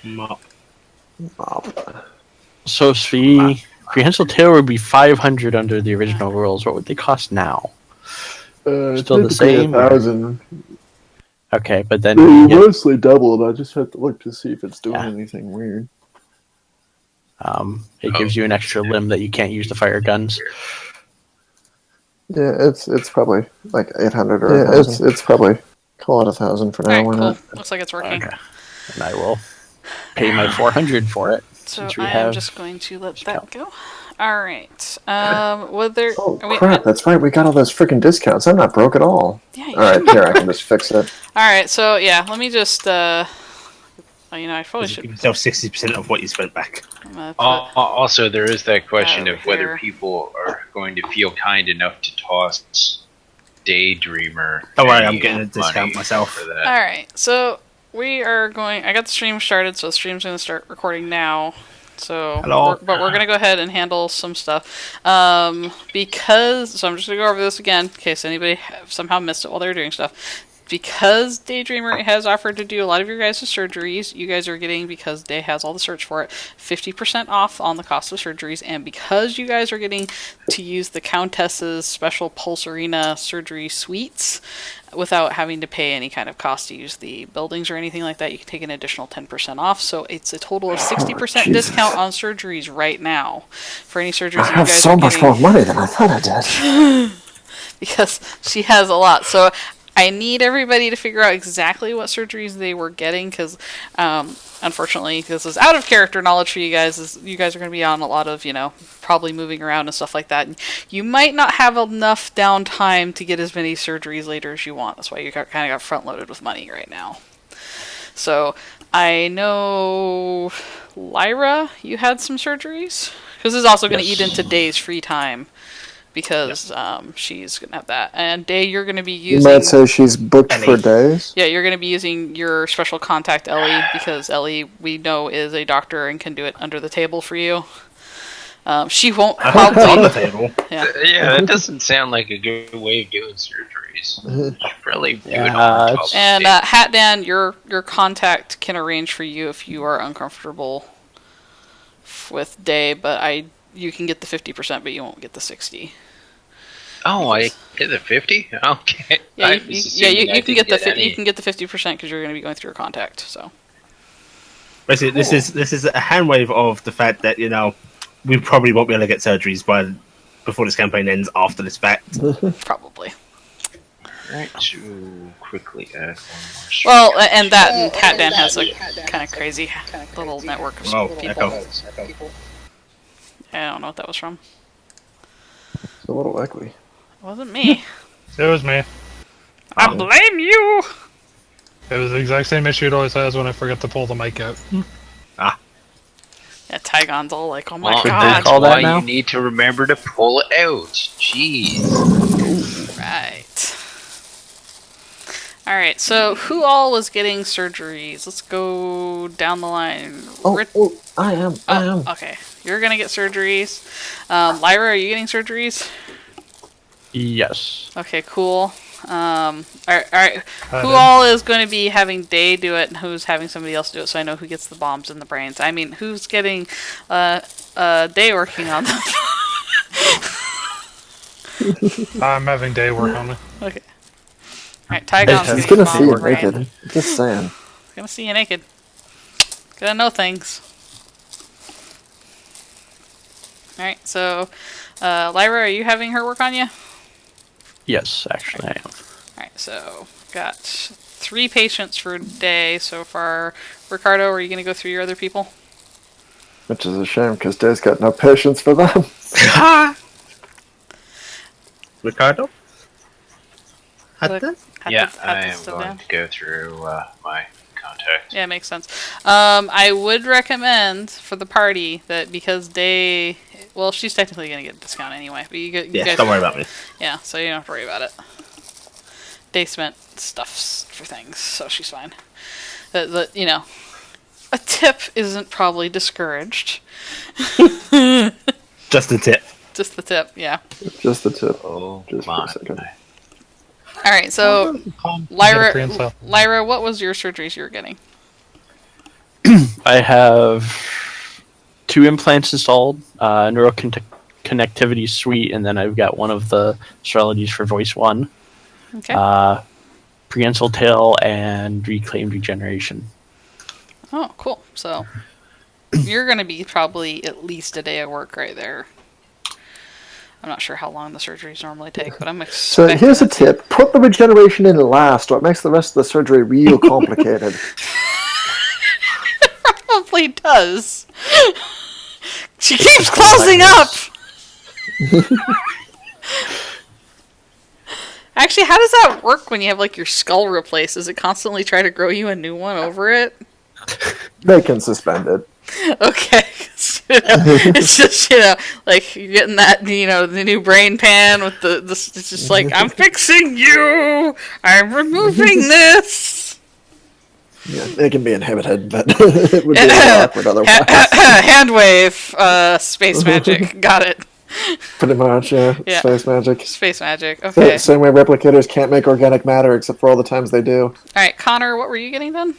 Mop. So Svi, prehensile tail would be 500 under the original rules. What would they cost now? Still the same? 1,000. Okay, but then They mostly doubled. I just have to look to see if it's doing anything weird. It gives you an extra limb that you can't use to fire guns. Yeah, it's probably like 800 or 1,000. It's probably call it 1,000 for now. Alright, cool. Looks like it's working. Okay. And I will pay my 400 for it. So I am just going to let that go. Alright. Crap, that's right. We got all those freaking discounts. I'm not broke at all. Yeah, alright, here, I can just fix it. Alright, so yeah, let me just I probably should... Give yourself 60% of what you spent back. Also, there is that question of whether people are going to feel kind enough to toss Daydreamer. Don't worry, I'm getting a discount myself for that. Alright, so we are going... I got the stream started, so the stream's going to start recording now. So, but we're going to go ahead and handle some stuff. So I'm just going to go over this again, in case anybody somehow missed it while they were doing stuff. Because Daydreamer has offered to do a lot of your guys' surgeries, you guys are getting, because Day has all the search for it, 50% off on the cost of surgeries, and because you guys are getting to use the Countess's special Pulse Arena surgery suites without having to pay any kind of cost to use the buildings or anything like that, you can take an additional 10% off, so it's a total of 60% discount on surgeries right now. For any surgeries I have so much more money than I thought I did. Because she has a lot, so... I need everybody to figure out exactly what surgeries they were getting, because unfortunately this is out of character knowledge for you guys. You guys are going to be on a lot of, probably moving around and stuff like that. And you might not have enough downtime to get as many surgeries later as you want. That's why you kind of got front loaded with money right now. So I know Lyra, you had some surgeries, because this is also going to eat into Day's free time. Because she's going to have that. And Day, you're going to be using... You might say she's booked for days? Yeah, you're going to be using your special contact, Ellie, because Ellie, we know, is a doctor and can do it under the table for you. She won't probably... on the table. Yeah, that doesn't sound like a good way of doing surgeries. Really do it on top. And Hatdan, your contact can arrange for you if you are uncomfortable with Day, but you can get the 50%, but you won't get the 60%. Oh, I get the 50? Okay. Yeah, you can get the 50%. You can get the 50% because you're going to be going through your contact. So basically, this is a hand wave of the fact that we probably won't be able to get surgeries before this campaign ends. After this fact, probably. Right. To quickly add one more. Well, and Hatdan has a kind of crazy little network of people. Echo. I don't know what that was from. It's a little echoey. It wasn't me. It was me. I blame you! It was the exact same issue it always has when I forget to pull the mic out. Yeah, Tygon's all like, oh my god. That's why you need to remember to pull it out. Jeez. Right. Alright, so who all was getting surgeries? Let's go down the line. I am. Okay, you're gonna get surgeries. Lyra, are you getting surgeries? Yes. Okay, cool. Alright. Who all is going to be having Day do it, and who's having somebody else do it, so I know who gets the bombs in the brains? I mean, who's getting Day working on them? I'm having Day work on me. Okay. Alright, Tygon's He's gonna see you naked. Just saying. He's gonna see you naked. Gonna know things. Alright, so Lyra, are you having her work on you? Yes, actually I am. Alright, so got 3 patients for Day so far. Ricardo, are you gonna go through your other people? Which is a shame, because Day's got no patience for them. Ricardo? Hatdan? Yeah, I am going to go through my contact. Yeah, makes sense. I would recommend for the party that because Day... Well, she's technically going to get a discount anyway. But you guys, don't worry about me. Yeah, so you don't have to worry about it. Day spent stuffs for things, so she's fine. A tip isn't probably discouraged. Just a tip. Just the tip, yeah. Just the tip. Oh, just for a second. Alright, so Lyra, what was your surgeries you were getting? I have 2 implants installed, neural connectivity suite, and then I've got one of the strategies for voice 1. Okay. Prehensile tail and reclaimed regeneration. Oh, cool. So you're going to be probably at least a day at work right there. I'm not sure how long the surgeries normally take, but I'm expecting. So here's a tip: put the regeneration in last, or it makes the rest of the surgery real complicated. It probably does. She keeps closing up. Actually, how does that work when you have like your skull replaced? Does it constantly try to grow you a new one over it? They can suspend it. Okay. It's just, like you're getting that, the new brain pan with this. It's just like, I'm fixing you. I'm removing this. Yeah, it can be inhibited, but it would be awkward otherwise. Hand wave, space magic. Got it. Pretty much, yeah. Space magic. Space magic, okay. Same way replicators can't make organic matter, except for all the times they do. Alright, Connor, what were you getting then?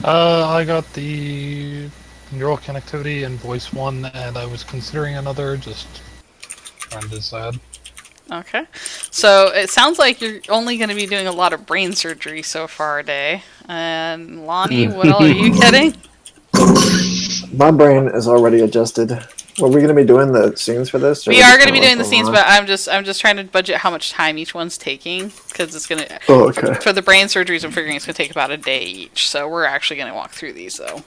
I got the neural connectivity and voice 1, and I was considering another, just trying to decide. Okay. So, it sounds like you're only going to be doing a lot of brain surgery so far a day. And, Lani, what all are you getting? My brain is already adjusted. Were we going to be doing the scenes for this? We are going to be doing the scenes, but I'm just trying to budget how much time each one's taking, because it's going to... Oh, okay. For the brain surgeries, I'm figuring it's going to take about a day each, so we're actually going to walk through these, though.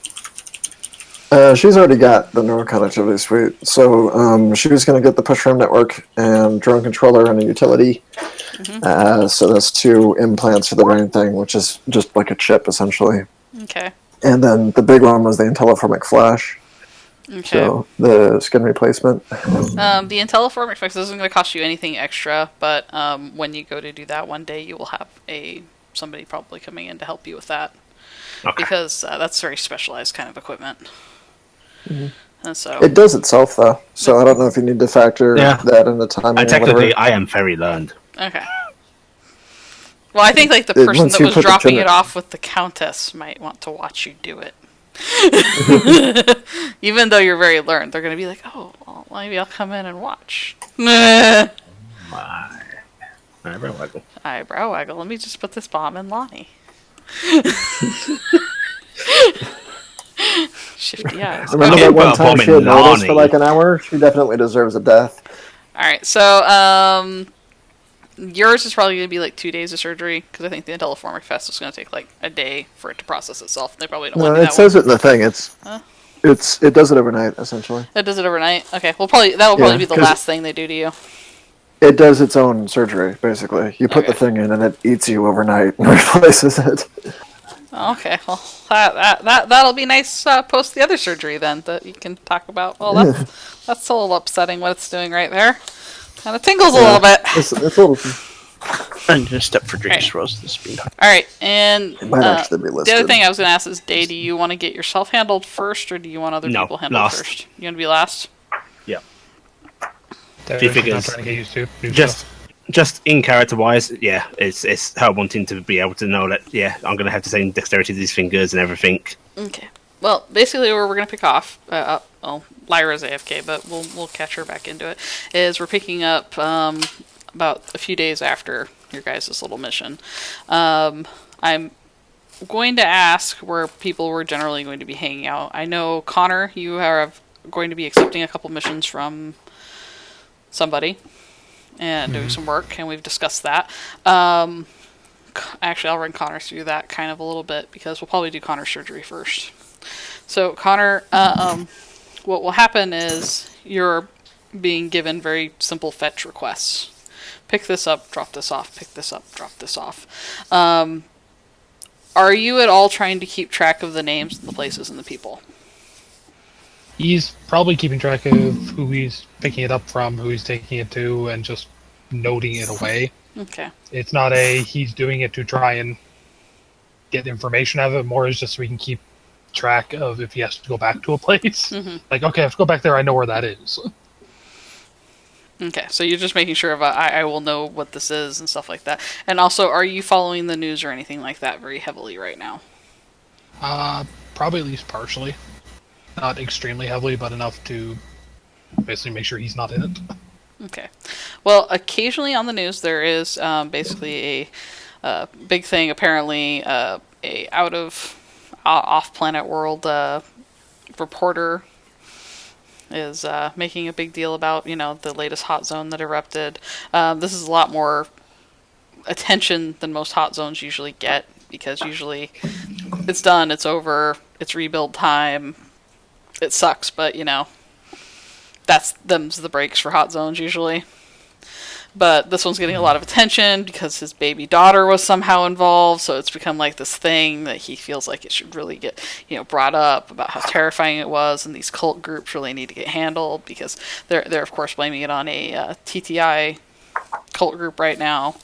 She's already got the neural connectivity suite, so she was going to get the push room network and drone controller and a utility. Mm-hmm. So that's 2 implants for the brain thing, which is just like a chip, essentially. Okay. And then the big one was the IntelliFormic Flash. Okay. So the skin replacement. The IntelliFormic Flash isn't going to cost you anything extra, but when you go to do that one day, you will have somebody probably coming in to help you with that. Okay. Because that's very specialized kind of equipment. Mm-hmm. And so it does itself, though. So I don't know if you need to factor that in the timing. Technically, I am very learned. Okay. Well, I think like the person that was dropping it off with the Countess might want to watch you do it. Even though you're very learned, they're going to be like, "Oh, well, maybe I'll come in and watch." My eyebrow waggle. Eyebrow waggle. Let me just put this bomb in Lani. Shifty eyes. Remember that one time she had noticed for like an hour? She definitely deserves a death. Alright, so, yours is probably going to be like 2 days of surgery, because I think the IntelliFormic Fest is going to take like a day for it to process itself. They probably don't want to do that. It says it in the thing. It does it overnight, essentially. It does it overnight? Okay, that'll probably be the last thing they do to you. It does its own surgery, basically. You put the thing in and it eats you overnight and replaces it. Okay, well, that'll be nice post the other surgery then, that you can talk about. Well, that's a little upsetting what it's doing right there. Kind of tingles a little bit. It's a little... I'm going to step for Drake's Rose the speed. Alright, and it might actually be listed. The other thing I was going to ask is, Day, do you want to get yourself handled first, or do you want other people handled first? You want to be last? Yeah. She figures just in character wise, it's her wanting to be able to know that I'm gonna have the same dexterity of these fingers and everything. Okay. Well, basically where we're gonna pick off, Lyra's AFK, but we'll catch her back into it. Is we're picking up about a few days after your guys' little mission. I'm going to ask where people were generally going to be hanging out. I know Connor, you are going to be accepting a couple missions from somebody and doing some work, and we've discussed that. Actually, I'll run Connor through that kind of a little bit, because we'll probably do Connor's surgery first. So, Connor, what will happen is you're being given very simple fetch requests. Pick this up, drop this off, pick this up, drop this off. Are you at all trying to keep track of the names, the places, and the people? He's probably keeping track of who he's picking it up from, who he's taking it to, and just noting it away. Okay. It's not he's doing it to try and get information out of it, more is just so we can keep track of if he has to go back to a place. Mm-hmm. Like, okay, I have to go back there, I know where that is. Okay, so you're just making sure I will know what this is and stuff like that. And also, are you following the news or anything like that very heavily right now? Probably at least partially. Not extremely heavily, but enough to basically make sure he's not in it. Okay. Well, occasionally on the news there is basically a big thing. Apparently, a off-planet world reporter is making a big deal about the latest hot zone that erupted. This is a lot more attention than most hot zones usually get, because usually it's done, it's over, it's rebuild time. It sucks, but them's the breaks for hot zones usually. But this one's getting a lot of attention because his baby daughter was somehow involved, so it's become like this thing that he feels like it should really get brought up about how terrifying it was, and these cult groups really need to get handled because they're of course blaming it on a TTI cult group right now.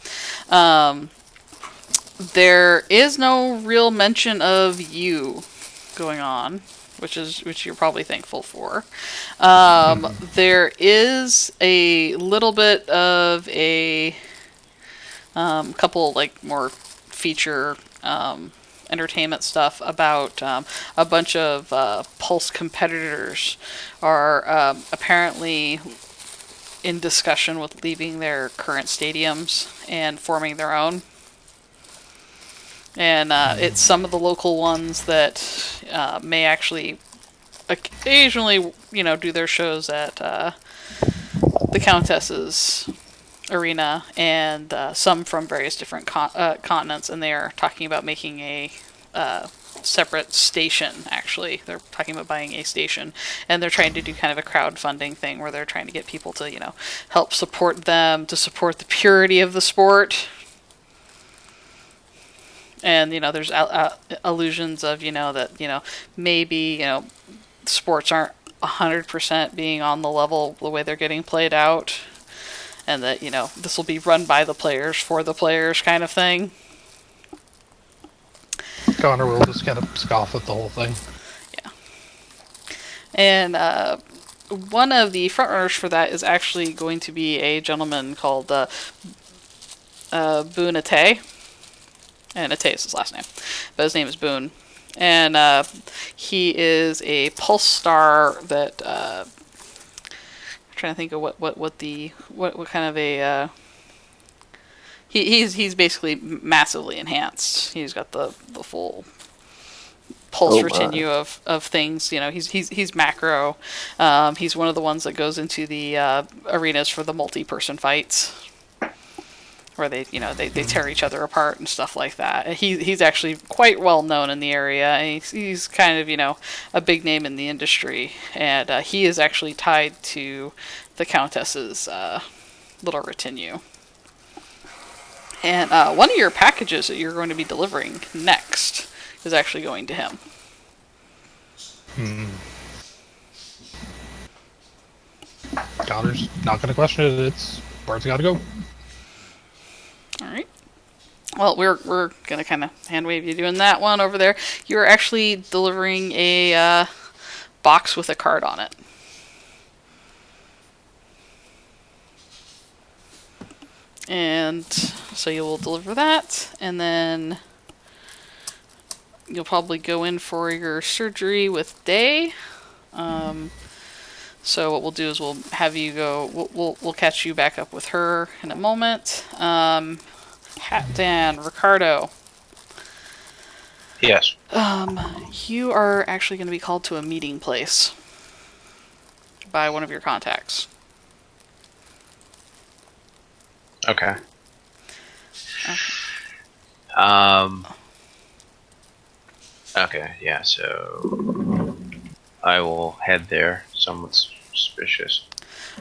There is no real mention of you going on, which you're probably thankful for. There is a little bit of a couple more feature entertainment stuff about a bunch of Pulse competitors are apparently in discussion with leaving their current stadiums and forming their own. And it's some of the local ones that may actually occasionally, do their shows at the Countess's arena, and some from various different continents, and they are talking about making a separate station, actually. They're talking about buying a station, and they're trying to do kind of a crowdfunding thing where they're trying to get people to, help support them, to support the purity of the sport. And, there's allusions of, that, maybe, sports aren't 100% being on the level the way they're getting played out. And that, this will be run by the players for the players kind of thing. Connor will just kind of scoff at the whole thing. Yeah. And one of the frontrunners for that is actually going to be a gentleman called Boone Ate. And Ate is his last name, but his name is Boone. And he is a Pulse star that I'm trying to think of what kind of a he's basically massively enhanced. He's got the full pulse retinue of things. He's macro. He's one of the ones that goes into the arenas for the multi-person fights, where they tear each other apart and stuff like that. He's actually quite well known in the area. And he's kind of a big name in the industry, and he is actually tied to the Countess's little retinue. And one of your packages that you're going to be delivering next is actually going to him. Connor's not going to question it. It's where's it got to go. All right. Well, we're going to kind of hand wave you doing that one over there. You're actually delivering a box with a card on it. And so you will deliver that, and then you'll probably go in for your surgery with Day. So what we'll do is we'll have you go. We'll catch you back up with her in a moment. Hatdan, Ricardo. Yes. You are actually going to be called to a meeting place by one of your contacts. Okay. Okay, yeah, so I will head there. Somewhat suspicious.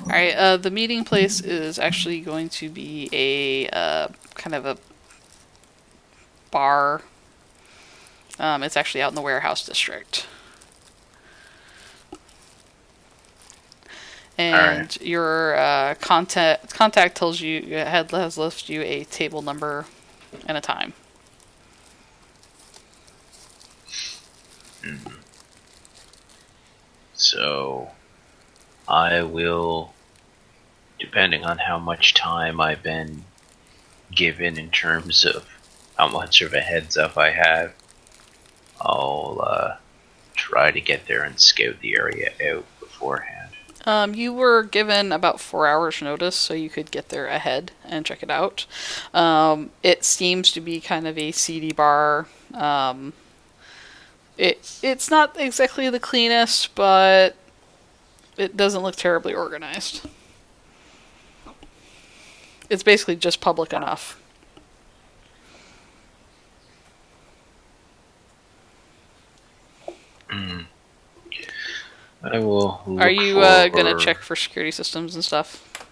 Alright, the meeting place is actually going to be a kind of a bar. It's actually out in the warehouse district. And your contact tells you, has left you a table number and a time. So, I will, depending on how much time I've been given in terms of how much of a heads up I have, I'll try to get there and scout the area out beforehand? You were given about 4 hours notice, so you could get there ahead and check it out. It seems to be kind of a seedy bar. It's not exactly the cleanest, but it doesn't look terribly organized. It's basically just public enough. I will. Are you gonna check for security systems and stuff?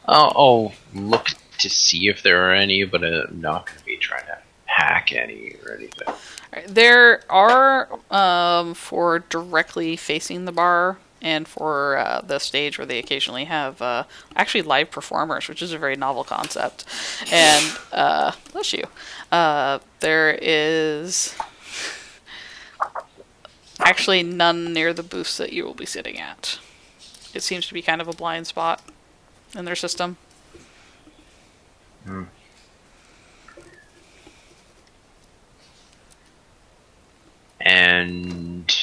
I'll look to see if there are any, but I'm not going to be trying to hack any or anything. Right. There are for directly facing the bar and for the stage where they occasionally have actually live performers, which is a very novel concept. And bless you. There is actually none near the booths that you will be sitting at. It seems to be kind of a blind spot in their system. And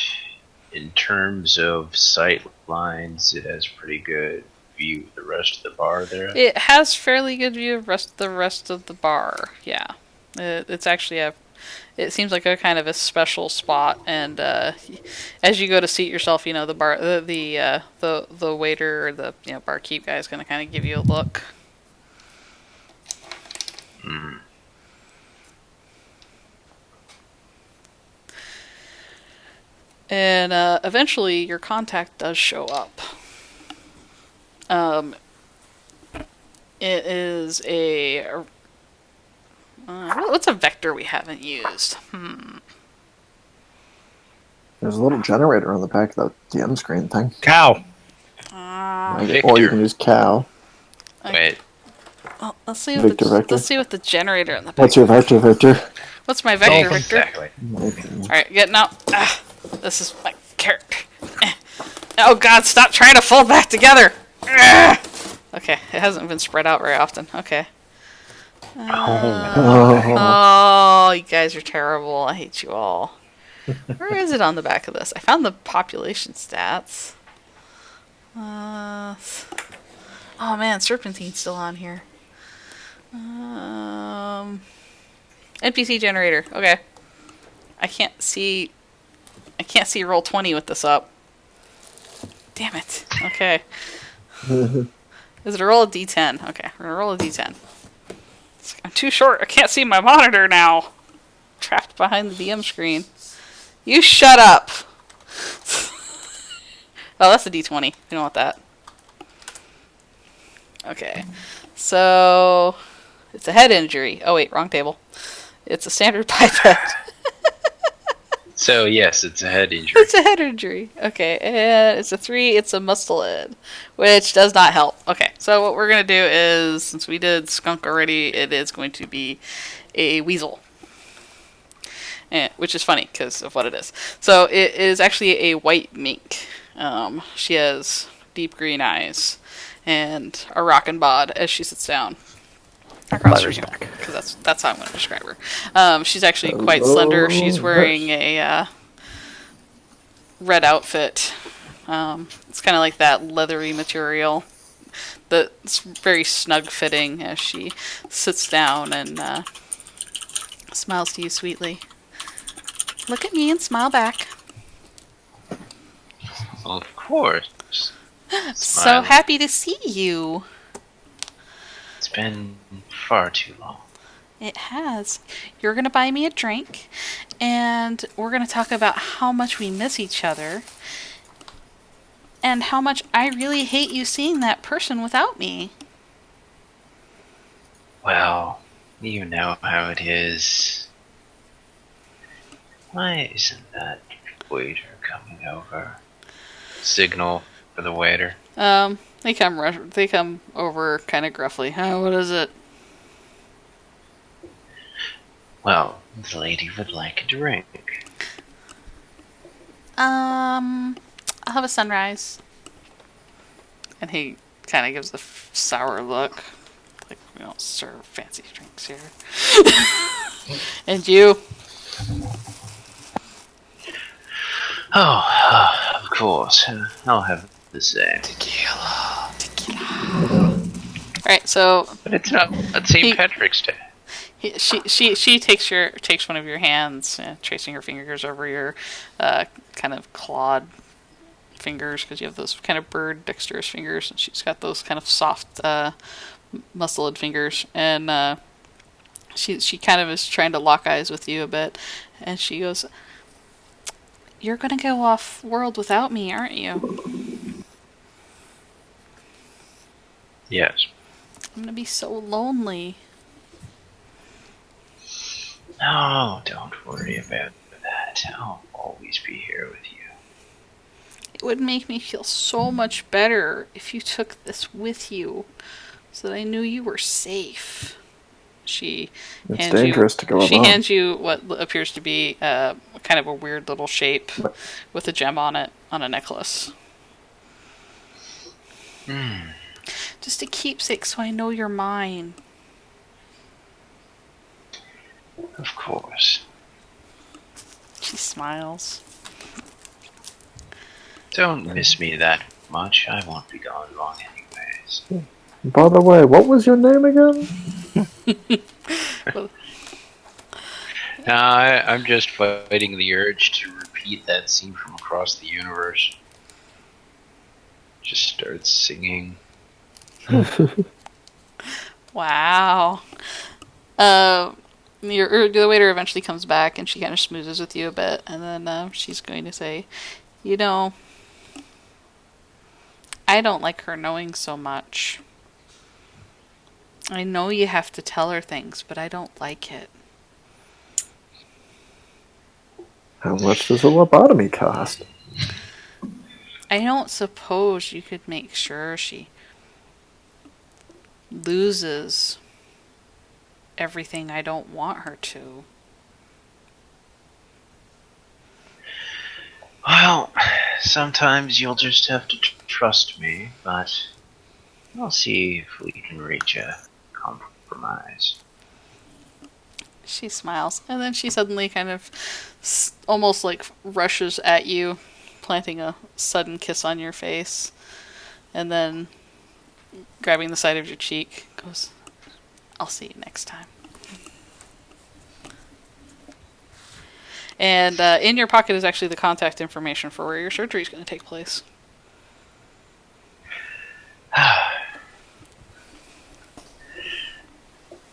in terms of sight lines, it has pretty good view of the rest of the bar there. It has fairly good view of the rest of the bar. Yeah, it's actually it seems like a kind of a special spot, and as you go to seat yourself, the bar, the waiter or the barkeep guy is going to kind of give you a look. And eventually, your contact does show up. It is a what's a vector we haven't used? There's a little generator on the back of the DM screen thing. Cow. Or you can use cow. Wait. Well, let's see. Vector. Let's see what the generator on the back. What's your vector, Victor? What's my vector, Victor? Exactly. All right, getting out. This is my character. Oh God! Stop trying to fold back together. Okay, it hasn't been spread out very often. Okay. Oh, you guys are terrible. I hate you all. Where is it on the back of this? I found the population stats. Oh man, Serpentine's still on here. NPC generator. Okay. I can't see roll 20 with this up. Damn it. Okay. Is it a roll of D10? Okay, we're gonna roll a D10. I'm too short. I can't see my monitor now. Trapped behind the DM screen. You shut up. Oh, that's a D20. You don't want that. Okay. So, it's a head injury. Oh, wait, wrong table. It's a standard biped. So, yes, it's a head injury. It's a head injury. Okay, and it's a 3. It's a muscle head, which does not help. Okay, so what we're going to do is, since we did skunk already, it is going to be a weasel. Which is funny because of what it is. So it is actually a white mink. She has deep green eyes and a rockin' bod as she sits down across from you. Because that's how I'm going to describe her. She's actually quite slender. She's wearing a red outfit. It's kind of like that leathery material that's very snug fitting as she sits down and smiles to you sweetly. Look at me and smile back. Of course. So happy to see you. It's been far too long. It has. You're going to buy me a drink, and we're going to talk about how much we miss each other, and how much I really hate you seeing that person without me. Well, you know how it is. Why isn't that waiter coming over? Signal for the waiter. They come over kind of gruffly. What is it? Well, the lady would like a drink. I'll have a sunrise. And he kind of gives the sour look. Like, we don't serve fancy drinks here. And you? Oh, of course. I'll have the same. Tequila. Alright, so... But it's not St. Patrick's Day. She takes one of your hands, tracing her fingers over your kind of clawed fingers, because you have those kind of bird dexterous fingers, and she's got those kind of soft muscled fingers, and she kind of is trying to lock eyes with you a bit, and she goes, "You're gonna go off world without me, aren't you?" Yes. I'm gonna be so lonely. Oh, don't worry about that. I'll always be here with you. It would make me feel so much better if you took this with you, so that I knew you were safe. It's dangerous to go alone. She hands you what appears to be kind of a weird little shape with a gem on it, on a necklace. Just a keepsake so I know you're mine. Of course. She smiles. Don't miss me that much. I won't be gone long anyways. By the way, what was your name again? I'm just fighting the urge to repeat that scene from across the universe. Just start singing. Wow. The waiter eventually comes back, and she kind of smoozes with you a bit, and then she's going to say, "You know, I don't like her knowing so much. I know you have to tell her things, but I don't like it." How much does a lobotomy cost? I don't suppose you could make sure she loses everything I don't want her to. Well, sometimes you'll just have to trust me, but I'll see if we can reach a compromise. She smiles, and then she suddenly kind of almost like rushes at you, planting a sudden kiss on your face, and then grabbing the side of your cheek, goes, "I'll see you next time." And in your pocket is actually the contact information for where your surgery is going to take place.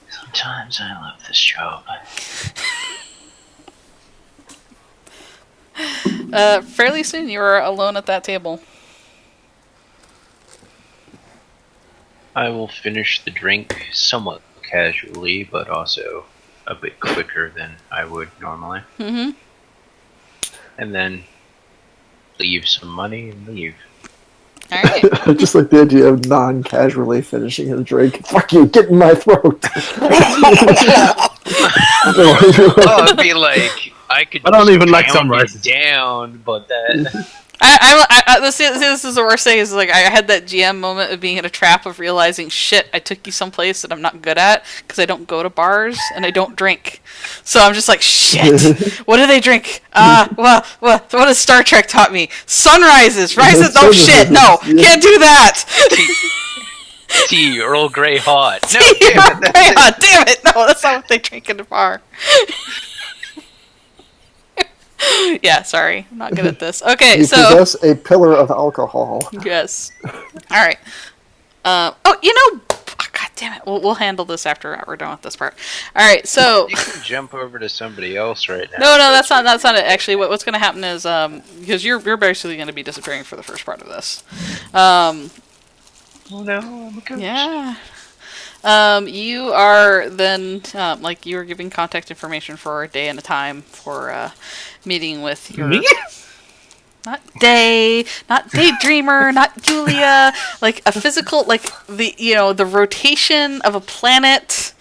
Sometimes I love this job. Fairly soon you are alone at that table. I will finish the drink somewhat casually, but also a bit quicker than I would normally. Mm-hmm. And then leave some money and leave. Alright. I just like the idea of non-casually finishing a drink. Fuck you, get in my throat. Oh, it'd be like, I don't even like sunrises. Down, but that... This is the worst thing, is like I had that GM moment of being in a trap of realizing, shit, I took you someplace that I'm not good at because I don't go to bars and I don't drink. So I'm just like, shit, what do they drink? What has Star Trek taught me? Sunrises, rises, oh shit, no, can't do that. Tea, Earl Grey hot. No, Earl Grey hot, damn it, no, that's not what they drink in the bar. Yeah, sorry. I'm not good at this. Okay, you so... You possess a pillar of alcohol. Yes. Alright. God damn it. We'll handle this after we're done with this part. Alright, so... You can jump over to somebody else right now. No, that's not it. Actually, what's going to happen is, because you're basically going to be disappearing for the first part of this. Oh no, I'm a ghost. Yeah. You are then, you were giving contact information for a day and a time for, meeting with your... Me? Not Daydreamer, not Julia, like a physical, like the rotation of a planet,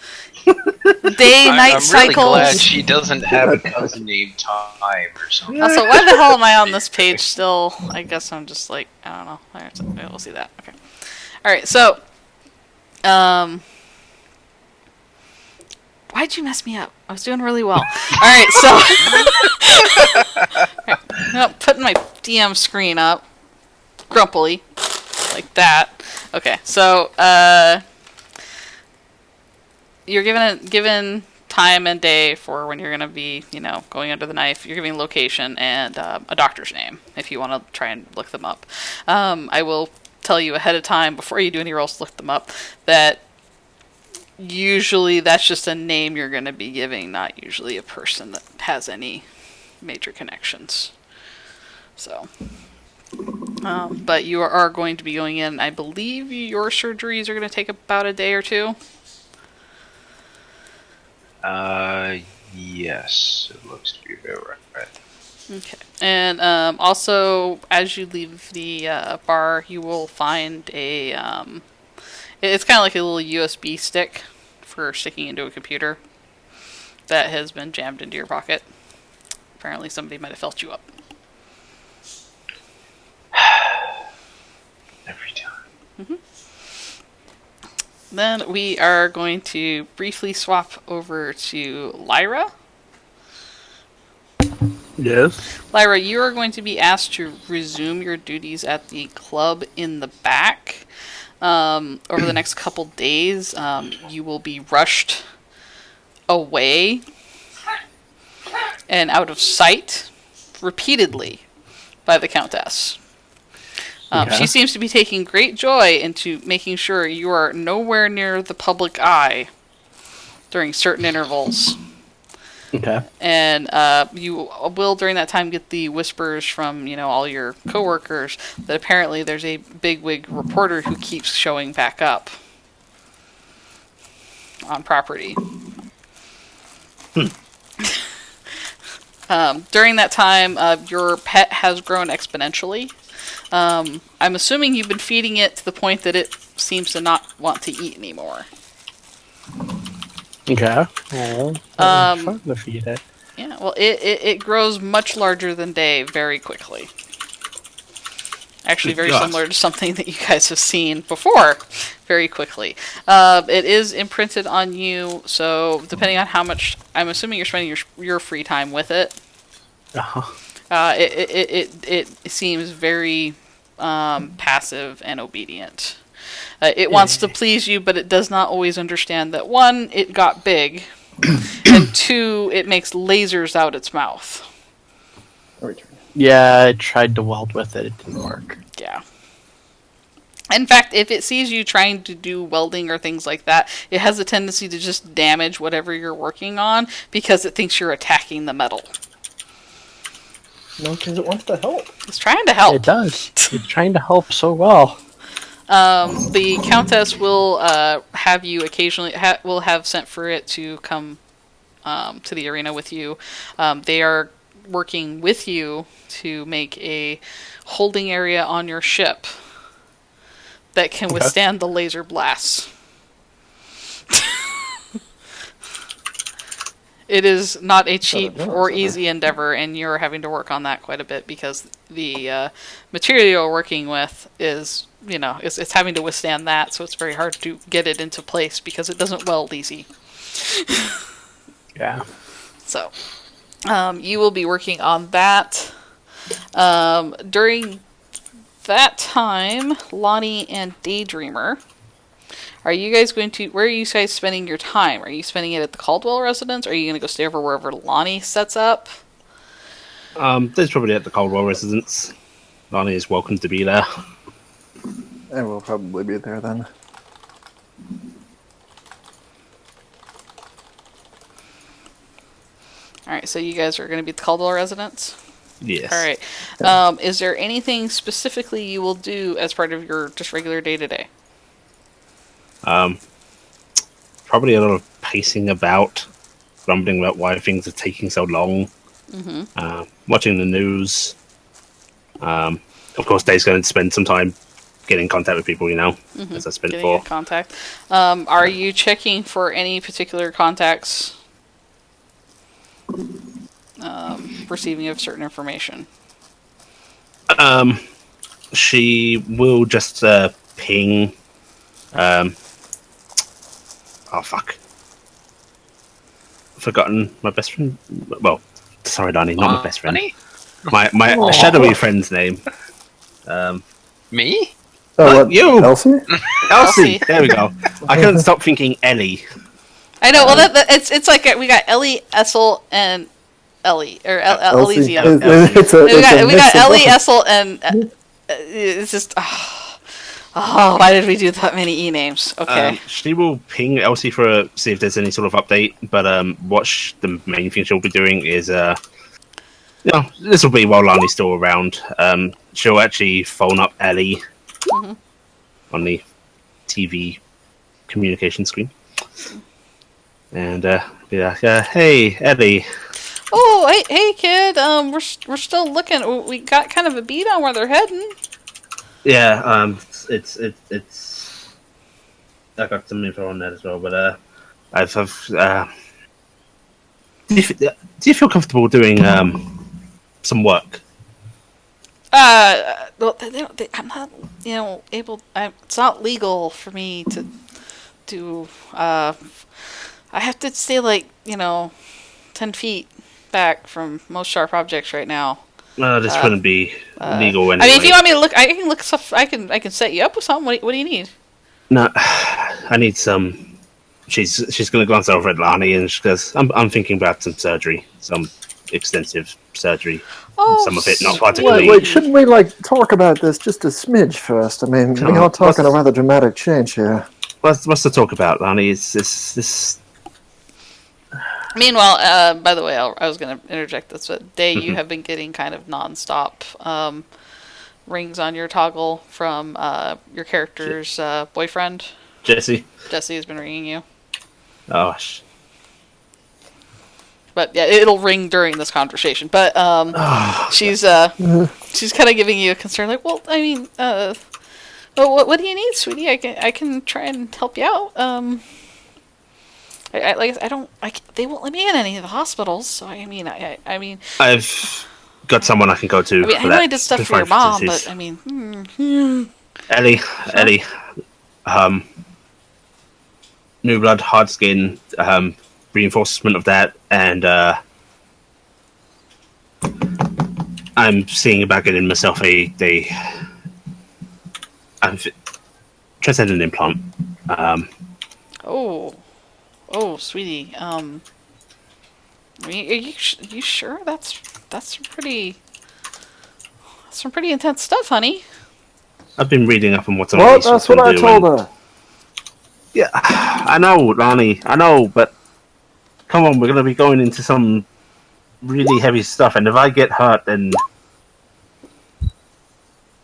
day-night cycles. I'm really glad she doesn't have a cousin named Time or something. Also, why the hell am I on this page still? I guess I'm just like, I don't know. We'll see that. Okay. Alright, so, Why'd you mess me up? I was doing really well. Alright, so... Right. Putting my DM screen up. Grumpily. Like that. Okay, so, you're given time and day for when you're going to be, going under the knife. You're giving location and a doctor's name if you want to try and look them up. I will tell you ahead of time, before you do any rolls to look them up, that usually that's just a name you're going to be giving, not usually a person that has any major connections. So, but you are going to be going in. I believe your surgeries are going to take about a day or two. Yes, it looks to be about right. Okay. And also, as you leave the bar, you will find a... it's kind of like a little USB stick for sticking into a computer that has been jammed into your pocket. Apparently somebody might have felt you up. Every time. Mm-hmm. Then we are going to briefly swap over to Lyra. Yes. Lyra, you are going to be asked to resume your duties at the club in the back. Over the next couple days, you will be rushed away and out of sight repeatedly by the Countess. Okay. She seems to be taking great joy into making sure you are nowhere near the public eye during certain intervals. Okay. And you will, during that time, get the whispers from, all your coworkers that apparently there's a bigwig reporter who keeps showing back up on property. During that time, your pet has grown exponentially. I'm assuming you've been feeding it to the point that it seems to not want to eat anymore. Okay. Fun to feed it. Yeah, well, it grows much larger than Dave very quickly. Actually, very similar to something that you guys have seen before, very quickly. It is imprinted on you, so depending on how much, I'm assuming you're spending your free time with it. It seems very passive and obedient. It wants to please you, but it does not always understand that, one, it got big, and two, it makes lasers out its mouth. Yeah, I tried to weld with it. It didn't work. Yeah. In fact, if it sees you trying to do welding or things like that, it has a tendency to just damage whatever you're working on because it thinks you're attacking the metal. No, because it wants to help. It's trying to help. It does. It's trying to help so well. The Countess will have you occasionally will have sent for it to come to the arena with you. They are working with you to make a holding area on your ship that can withstand the laser blasts. It is not a cheap or easy endeavor, and you're having to work on that quite a bit because the material you're working with is, it's having to withstand that, so it's very hard to get it into place because it doesn't weld easy. Yeah. So, you will be working on that. During that time, Lani and Daydreamer, are you guys where are you guys spending your time? Are you spending it at the Caldwell residence? Or are you going to go stay over wherever Lani sets up? There's probably at the Caldwell residence. Lani is welcome to be there. I will probably be there then. Alright, so you guys are going to be at the Caldwell residence? Yes. Alright. Is there anything specifically you will do as part of your just regular day-to-day? Probably a lot of pacing about, grumbling about why things are taking so long. Mm-hmm. Watching the news. Of course, Dave's going to spend some time getting in contact with people, as I spent Getting in contact. Are you checking for any particular contacts receiving of certain information? She will just ping. Oh fuck! forgotten my best friend. Well, sorry, Lani, not my best friend. Honey? My shadowy friend's name. Me? Oh, what, you! Elsie? Elsie! There we go. I couldn't stop thinking Ellie. I know. Well, it's like we got Ellie, Esel, and Ellie or Elysium. We got Ellie, Esel, and it's just. Oh, why did we do that many E names? Okay. She will ping Elsie for see if there's any sort of update. But the main thing she'll be doing is this will be while Lani's still around. She'll actually phone up Ellie on the TV communication screen. And be like, hey, Ellie. Oh, hey, kid. We're still looking. We got kind of a beat on where they're heading. Yeah. It's. I got some info on that as well, but do you feel comfortable doing some work? Well, I'm not, able. It's not legal for me to do. I have to stay 10 feet back from most sharp objects right now. No, this wouldn't be legal anyway. I mean, if you want me to look, I can look stuff. I can set you up with something. What do you need? No, I need some. She's going to glance over at Lani and she goes, "I'm thinking about some surgery, some extensive surgery. Some of it not particularly." Wait, shouldn't we talk about this just a smidge first? I mean, we are talking a rather dramatic change here. What's the talk about, Lani? Is this? Meanwhile, by the way, I was going to interject this, but Day, you have been getting kind of nonstop rings on your toggle from your character's boyfriend. Jesse. Jesse has been ringing you. Oh. But yeah, it'll ring during this conversation. But she's kind of giving you a concern, like, well, I mean, what do you need, sweetie? I can try and help you out. They won't let me in any of the hospitals. So I mean, I've got someone I can go to. I know I did stuff for your mom, but I mean, Ellie, new blood, hard skin, reinforcement of that, and I'm seeing about getting myself transcendent implant. Oh, sweetie. I mean, are you sure that's some pretty intense stuff, honey? I've been reading up on what's on What? That's what I told her. Yeah, I know, Lani. I know, but come on, we're gonna be going into some really heavy stuff, and if I get hurt, then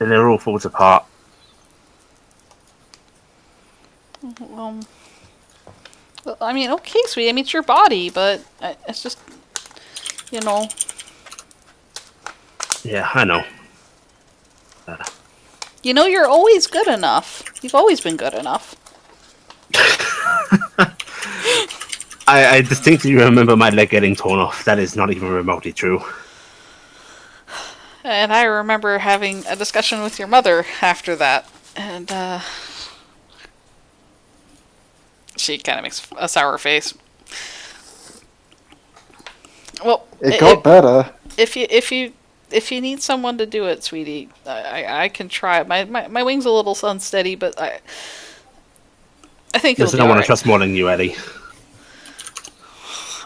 it all falls apart. Well, I mean, okay, sweetie. I mean, it's your body, but it's just, Yeah, I know. You're always good enough. You've always been good enough. I distinctly remember my leg getting torn off. That is not even remotely true. And I remember having a discussion with your mother after that, and she kind of makes a sour face. Well, it got better. If you need someone to do it, sweetie, I can try. My wing's a little unsteady, but I think it'll be all right. I want to trust more than you, Eddie.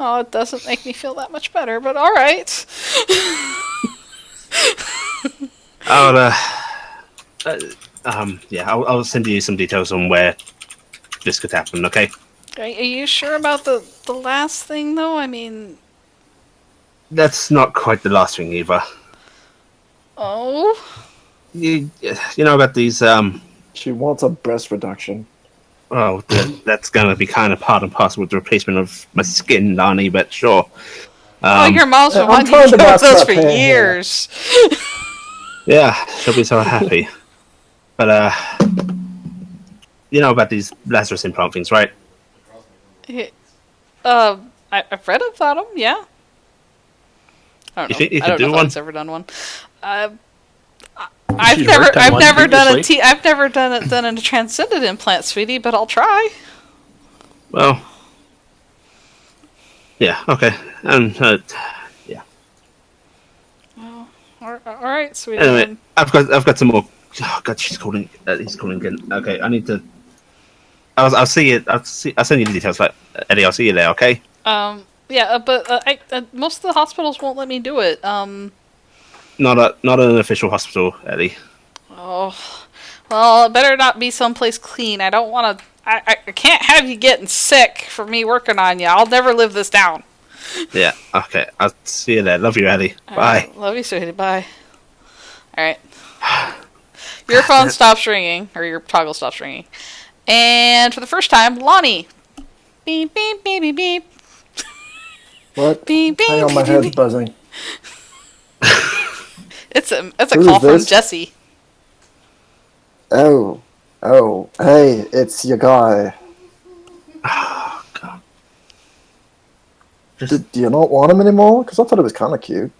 Oh, it doesn't make me feel that much better, but all right. I'll send you some details on where this could happen, okay? Are you sure about the last thing, though? I mean... That's not quite the last thing, either. Oh? You know about these, She wants a breast reduction. Oh, that's gonna be kind of part and parcel with the replacement of my skin, Lani, but sure. Your mom's been wanting to go with those for years. Yeah, she'll be so happy. But, you know about these Lazarus implant things, right? I've read about them, yeah. I don't know. You think you I don't could do know if one? I've ever done one. I've never done a transcendent implant, sweetie, but I'll try. Well, Yeah. Okay. And yeah. Well, all right, sweetie. Anyway, I've got some more. Oh God, she's calling. He's calling again. Okay, I need to. I'll see you. I'll send you the details. Like Eddie, I'll see you there. Okay. Yeah, but most of the hospitals won't let me do it. Not an official hospital, Eddie. Oh, well, it better not be someplace clean. I don't want to. I can't have you getting sick for me working on you. I'll never live this down. Yeah. Okay. I'll see you there. Love you, Eddie. All Bye. Right, love you, sweetie. Bye. All right. Your phone stops ringing, or your toggle stops ringing, and for the first time, Lani. Beep beep beep beep beep. What? Beep beep. Hang on, my head's buzzing. It's a Who call is from this? Jesse. Oh, hey, it's your guy. Oh God. Do you not want him anymore? Because I thought it was kind of cute.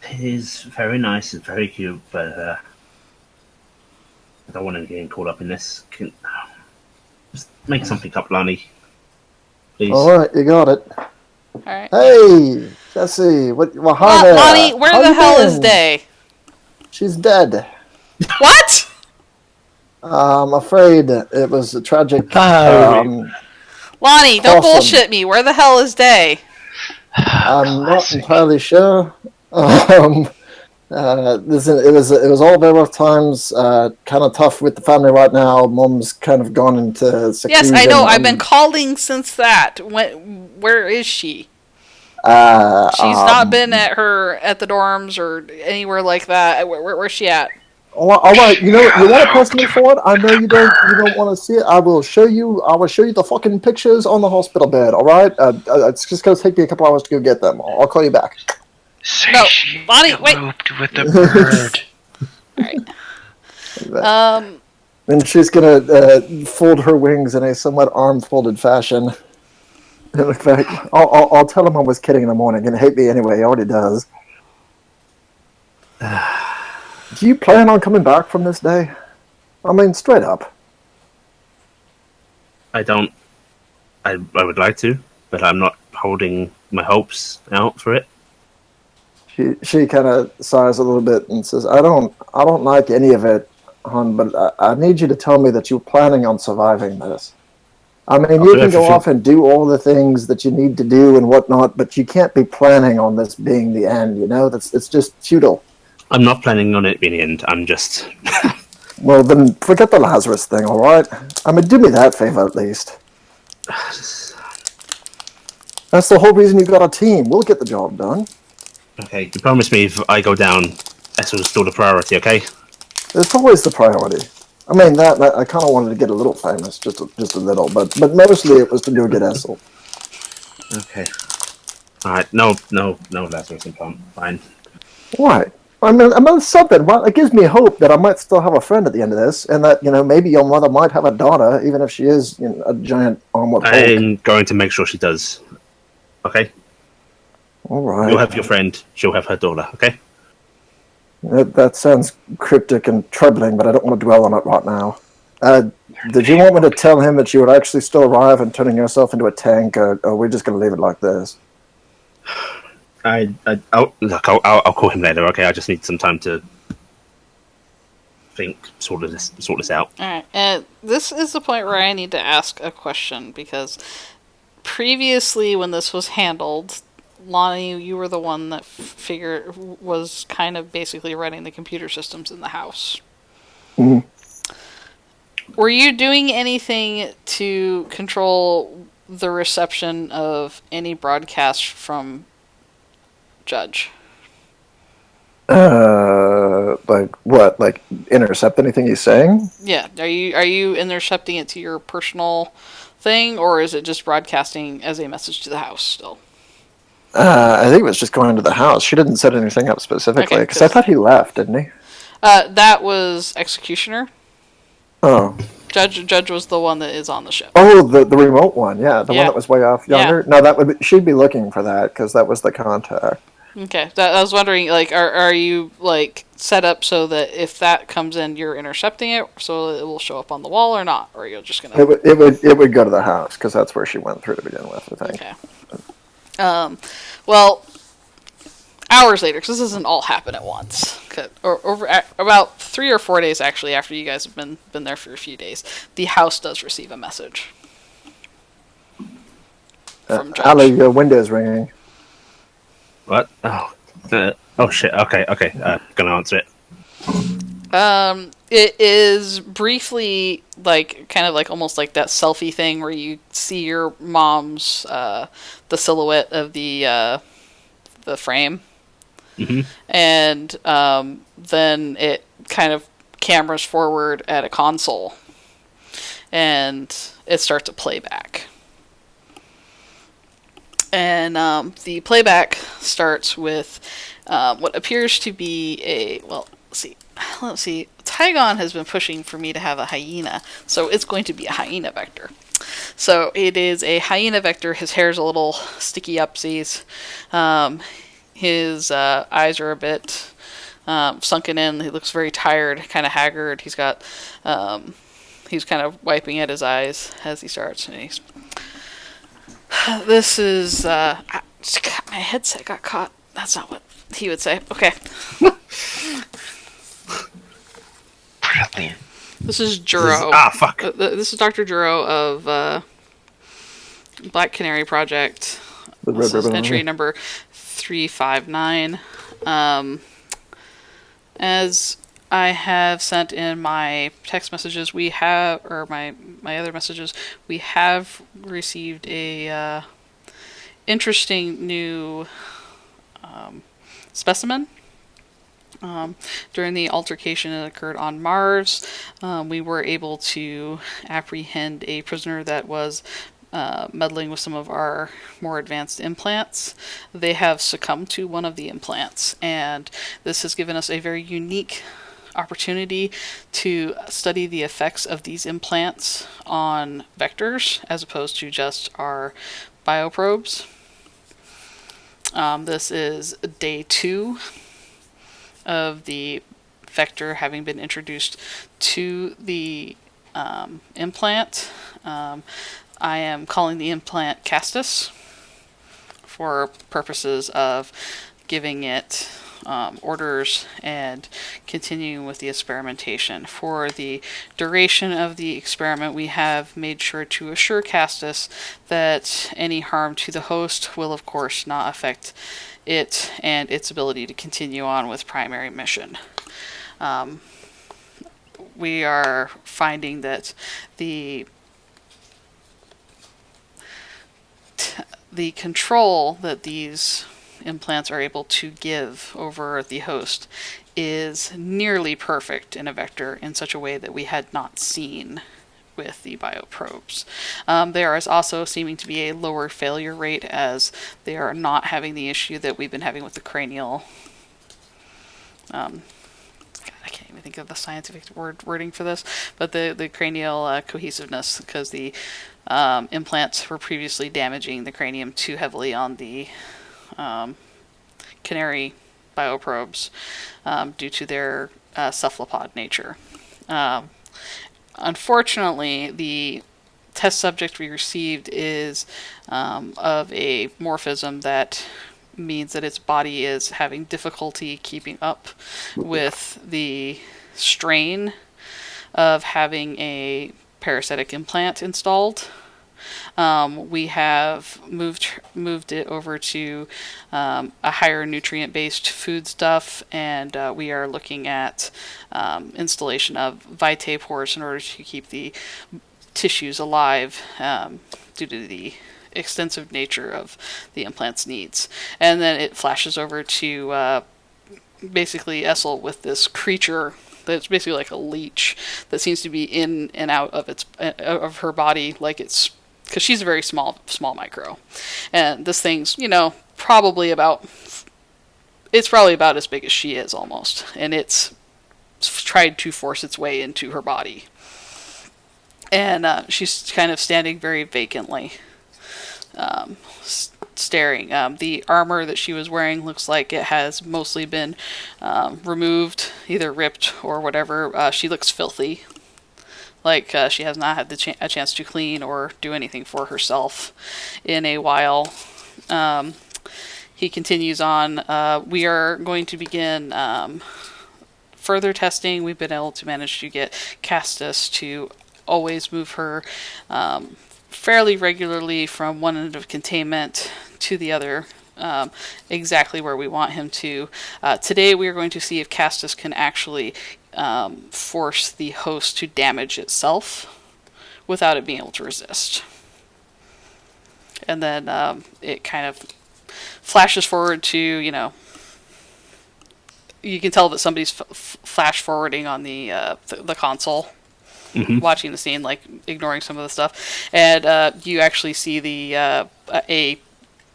He's very nice and very cute, but I don't want him getting caught up in this. Just make something up, Lani. Please. All right, you got it. All right. Hey, Jesse. Well, hi there. Lani, where How the you hell been? is Day? She's dead. What? I'm afraid it was a tragic. Lani, don't Awesome. bullshit me. Where the hell is Day? I'm not entirely sure. It was all very rough times. Kind of tough with the family right now. Mom's kind of gone into seclusion. Yes, I know. I've been calling since that. Where is she? She's not been at the dorms or anywhere like that. Where's she at? All right, you want to press me for it? I know you don't want to see it. I will show you the fucking pictures on the hospital bed. All right, it's just gonna take me a couple hours to go get them. I'll call you back. No, Lani, wait. With the bird. All right. Then she's gonna fold her wings in a somewhat arm-folded fashion. In fact, I'll tell him I was kidding in the morning and hate me anyway. He already does. Do you plan on coming back from this day? I mean, straight up. I don't. I would like to, but I'm not holding my hopes out for it. She kind of sighs a little bit and says, I don't like any of it, hon, but I need you to tell me that you're planning on surviving this. I mean, you can go off and do all the things that you need to do and whatnot, but you can't be planning on this being the end, it's just futile. I'm not planning on it being the end. I'm just... Well, then forget the Lazarus thing, all right? I mean, do me that favor at least. That's the whole reason you've got a team. We'll get the job done. Okay, you promise me if I go down, Esel's still the priority, okay? It's always the priority. I mean, that I kind of wanted to get a little famous, just a little, but mostly it was to go get Esel. Okay. All right. No, Lazarus implant. Fine. Why? I mean, something. Well, it gives me hope that I might still have a friend at the end of this, and that maybe your mother might have a daughter, even if she is a giant armored Hulk. I'm going to make sure she does. Okay. All right. You'll have your friend. She'll have her daughter. Okay. That sounds cryptic and troubling, but I don't want to dwell on it right now. Did you want me to tell him that you would actually still arrive and turning yourself into a tank, or are we just going to leave it like this? I'll call him later. Okay, I just need some time to sort this out. All right, and this is the point where I need to ask a question, because previously when this was handled, Lani, you were the one that was kind of basically running the computer systems in the house. Mm-hmm. Were you doing anything to control the reception of any broadcast from Judge? Like what? Like intercept anything he's saying? Yeah. Are you intercepting it to your personal thing, or is it just broadcasting as a message to the house still? I think it was just going to the house. She didn't set anything up specifically, because I thought he left, didn't he? That was Executioner. Oh. Judge was the one that is on the ship. Oh, the remote one, yeah, the one that was way off yonder. Yeah. No, she'd be looking for that, because that was the contact. Okay, I was wondering, like, are you like set up so that if that comes in, you're intercepting it, so it will show up on the wall, or not, or you're just gonna? It would go to the house, because that's where she went through to begin with, I think. Okay. Well, hours later, because this doesn't all happen at once, or over about 3 or 4 days actually after you guys have been there for a few days, the house does receive a message from Judge. Ali, your window's ringing. What? Oh shit. Okay. Gonna answer it. It is briefly kind of almost like that selfie thing where you see your mom's the silhouette of the frame, and then it kind of cameras forward at a console, and it starts to play back. And the playback starts with what appears to be let's see. Tygon has been pushing for me to have a hyena, so it's going to be a hyena vector. So it is a hyena vector. His hair's a little sticky upsies. His eyes are a bit sunken in. He looks very tired, kind of haggard. He's got he's kind of wiping at his eyes as he starts. And this is my headset got caught. That's not what he would say. Okay. Brilliant. This is Juro. Fuck. This is Dr. Juro of Black Canary Project. This is entry number 359. As I have sent in my text messages, my other messages, we have received a interesting new specimen. During the altercation that occurred on Mars, we were able to apprehend a prisoner that was meddling with some of our more advanced implants. They have succumbed to one of the implants, and this has given us a very unique opportunity to study the effects of these implants on vectors as opposed to just our bioprobes. This is day 2 of the vector having been introduced to the implant. I am calling the implant Castus for purposes of giving it orders and continuing with the experimentation. For the duration of the experiment, we have made sure to assure Castus that any harm to the host will of course not affect it and its ability to continue on with primary mission. We are finding that the control that these implants are able to give over the host is nearly perfect in a vector in such a way that we had not seen with the bioprobes. There is also seeming to be a lower failure rate as they are not having the issue that we've been having with the cranial. God, I can't even think of the scientific wording for this, but the cranial cohesiveness, because the implants were previously damaging the cranium too heavily on the canary bioprobes due to their cephalopod nature. Unfortunately, the test subject we received is of a morphism that means that its body is having difficulty keeping up with the strain of having a parasitic implant installed. We have moved it over to a higher nutrient-based food stuff, and we are looking at installation of vitae pores in order to keep the tissues alive due to the extensive nature of the implant's needs. And then it flashes over to basically Esel with this creature that's basically like a leech that seems to be in and out of her body, like it's because she's a very small micro, and this thing's probably about as big as she is almost, and it's tried to force its way into her body, and she's kind of standing very vacantly, staring. The armor that she was wearing looks like it has mostly been removed, either ripped or whatever. She looks filthy. Like she has not had a chance to clean or do anything for herself in a while. he continues on. We are going to begin further testing. We've been able to manage to get Castus to always move her fairly regularly from one end of containment to the other, exactly where we want him to. Today we are going to see if Castus can actually force the host to damage itself without it being able to resist. And then it kind of flashes forward to, you can tell that somebody's flash forwarding on the console, watching the scene, like ignoring some of the stuff, and you actually see the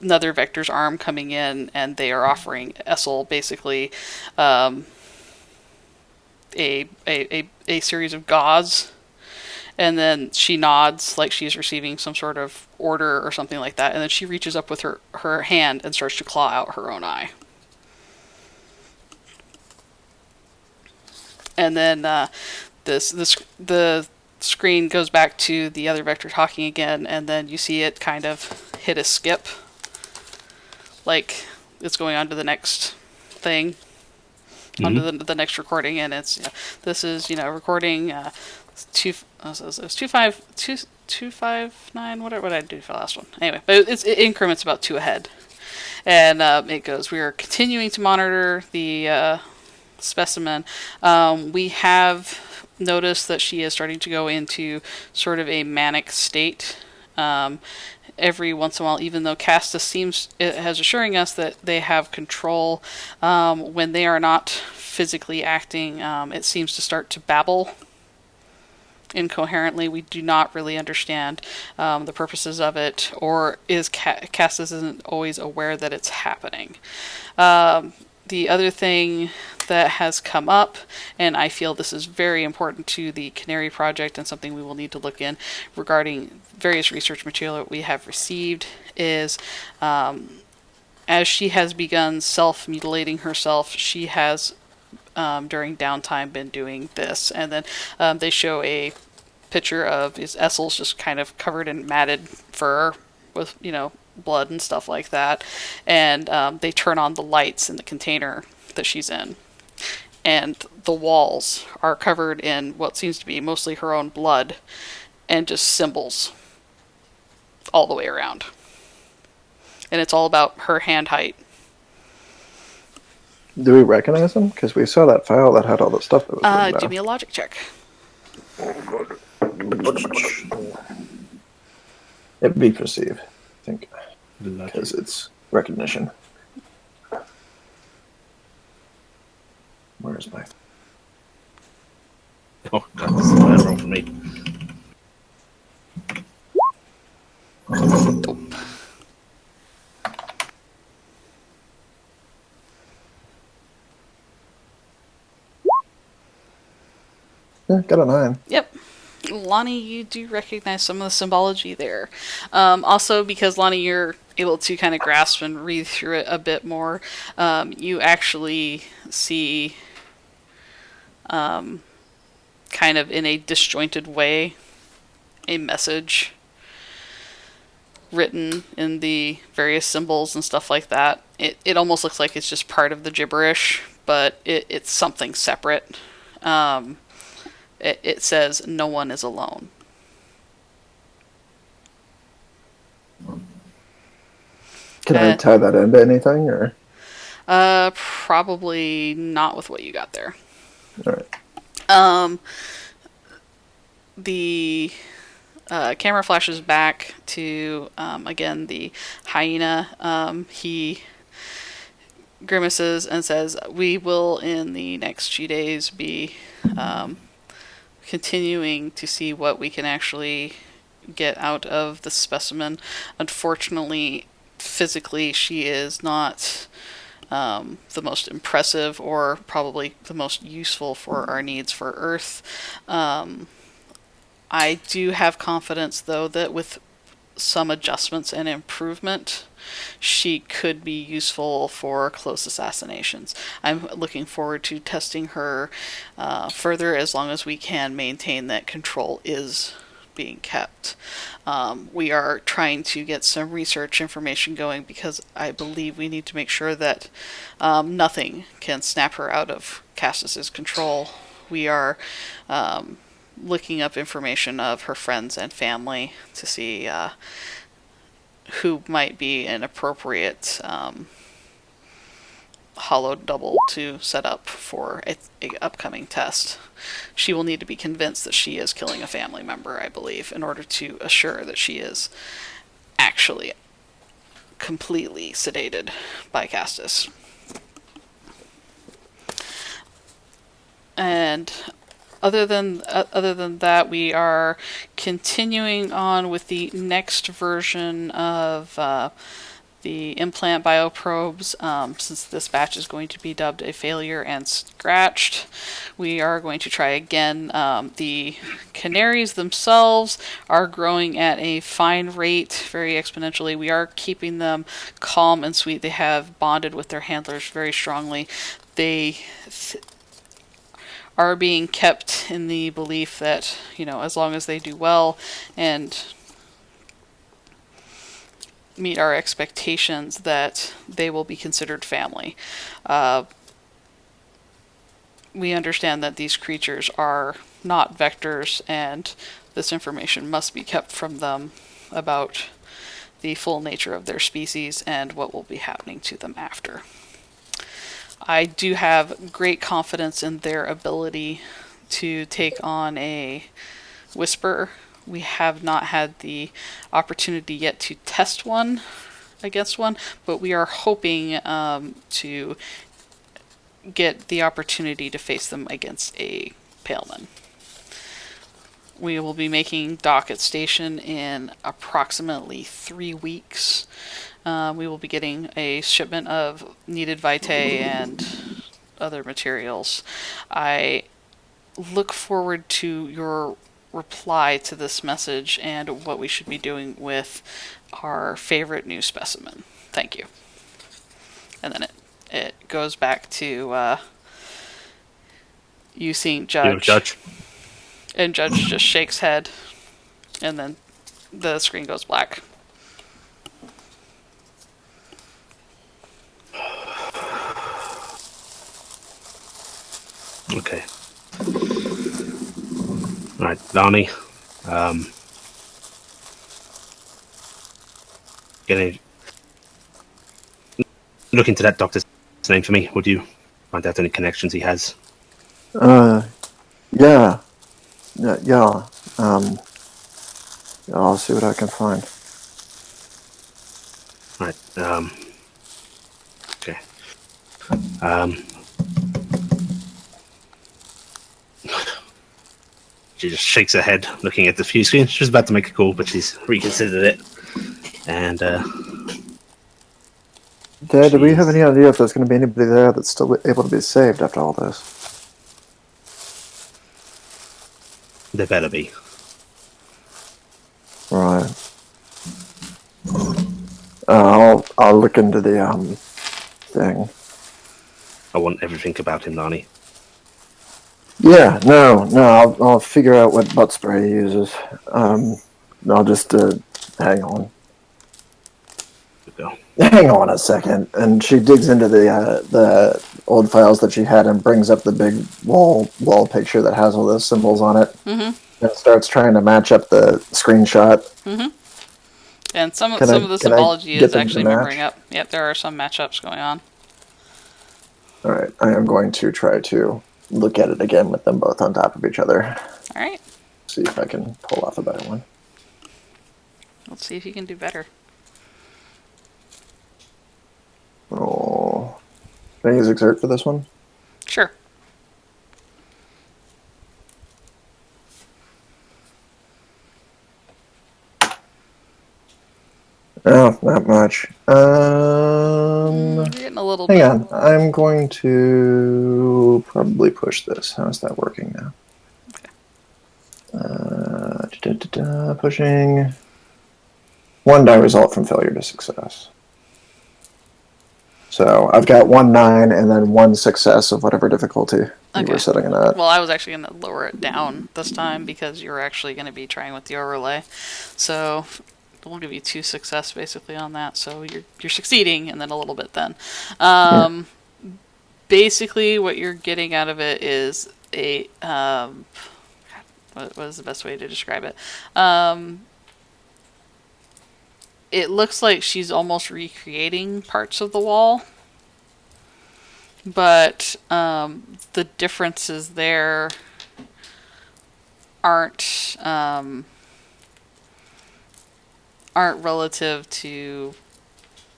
another Vector's arm coming in, and they are offering Esel basically a series of gauze, and then she nods like she's receiving some sort of order or something like that, and then she reaches up with her hand and starts to claw out her own eye. And then the screen goes back to the other Vector talking again, and then you see it kind of hit a skip, like it's going on to the next thing, onto the next recording, and it's this is recording 259, what did I do for the last one? Anyway, but it increments about 2 ahead, and it goes. We are continuing to monitor the specimen. We have noticed that she is starting to go into sort of a manic state every once in a while, even though Castus has assuring us that they have control. When they are not physically acting, it seems to start to babble incoherently. We do not really understand the purposes of it, or Castus isn't always aware that it's happening. The other thing that has come up, and I feel this is very important to the Canary Project and something we will need to look in regarding various research material that we have received, is as she has begun self-mutilating herself, she has during downtime been doing this. And then they show a picture of Esel's just kind of covered in matted fur with blood and stuff like that, and they turn on the lights in the container that she's in, and the walls are covered in what seems to be mostly her own blood and just symbols all the way around, and it's all about her hand height. Do we recognize them? Because we saw that file that had all the stuff that was do me a logic check. It'd be perceive, I think, because it's recognition. Where's my... Oh, God, this is a bad roll for me. Yeah, got a 9. Yep. Lani, you do recognize some of the symbology there. Also, because Lani, you're able to kind of grasp and read through it a bit more, you actually see, kind of in a disjointed way, a message written in the various symbols and stuff like that. It almost looks like it's just part of the gibberish, but it's something separate. It says, "No one is alone." Can I tie that into anything, or? Probably not with what you got there. All right. The camera flashes back to again the hyena. He grimaces and says, "We will in the next few days be continuing to see what we can actually get out of the specimen. Unfortunately, physically, she is not the most impressive or probably the most useful for our needs for Earth. I do have confidence, though, that with some adjustments and improvement, she could be useful for close assassinations. I'm looking forward to testing her further, as long as we can maintain that control is being kept. We are trying to get some research information going because I believe we need to make sure that nothing can snap her out of Castus's control. We are looking up information of her friends and family to see who might be an appropriate hollow double to set up for a upcoming test. She will need to be convinced that she is killing a family member, I believe, in order to assure that she is actually completely sedated by Castus. And other than that, we are continuing on with the next version of the implant bioprobes. Since this batch is going to be dubbed a failure and scratched, we are going to try again. The canaries themselves are growing at a fine rate, very exponentially. We are keeping them calm and sweet. They have bonded with their handlers very strongly. They are being kept in the belief that, as long as they do well and meet our expectations, that they will be considered family. We understand that these creatures are not vectors, and this information must be kept from them about the full nature of their species and what will be happening to them after. I do have great confidence in their ability to take on a Whisper. We have not had the opportunity yet to test one against one, but we are hoping to get the opportunity to face them against a Paleman. We will be making dock at station in approximately 3 weeks. We will be getting a shipment of needed vitae and other materials. I look forward to your reply to this message and what we should be doing with our favorite new specimen. Thank you. And then it goes back to you seeing Judge. And Judge just shakes head, and then the screen goes black. Okay. Alright, Lani. Look into that doctor's name for me, would you? Find out any connections he has. Yeah. I'll see what I can find. Right, okay. She just shakes her head, looking at the view screen. She's about to make a call, but she's reconsidered it. And, Dad, do we have any idea if there's going to be anybody there that's still able to be saved after all this? there better be. Right. I'll look into the thing. I want everything about him, Lani. Yeah, no, I'll figure out what butt spray he uses. I'll just hang on. Go. Hang on a second. And she digs into the old files that she had and brings up the big wall picture that has all those symbols on it. Mm-hmm. And starts trying to match up the screenshot. Mm-hmm. And some of the symbology is actually mirroring up. Yep, there are some matchups going on. All right, I am going to try to look at it again with them both on top of each other. All right. See if I can pull off a better one. Let's see if you can do better. Oh, can I use exert for this one? Sure. Oh, not much. You're getting a little hang bit. on. I'm going to probably push this. How is that working now? Okay. Pushing. 1 die result from failure to success. So I've got 1 9 and then 1 success of whatever difficulty you were setting it at. Well, I was actually going to lower it down this time because you're actually going to be trying with the overlay. So we'll give you 2 success basically on that. So you're succeeding and then a little bit then. Basically what you're getting out of it is a what is the best way to describe it? It looks like she's almost recreating parts of the wall, but the differences there aren't relative to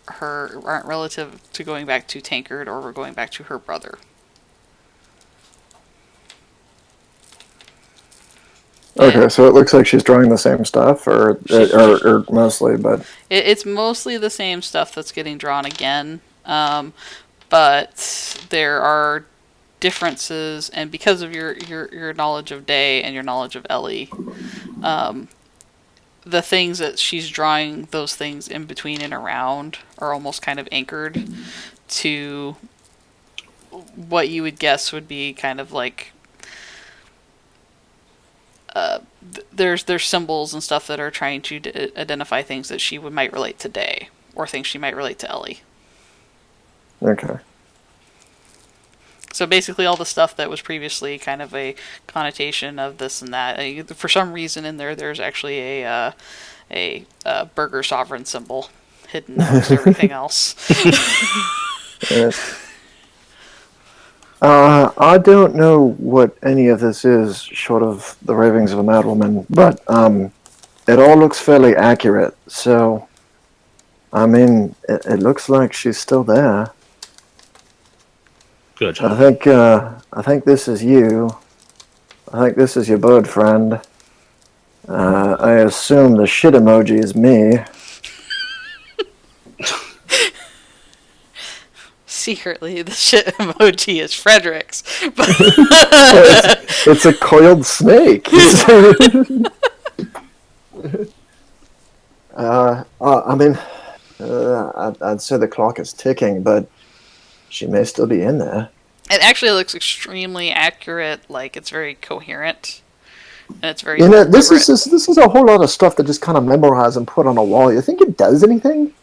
her, aren't relative to going back to Tankard or going back to her brother. Okay, so it looks like she's drawing the same stuff, or mostly, but it's mostly the same stuff that's getting drawn again, but there are differences, and because of your knowledge of Day and your knowledge of Ellie, the things that she's drawing, those things in between and around, are almost kind of anchored to what you would guess would be kind of like there's symbols and stuff that are trying to identify things that she might relate to Day, or things she might relate to Ellie. Okay. So basically all the stuff that was previously kind of a connotation of this and that, for some reason in there's actually a burger sovereign symbol hidden amongst everything else. I don't know what any of this is, short of the ravings of a madwoman, but it all looks fairly accurate. So, I mean, it looks like she's still there. Good. I think this is you. I think this is your bird friend. I assume the shit emoji is me. Secretly, the shit emoji is Frederick's. But it's a coiled snake. I mean, I'd say the clock is ticking, but she may still be in there. It actually looks extremely accurate. Like, it's very coherent, and it's very. This is a whole lot of stuff that just kind of memorize and put on a wall. You think it does anything?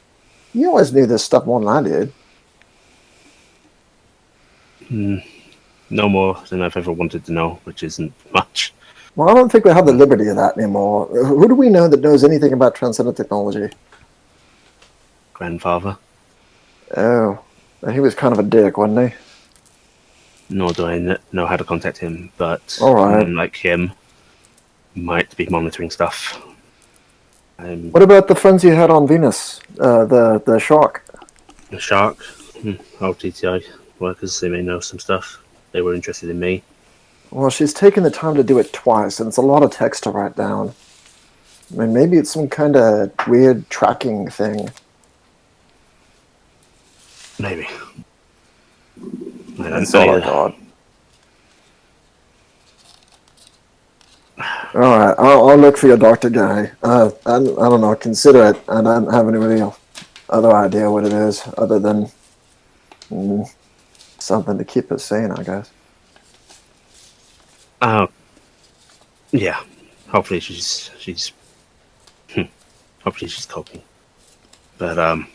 You always knew this stuff more than I did. No more than I've ever wanted to know, which isn't much. Well, I don't think we have the liberty of that anymore. Who do we know that knows anything about transcendent technology? Grandfather. Oh, he was kind of a dick, wasn't he? Nor do I know how to contact him, but all right. Like him, might be monitoring stuff. What about the friends you had on Venus? The shark? The shark? Old TTI workers, they may know some stuff. They were interested in me. Well, she's taken the time to do it twice, and it's a lot of text to write down. I mean, maybe it's some kind of weird tracking thing. Maybe. That's all I got. Alright, I'll look for your doctor guy. I don't know, consider it. I don't have any real other idea what it is, other than something to keep us sane, I guess. Yeah. Hopefully she's hopefully she's coping. But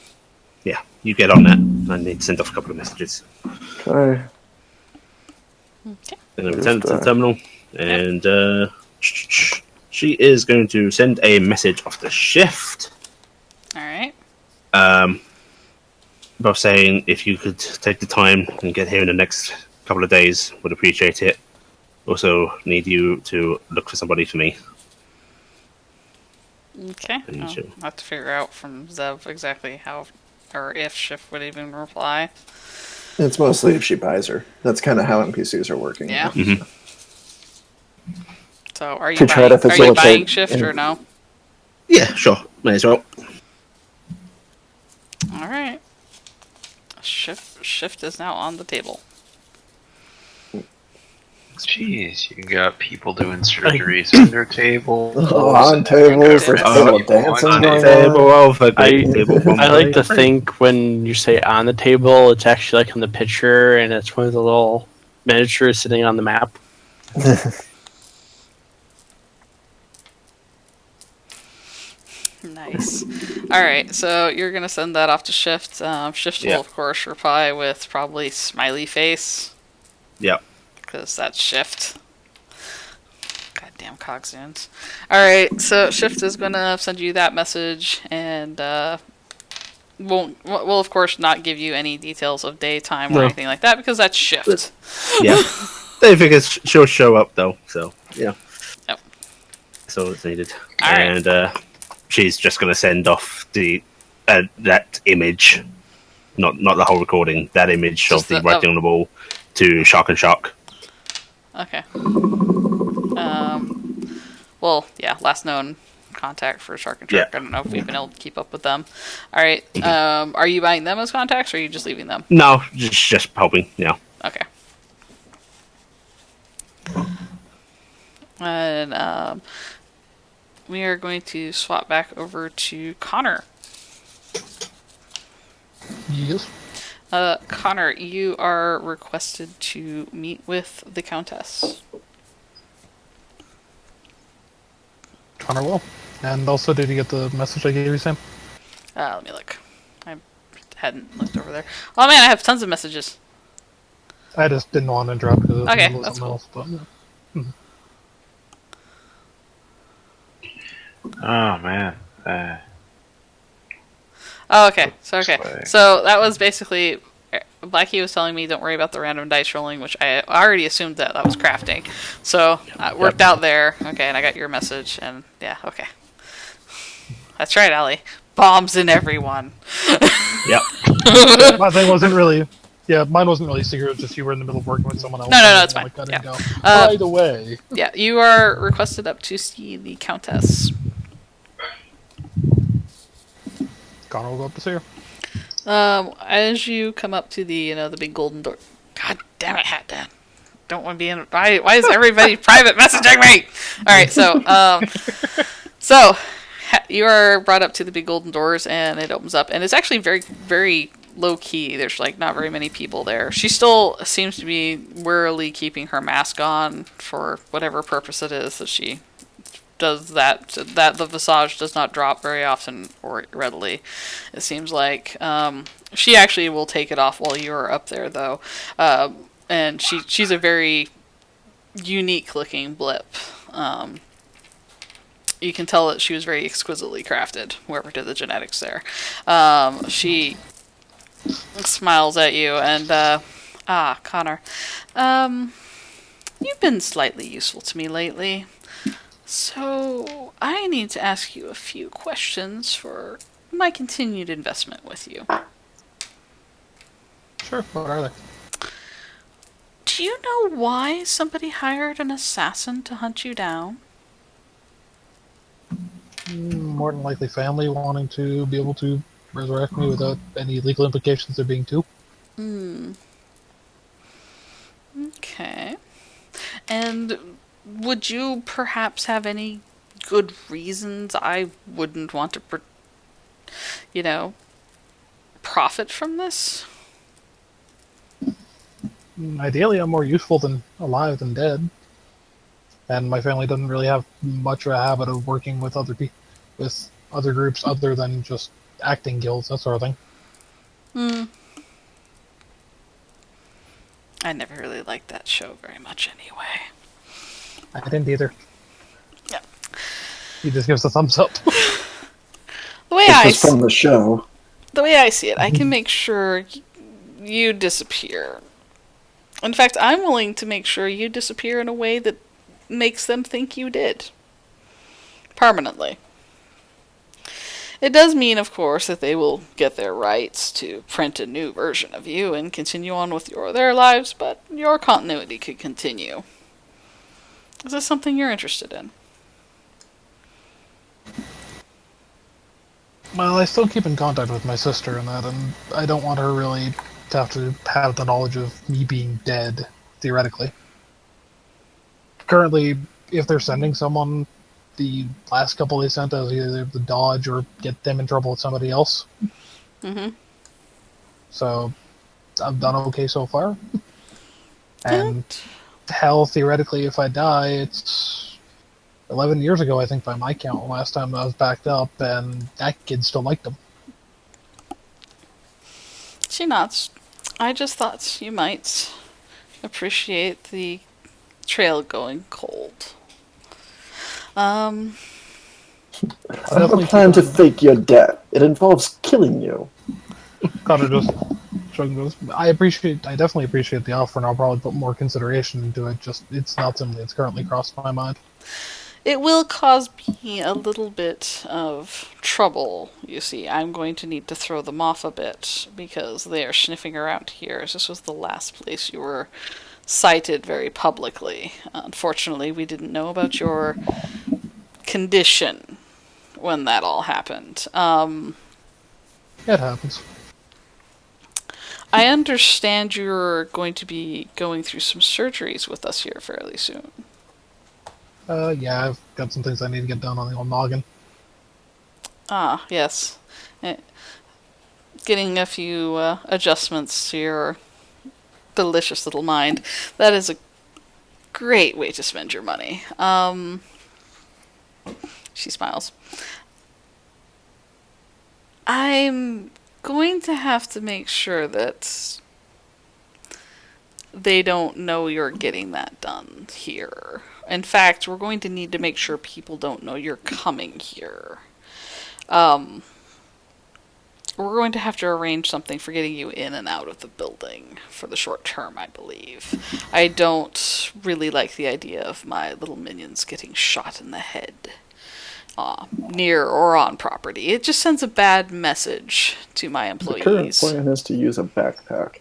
yeah, you get on that. I need to send off a couple of messages. Okay. Then I return to the terminal, and she is going to send a message off the shift. All right. Both saying if you could take the time and get here in the next couple of days, would appreciate it. Also, need you to look for somebody for me. Okay. I'll have to figure out from Zev exactly how or if Shift would even reply. It's mostly if she buys her. That's kind of how NPCs are working. Yeah. Mm-hmm. So are you buying Shift or no? Yeah, sure. May as well. All right. Shift is now on the table. Jeez, you got people doing surgeries under tables. On table for table dancing On going table on. over table. I like to think when you say on the table, it's actually like on the picture, and it's one of the little miniatures sitting on the map. Nice. Alright, so you're going to send that off to Shift. Shift will, of course, reply with probably smiley face. Yep. Because that's Shift. Goddamn Cogzoons. Alright, so Shift is going to send you that message, and will of course not give you any details of daytime or anything like that, because that's Shift. Yeah. They figure she'll show up, though, so, yeah. Yep. That's all that's needed. Alright. And, she's just going to send off the that image, not the whole recording, that image Just of the writing on the wall to Shark and Shark. Okay. Well, yeah, last known contact for Shark and Shark. Yeah. I don't know if we've been able to keep up with them. Alright, are you buying them as contacts, or are you just leaving them? No, just helping, yeah. Okay. And, we are going to swap back over to Connor. Yes. Connor, you are requested to meet with the Countess. Connor will. And also, did you get the message I gave you, Sam? Let me look. I hadn't looked over there. Oh man, I have tons of messages. I just didn't want to interrupt because it was Okay, something that's cool. else. But, yeah. Oh man. Oh, okay. So that was basically Blackie was telling me, don't worry about the random dice rolling, which I already assumed that was crafting. So it worked out there. Okay, and I got your message, and yeah, okay. That's right, Allie. Bombs in everyone. Yep. My thing wasn't really. Yeah, mine wasn't really secret. It was just you were in the middle of working with someone else. No, it's fine. Cut Yeah. and go. By the way. Yeah, you are requested up to see the Countess. Connor will go up to see her. As you come up to the the big golden door. God damn it, Hatdan. Don't want to be in. Why is everybody private messaging me? All right, so you are brought up to the big golden doors, and it opens up, and it's actually very, very low key. There's like not very many people there. She still seems to be warily keeping her mask on for whatever purpose it is that she does that the visage does not drop very often or readily. It seems like she actually will take it off while you're up there, though, and she's a very unique looking blip. You can tell that she was very exquisitely crafted, whoever did the genetics there. She smiles at you and Connor, you've been slightly useful to me lately. So, I need to ask you a few questions for my continued investment with you. Sure, what are they? Do you know why somebody hired an assassin to hunt you down? More than likely family wanting to be able to resurrect me without any legal implications there being two. Okay. And would you perhaps have any good reasons I wouldn't want to, profit from this? Ideally, I'm more useful than alive than dead. And my family doesn't really have much of a habit of working with other with other groups other than just acting guilds, that sort of thing. I never really liked that show very much anyway. I didn't either. Yeah. He just gives a thumbs up. The way This was from the show. The way I see it, I can make sure you disappear. In fact, I'm willing to make sure you disappear in a way that makes them think you did. Permanently. It does mean, of course, that they will get their rights to print a new version of you and continue on with their lives, but your continuity could continue. Is this something you're interested in? Well, I still keep in contact with my sister and that, and I don't want her really to have the knowledge of me being dead, theoretically. currently, if they're sending someone, the last couple they sent us either the dodge or get them in trouble with somebody else. Mm-hmm. So I've done okay so far. And hell, theoretically, if I die, it's 11 years ago, I think, by my count, last time I was backed up, and that kid still liked them. She nods. I just thought you might appreciate the trail going cold. I have a plan to fake your death. It involves killing you. Connor just goes, I definitely appreciate the offer, and I'll probably put more consideration into it. Just, it's not something that's currently crossed my mind. It will cause me a little bit of trouble, you see. I'm going to need to throw them off a bit, because they are sniffing around here. This was the last place you were cited very publicly. Unfortunately, we didn't know about your condition when that all happened. It happens. I understand you're going to be going through some surgeries with us here fairly soon. Yeah, I've got some things I need to get done on the old noggin. Ah, yes. Getting a few adjustments to your delicious little mind. That is a great way to spend your money. She smiles. I'm going to have to make sure that they don't know you're getting that done here. In fact, we're going to need to make sure people don't know you're coming here. We're going to have to arrange something for getting you in and out of the building for the short term, I believe. I don't really like the idea of my little minions getting shot in the head. Near or on property. It just sends a bad message to my employees. The current plan is to use a backpack.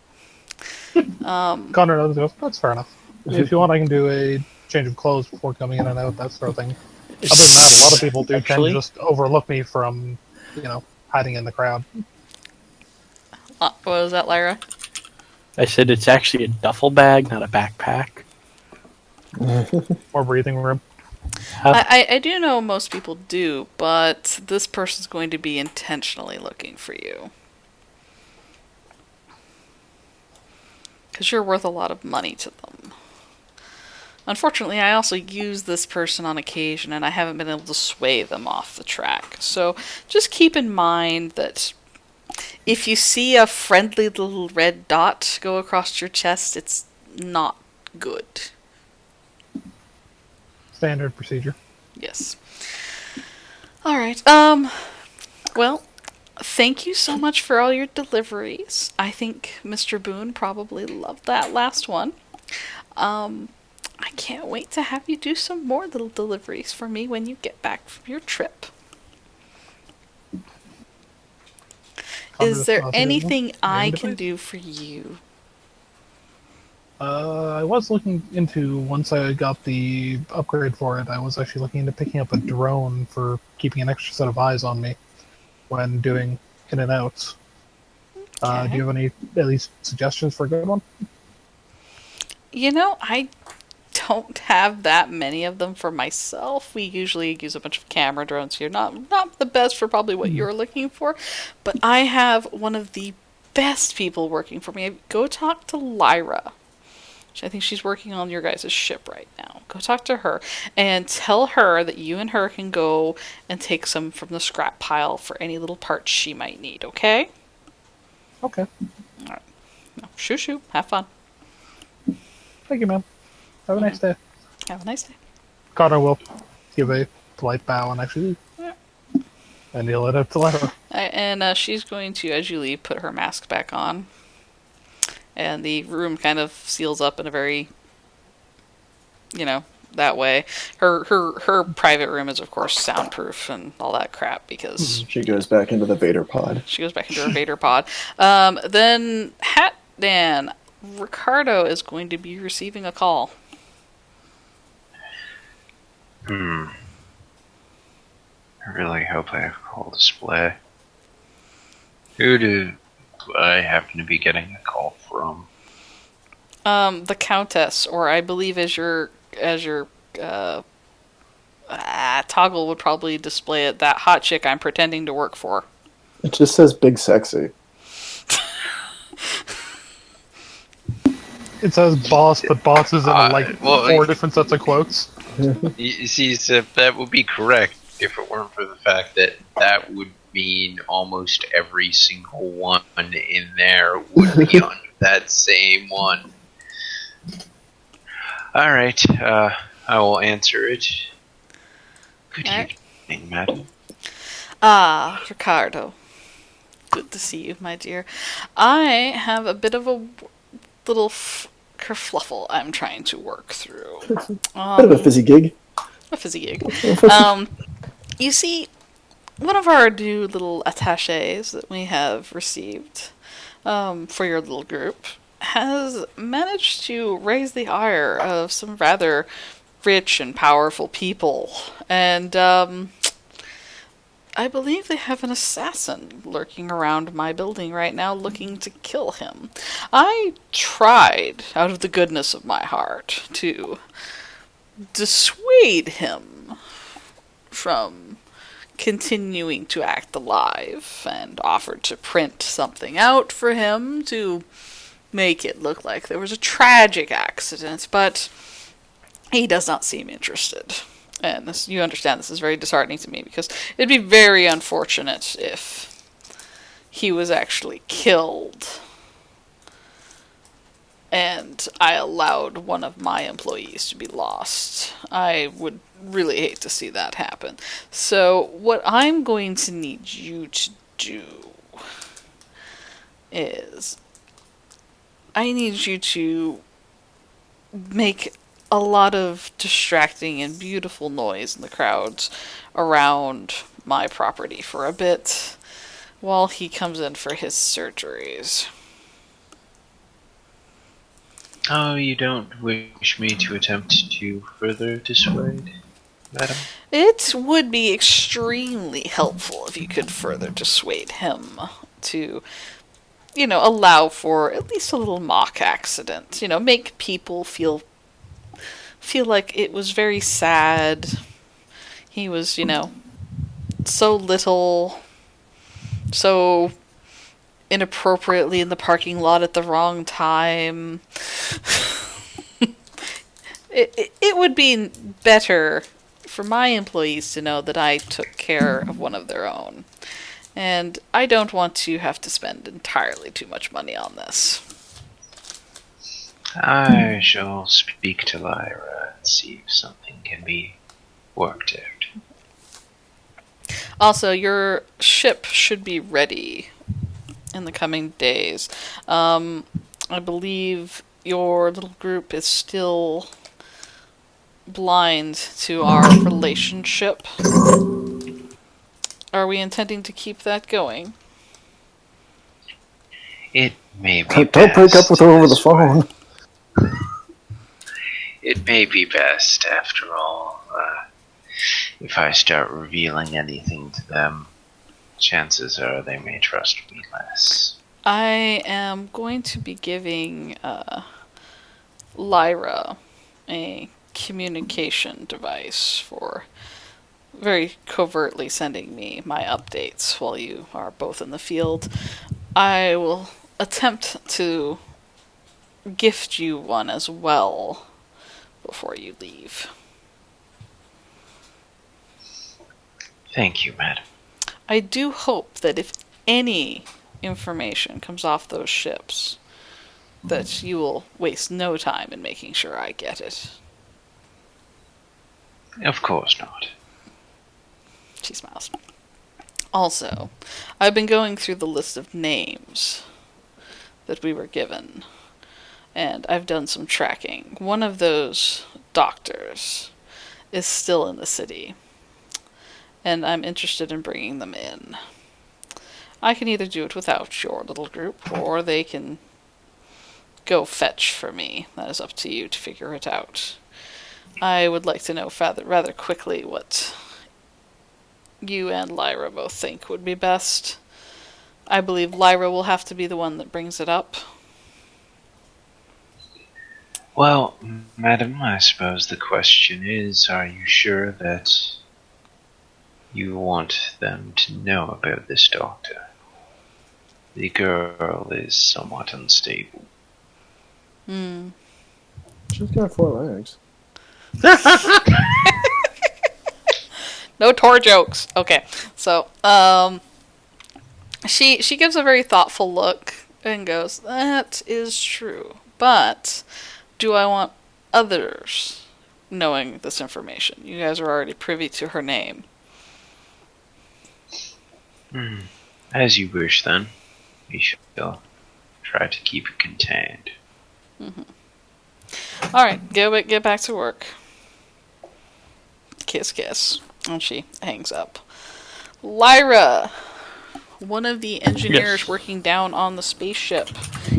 Connor goes, that's fair enough. If you want, I can do a change of clothes before coming in and out, that sort of thing. Other than that, a lot of people do tend to just overlook me from, hiding in the crowd. What was that, Lyra? I said it's actually a duffel bag, not a backpack. Or breathing room. I do know most people do, but this person's going to be intentionally looking for you. Because you're worth a lot of money to them. Unfortunately, I also use this person on occasion, and I haven't been able to sway them off the track. So just keep in mind that if you see a friendly little red dot go across your chest, it's not good. Standard procedure. Yes. Alright, well, thank you so much for all your deliveries. I think Mr. Boone probably loved that last one. I can't wait to have you do some more little deliveries for me when you get back from your trip. Is there anything I can do for you? I was looking into, once I got the upgrade for it, I was actually looking into picking up a drone for keeping an extra set of eyes on me when doing in and outs. Okay. Do you have any, at least, suggestions for a good one? I don't have that many of them for myself. We usually use a bunch of camera drones here. Not the best for probably what you're looking for, but I have one of the best people working for me. Go talk to Lyra. I think she's working on your guys' ship right now. Go talk to her and tell her that you and her can go and take some from the scrap pile for any little parts she might need, okay? Okay. All right. No, shoo. Have fun. Thank you, ma'am. Have a nice day. Have a nice day. Connor will give a polite bow and actually leave. Yeah. And he'll let it to Lyra. And she's going to, as you leave, put her mask back on. And the room kind of seals up in a very, that way. Her private room is, of course, soundproof and all that crap because... She goes back into the Vader pod. She goes back into her Vader pod. Then Hatdan, Ricardo is going to be receiving a call. I really hope I have a call display. Who do I happen to be getting a call from? The Countess, or I believe as your Toggle would probably display it. That hot chick I'm pretending to work for. It just says big sexy. It says boss, but boss is in four different sets of quotes. You see, so that would be correct if it weren't for the fact that that would mean almost every single one in there would be on that same one. Alright, I will answer it. Good evening, madam. Ah, Ricardo. Good to see you, my dear. I have a bit of a little kerfluffle I'm trying to work through. Bit of a fizzy gig. A fizzy gig. You see, one of our new little attaches that we have received for your little group has managed to raise the ire of some rather rich and powerful people. And I believe they have an assassin lurking around my building right now looking to kill him. I tried, out of the goodness of my heart, to dissuade him from continuing to act alive and offered to print something out for him to make it look like there was a tragic accident, but he does not seem interested. And this, you understand, this is very disheartening to me, because it'd be very unfortunate if he was actually killed and I allowed one of my employees to be lost. I would really hate to see that happen. So what I'm going to need you to do is I need you to make a lot of distracting and beautiful noise in the crowds around my property for a bit while he comes in for his surgeries. Oh, you don't wish me to attempt to further dissuade, madam? It would be extremely helpful if you could further dissuade him to, allow for at least a little mock accident. Make people feel like it was very sad. He was, so little, so inappropriately in the parking lot at the wrong time. It would be better for my employees to know that I took care of one of their own. And I don't want to have to spend entirely too much money on this. I shall speak to Lyra and see if something can be worked out. Also, your ship should be ready in the coming days. I believe your little group is still blind to our relationship. Are we intending to keep that going? It may be Don't break up with her over the phone. It may be best, after all. If I start revealing anything to them, chances are they may trust me less. I am going to be giving Lyra a communication device for very covertly sending me my updates while you are both in the field. I will attempt to gift you one as well before you leave. Thank you, madam. I do hope that if any information comes off those ships, that you will waste no time in making sure I get it. Of course not. She smiles. Also, I've been going through the list of names that we were given, and I've done some tracking. One of those doctors is still in the city, and I'm interested in bringing them in. I can either do it without your little group, or they can go fetch for me. That is up to you to figure it out. I would like to know rather quickly what you and Lyra both think would be best. I believe Lyra will have to be the one that brings it up. Well, madam, I suppose the question is, are you sure that you want them to know about this doctor? The girl is somewhat unstable. She's got 4 legs. No Tor jokes. Okay, so she gives a very thoughtful look and goes, "That is true, but do I want others knowing this information? You guys are already privy to her name." As you wish, then. We shall try to keep it contained. All right, get back to work. Kiss, kiss. And she hangs up. Lyra, one of the engineers working down on the spaceship,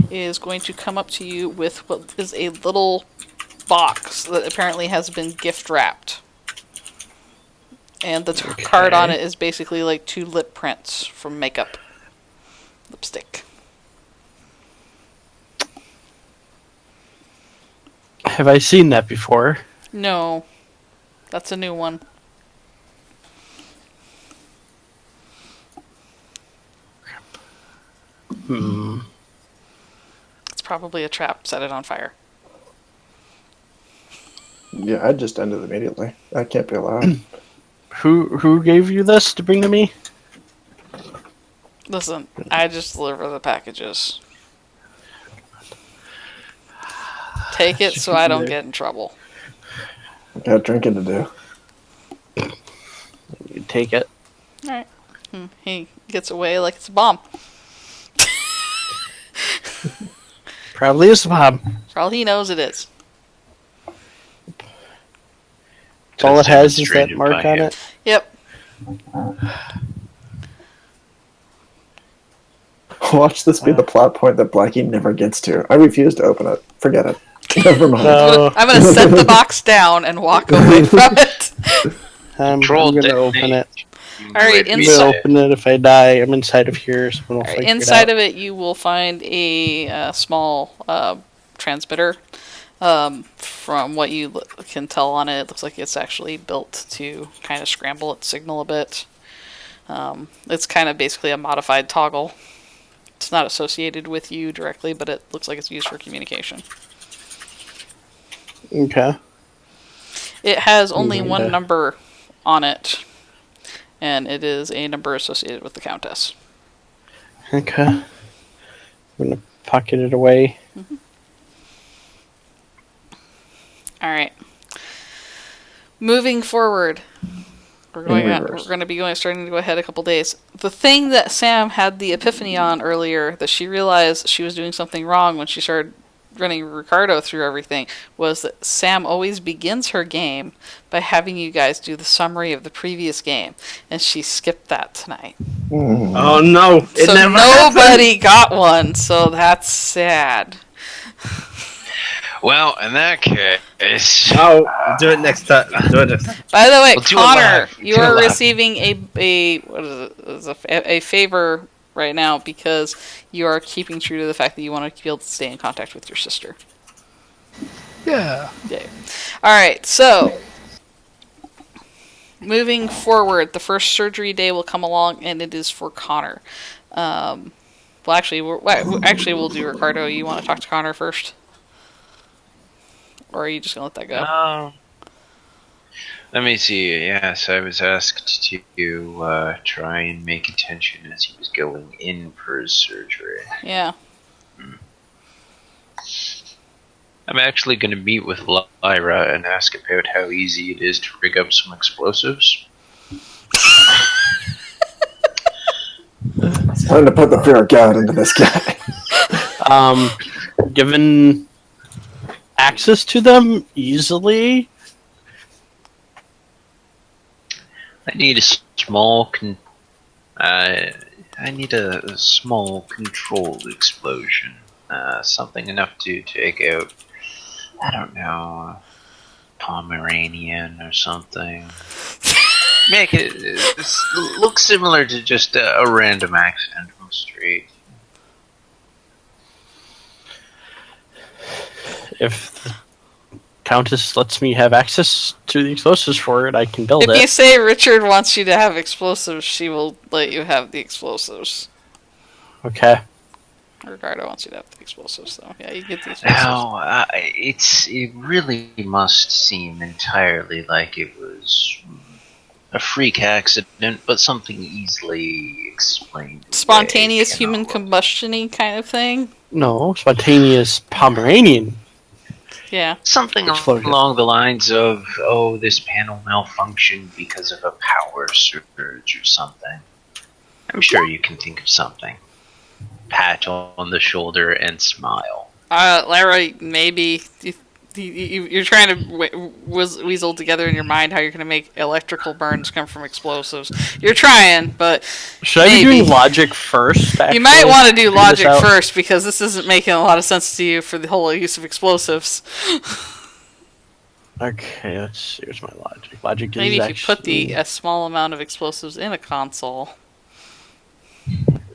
is going to come up to you with what is a little box that apparently has been gift wrapped. And the card on it is basically like 2 lip prints from makeup. Lipstick. Have I seen that before? No. That's a new one. It's probably a trap. Set it on fire. Yeah, I'd just end it immediately. That can't be allowed. Who gave you this to bring to me? Listen, I just deliver the packages. Take it so I don't get in trouble. Got drinking to do. You take it. Alright. He gets away like it's a bomb. Probably is a bomb. For all he knows, it is. All it has is that mark on it. Yep. Watch this be the plot point that Blackie never gets to. I refuse to open it. Forget it. Never mind. No. I'm gonna set the box down and walk away from it. I'm gonna open it. Alright, I'm gonna open it if I die. I'm inside of here. So inside of it, you will find a small transmitter. From what you can tell on it, it looks like it's actually built to kind of scramble its signal a bit. It's kind of basically a modified toggle. It's not associated with you directly, but it looks like it's used for communication. Okay. It has only one number on it, and it is a number associated with the Countess. Okay. I'm gonna pocket it away. Alright. Moving forward. We're going to be starting to go ahead a couple days. The thing that Sam had the epiphany on earlier, that she realized she was doing something wrong when she started running Ricardo through everything, was that Sam always begins her game by having you guys do the summary of the previous game, and she skipped that tonight. Oh no! So nobody got one, so that's sad. Well, in that case... Oh, do it next time. Do it next time. By the way, Connor, you are receiving a favor right now because you are keeping true to the fact that you want to be able to stay in contact with your sister. Yeah. Alright, so... Moving forward, the first surgery day will come along, and it is for Connor. Well, actually, we'll do Ricardo. You want to talk to Connor first? Or are you just going to let that go? Let me see. Yes, I was asked to try and make attention as he was going in for his surgery. Yeah. I'm actually going to meet with Lyra and ask about how easy it is to rig up some explosives. It's time to put the fear of God into this guy. Given access to them easily, I need a small controlled explosion. Something enough to take out, I don't know, Pomeranian or something. Make it look similar to just a random accident on the street. if Countess lets me have access to the explosives for it, I can build it. If you say Richard wants you to have explosives, she will let you have the explosives. Okay. Ricardo wants you to have the explosives, though. Yeah, you get the explosives. Now, it really must seem entirely like it was a freak accident, but something easily explained. Spontaneous human combustion-y kind of thing? No, spontaneous Pomeranian. Yeah. Something along the lines of, this panel malfunctioned because of a power surge or something. I'm sure you can think of something. Pat on the shoulder and smile. Lyra, maybe you're trying to weasel together in your mind how you're going to make electrical burns come from explosives. You're trying, but should I be doing logic first? You might want to do logic first because this isn't making a lot of sense to you for the whole use of explosives. Okay, let's see. Where's my logic? Logic is maybe if you put a small amount of explosives in a console.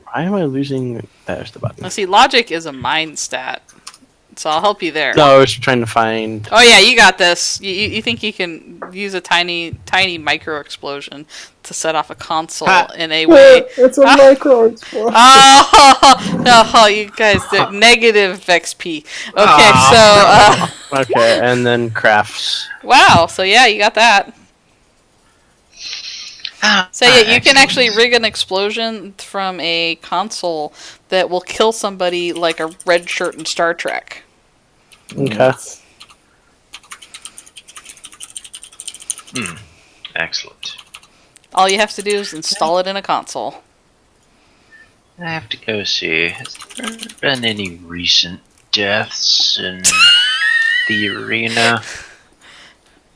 Why am I losing? There's the button. Now, see, logic is a mind stat. So I'll help you there. No, I was trying to find... Oh yeah, you got this. You think you can use a tiny micro explosion to set off a console in a way... It's a micro explosion. Oh, you guys, negative XP. Okay, okay, and then crafts. Wow, so yeah, you got that. So yeah, you can actually rig an explosion from a console that will kill somebody like a red shirt in Star Trek. Okay. Excellent. All you have to do is install it in a console. I have to go see. Has there been any recent deaths in the arena?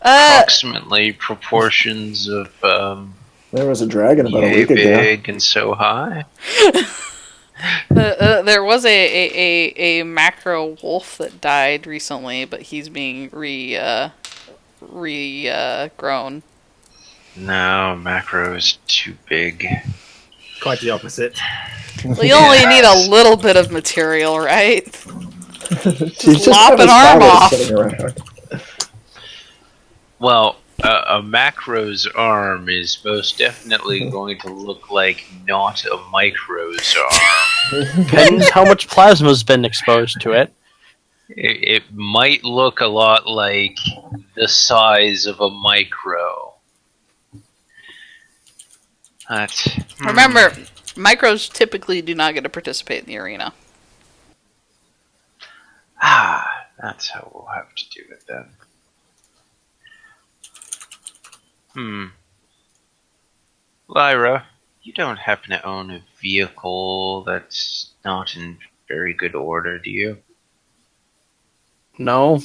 Approximately proportions of there was a dragon about a week ago. Big and so high. There was a macro wolf that died recently, but he's being grown. No, macro is too big. Quite the opposite. Well, you only need a little bit of material, right? Just lop an arm off. Well, a macro's arm is most definitely going to look like not a micro's arm. Depends how much plasma's been exposed to it. It might look a lot like the size of a micro. Remember, micros typically do not get to participate in the arena. That's how we'll have to do it then. Lyra, you don't happen to own a vehicle that's not in very good order, do you? No.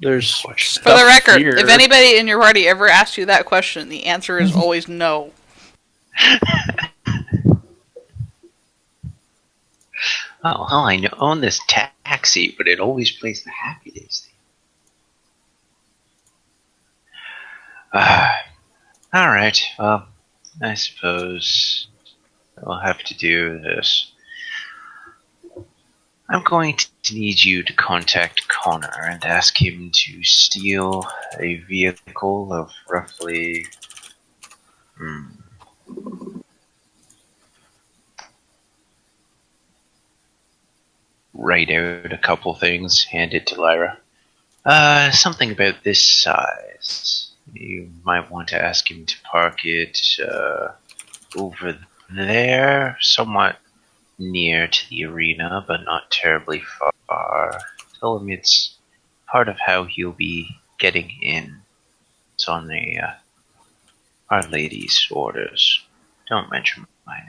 There's For the record, if anybody in your party ever asks you that question, the answer is always no. I own this taxi, but it always plays the Happy Days theme. Alright, well, I suppose I'll have to do this. I'm going to need you to contact Connor and ask him to steal a vehicle of roughly... Write out a couple things, hand it to Lyra. Something about this size. You might want to ask him to park it over there, somewhat near to the arena, but not terribly far. Tell him it's part of how he'll be getting in. It's on the Our Lady's orders. Don't mention my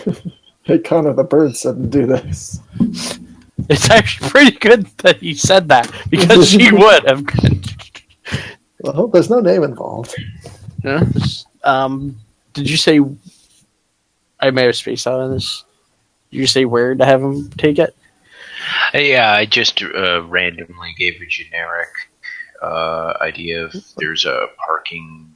name. Hey, Connor, the bird said do this. It's actually pretty good that he said that, because she would have. Well, there's no name involved. Yeah. Did you say... I may have spaced out on this. Did you say where to have him take it? Yeah, I just randomly gave a generic idea if there's a parking,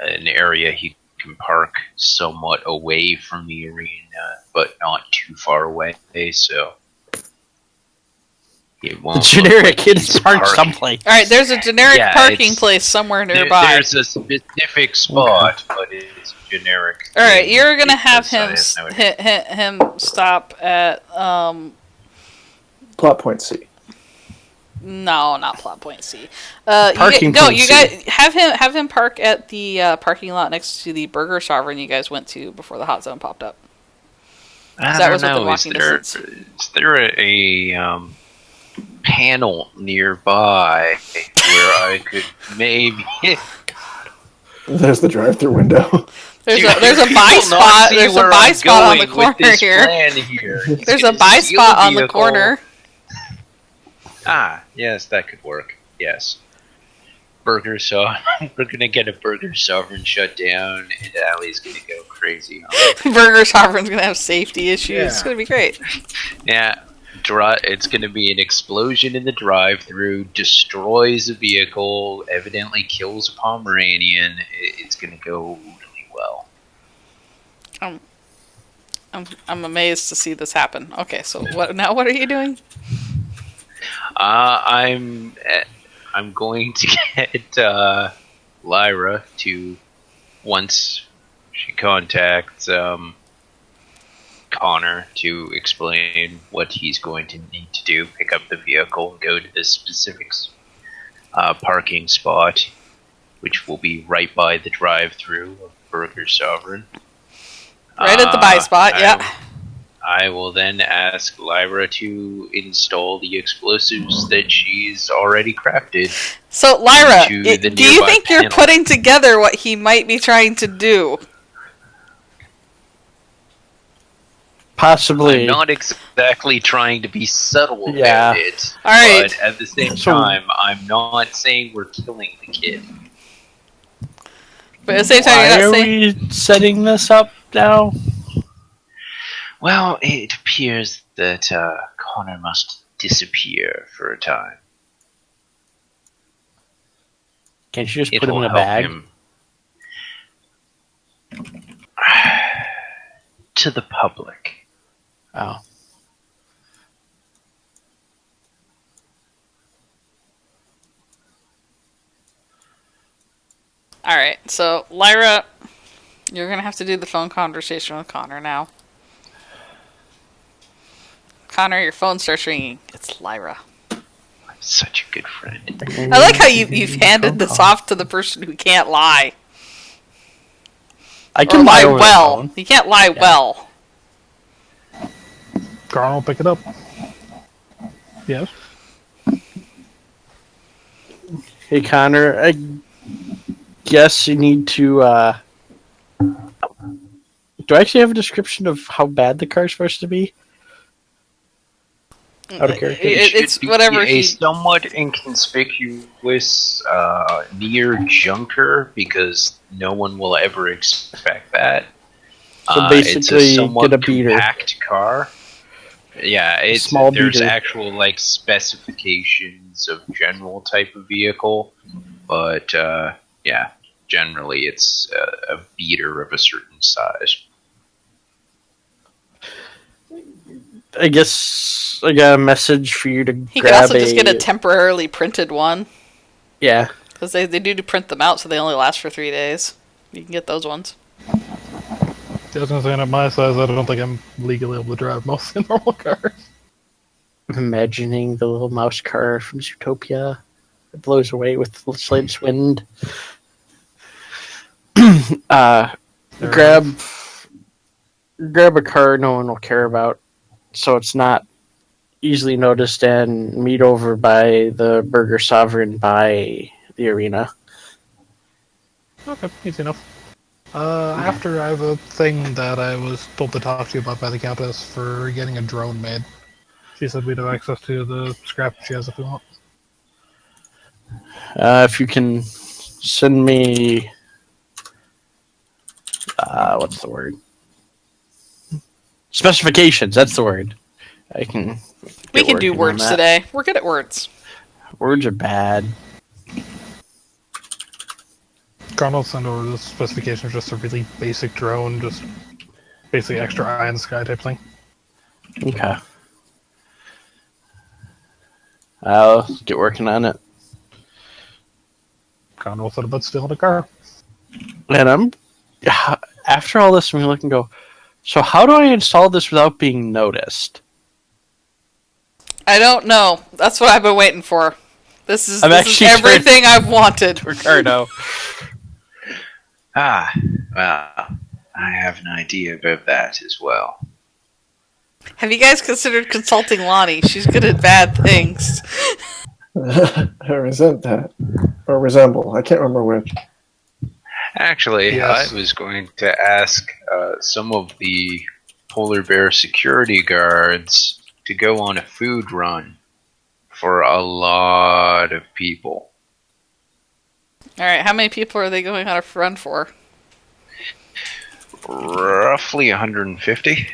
an area he can park somewhat away from the arena, but not too far away, so it won't. The generic like is parked someplace. All right, there's a generic parking place somewhere nearby. There's a specific spot, but it's generic. All right, you're gonna have him him stop at Plot point C. No, not plot point C. Parking point C. guys have him park at the parking lot next to the Burger Sovereign you guys went to before the hot zone popped up. I don't know. Is there a panel nearby where I could maybe? There's the drive-through window. There's a buy spot. There's a buy spot on the corner here. There's a buy spot on the corner. Ah, yes, that could work. Yes. We're gonna get a Burger Sovereign shut down, and Allie's gonna go crazy. Burger Sovereign's gonna have safety issues. Yeah. It's gonna be great. Yeah. It's going to be an explosion in the drive-through, destroys a vehicle, evidently kills a Pomeranian. It's going to go really well. I'm amazed to see this happen. Okay, so what are you doing? I'm going to get Lyra to, once she contacts Connor, to explain what he's going to need to do, pick up the vehicle and go to this specific parking spot, which will be right by the drive-through of Burger Sovereign. Right at the buy spot, yeah. I will then ask Lyra to install the explosives that she's already crafted. So, Lyra, do you think you're putting together what he might be trying to do? Possibly. I'm not exactly trying to be subtle about it. All right. But at the same time, I'm not saying we're killing the kid. But at the same time, why are we setting this up now? Well, it appears that Connor must disappear for a time. Can't you just put him in a bag? To the public. Oh. Alright, so Lyra, you're gonna have to do the phone conversation with Connor now. Connor, your phone starts ringing. It's Lyra. I'm such a good friend. I like how you've handed this off to the person who can't lie. I can lie well. You can't lie well. Carl, pick it up. Yes. Hey, Connor. I guess you need to. Do I actually have a description of how bad the car's supposed to be? Out of character. It's whatever. A somewhat inconspicuous near junker, because no one will ever expect that. So basically, it's a somewhat get a beater. Compact car. Yeah, it's small there's beater. actual like specifications of general type of vehicle, but yeah, generally it's a beater of a certain size. I guess I got a message for you to He grab could also just get a temporarily printed one. Yeah. Because they do print them out, so they only last for 3 days. You can get those ones. I was going to say, at my size, I don't think I'm legally able to drive most of the normal cars. I'm imagining the little mouse car from Zootopia that blows away with the slightest wind. Grab a car no one will care about, so it's not easily noticed, and meet over by the Burger Sovereign by the arena. Okay, easy enough. After, I have a thing that I was told to talk to you about by the Countess for getting a drone made. She said we'd have access to the scrap she has if we want. If you can send me... what's the word? Specifications, that's the word. I can... We can do words today. We're good at words. Words are bad. Cronos sent over the specification of just a really basic drone, just basically extra eye in the sky type thing. Okay. I'll get working on it. Cronos thought about stealing a car. And after all this, I'm going to look and go, so how do I install this without being noticed? I don't know. That's what I've been waiting for. This is everything I've wanted. Ricardo. Well, I have an idea about that as well. Have you guys considered consulting Lani? She's good at bad things. I resent that. Or resemble. I can't remember which. Actually, yes. I was going to ask some of the polar bear security guards to go on a food run for a lot of people. Alright, how many people are they going on a run for? Roughly 150.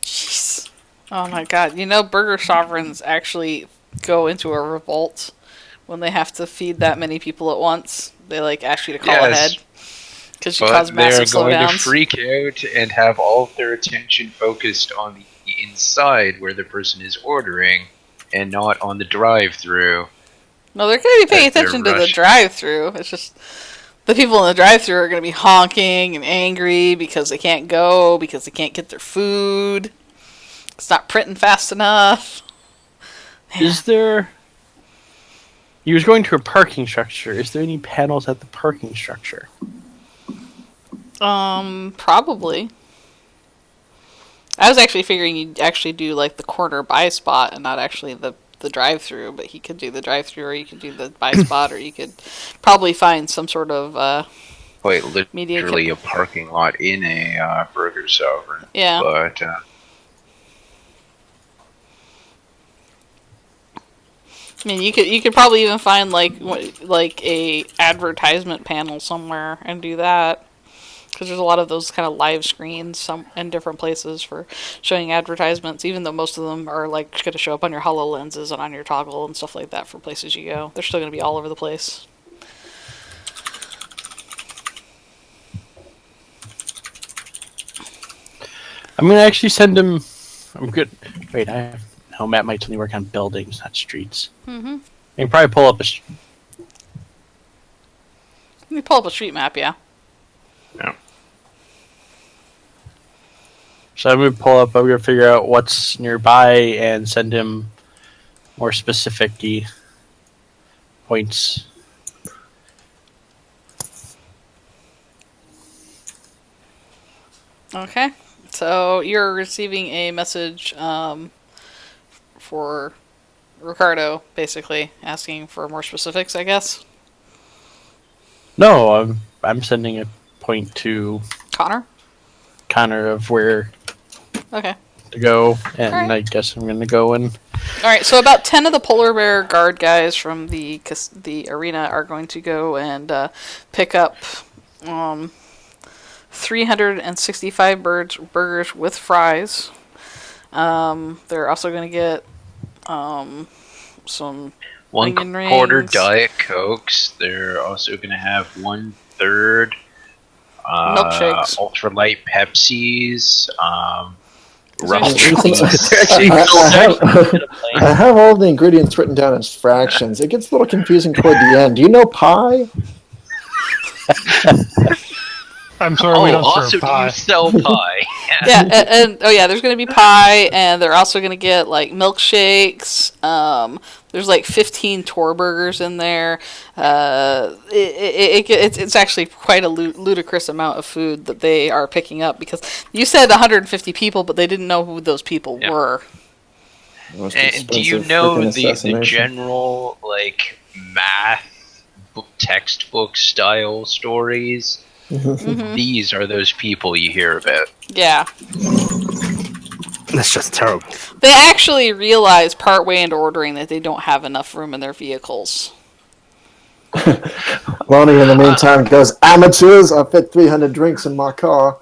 Jeez. Oh my god. You know, burger sovereigns actually go into a revolt when they have to feed that many people at once. They ask you to call ahead. Because you cause massive slowdowns. They're going to freak out and have all of their attention focused on the inside where the person is ordering and not on the drive-thru. No, they're going to be paying attention to the drive-thru. It's just the people in the drive-thru are going to be honking and angry because they can't go, because they can't get their food. It's not printing fast enough. Is there... You was going to a parking structure. Is there any panels at the parking structure? Probably. I was actually figuring you'd actually do the corner buy spot and not actually the drive-thru, but he could do the drive-thru, or you could do the buy spot, or you could probably find some sort of literally a parking lot in a Burger Sovereign. Yeah. But I mean, you could probably even find a advertisement panel somewhere and do that, because there's a lot of those kind of live screens in different places for showing advertisements. Even though most of them are going to show up on your HoloLenses and on your toggle and stuff like that for places you go, they're still going to be all over the place. I'm going to actually send him... I'm good. Wait, no, Matt might only work on buildings, not streets. Mm-hmm. You can probably pull up a... You pull up a street map, yeah. Yeah. So I'm going to pull up, I'm going to figure out what's nearby and send him more specific points. Okay. So you're receiving a message for Ricardo, basically asking for more specifics, I guess. No, I'm sending a point to Connor of where to go, and right. I guess I'm going to go and... Alright, so about 10 of the polar bear guard guys from the arena are going to go and pick up 365 burgers with fries. They're also going to get some 1/4 Diet Cokes. They're also going to have 1/3 milkshakes, ultralight Pepsis. I have all the ingredients written down as fractions. It gets a little confusing toward the end. Do you know pie? I'm sorry, we don't serve pie. Do you sell pie? Yeah, and there's going to be pie, and they're also going to get milkshakes. There's 15 tour burgers in there. It's actually quite a ludicrous amount of food that they are picking up, because you said 150 people, but they didn't know who those people were. And do you know the general math textbook style stories? Mm-hmm. These are those people you hear about. Yeah. That's just terrible. They actually realize partway into ordering that they don't have enough room in their vehicles. Lani, in the meantime, goes, "Amateurs, I fit 300 drinks in my car."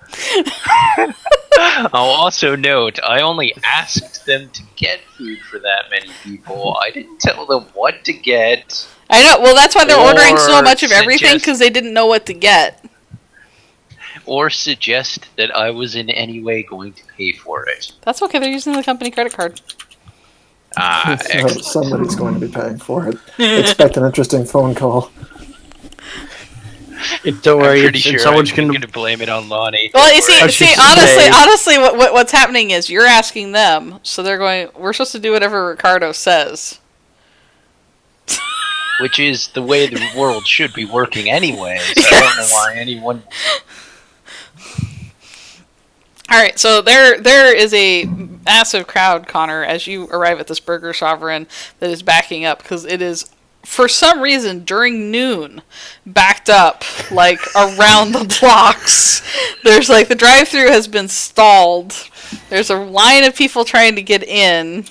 I'll also note, I only asked them to get food for that many people. I didn't tell them what to get. I know. Well, that's why they're ordering so much of everything, because they didn't know what to get. Or suggest that I was in any way going to pay for it. That's okay. They're using the company credit card. Excellent. Somebody's going to be paying for it. Expect an interesting phone call. Don't worry, I'm pretty sure someone's going to blame it on Lani. Well, you see, honestly, what's happening is you're asking them, so they're going. We're supposed to do whatever Ricardo says, which is the way the world should be working anyway. So yes. I don't know why anyone. All right, so there is a massive crowd, Connor, as you arrive at this Burger Sovereign that is backing up because it is, for some reason, during noon, backed up, like, around the blocks. There's, like, the drive-thru has been stalled. There's a line of people trying to get in.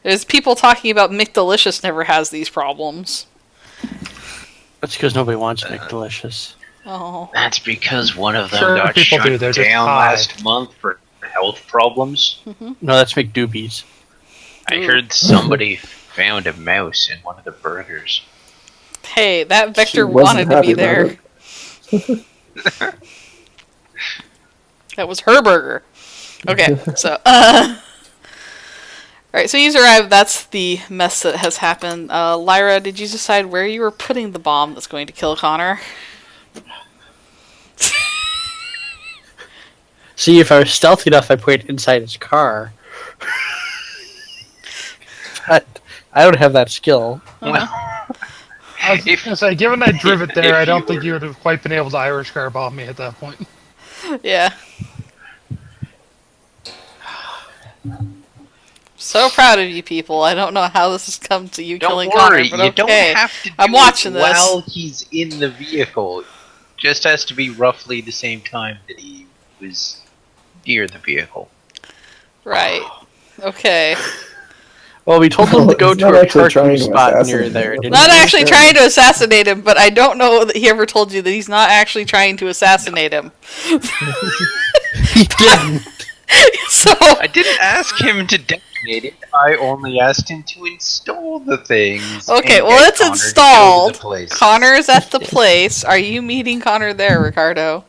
There's people talking about McDelicious never has these problems. That's because nobody wants McDelicious. Oh. That's because one of them got shut down last month for health problems. Mm-hmm. No, that's McDoobies. I heard somebody found a mouse in one of the burgers. Hey, that Vector wanted to be there. That was her burger. Okay, so, alright, so you arrived. That's the mess that has happened. Lyra, did you decide where you were putting the bomb that's going to kill Connor? See, if I was stealthy enough, I'd put it inside his car. But I don't have that skill. Well, I was going to say, given I drove it there, I don't think you would have quite been able to Irish car bomb me at that point. Yeah. So proud of you people. I don't know how this has come to you killing Connor, but okay. Don't have to do I'm watching this. While he's in the vehicle. Just has to be roughly the same time that he was near the vehicle. Right. Okay. Well, we told him to go to a parking spot near there. Not actually trying to assassinate him, but I don't know that he ever told you that he's not actually trying to assassinate him. He didn't. So I didn't ask him to detonate it. I only asked him to install the things. Okay, well, it's installed. Connor is at the place. Are you meeting Connor there, Ricardo?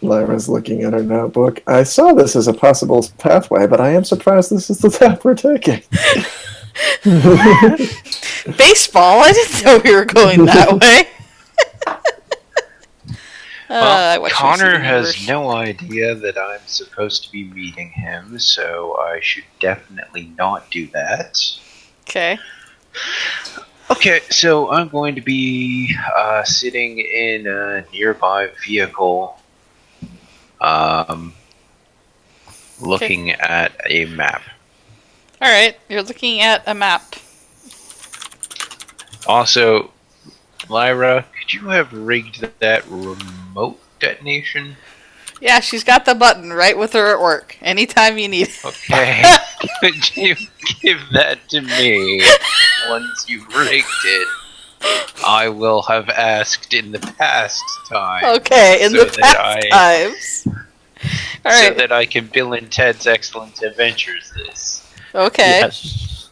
Lyra's looking at her notebook. I saw this as a possible pathway, but I am surprised this is the path we're taking. Baseball? I didn't know we were going that way. Well, Connor has no idea that I'm supposed to be meeting him, so I should definitely not do that. Okay. Okay, so I'm going to be sitting in a nearby vehicle, looking at a map. Alright, you're looking at a map. Also, Lyra, could you have rigged that remote detonation? Yeah, she's got the button right with her at work. Anytime you need it. Okay. Could you give that to me once you've rigged it? I will have asked in the past time. Okay, in the past times. Alright. So that I can Bill and Ted's Excellent Adventures this. Okay. Yes.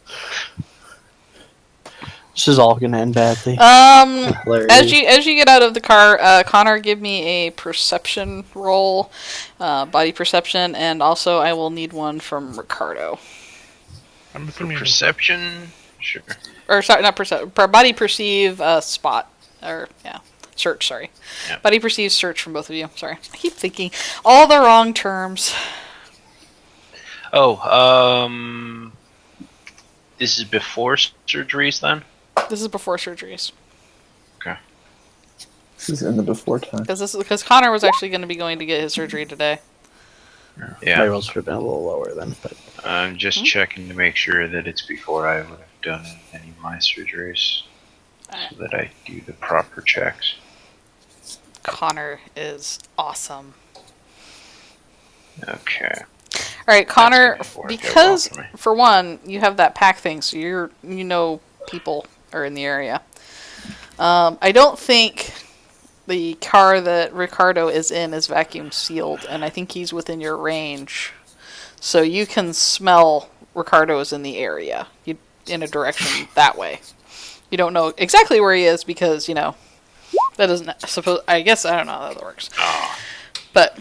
This is all gonna end badly. As you get out of the car, Connor, give me a perception roll, body perception, and also I will need one from Ricardo. I'm assuming perception, sure. Or sorry, not perception. Body perceive, spot, or search. Sorry, yeah. Body perceive, search from both of you. Sorry, I keep thinking all the wrong terms. Oh, this is before surgeries then? This is before surgeries. Okay. This is in the before time. Because Connor was actually going to be going to get his surgery today. Yeah. My rolls would have been a little lower then, but I'm just checking to make sure that it's before I would have done any of my surgeries, so that I do the proper checks. Connor is awesome. Okay. All right, Connor. Because for one, you have that pack thing, so you know people are in the area. I don't think the car that Ricardo is in is vacuum sealed, and I think he's within your range, so you can smell Ricardo is in the area. in a direction that way. You don't know exactly where he is because, that doesn't I guess I don't know how that works. But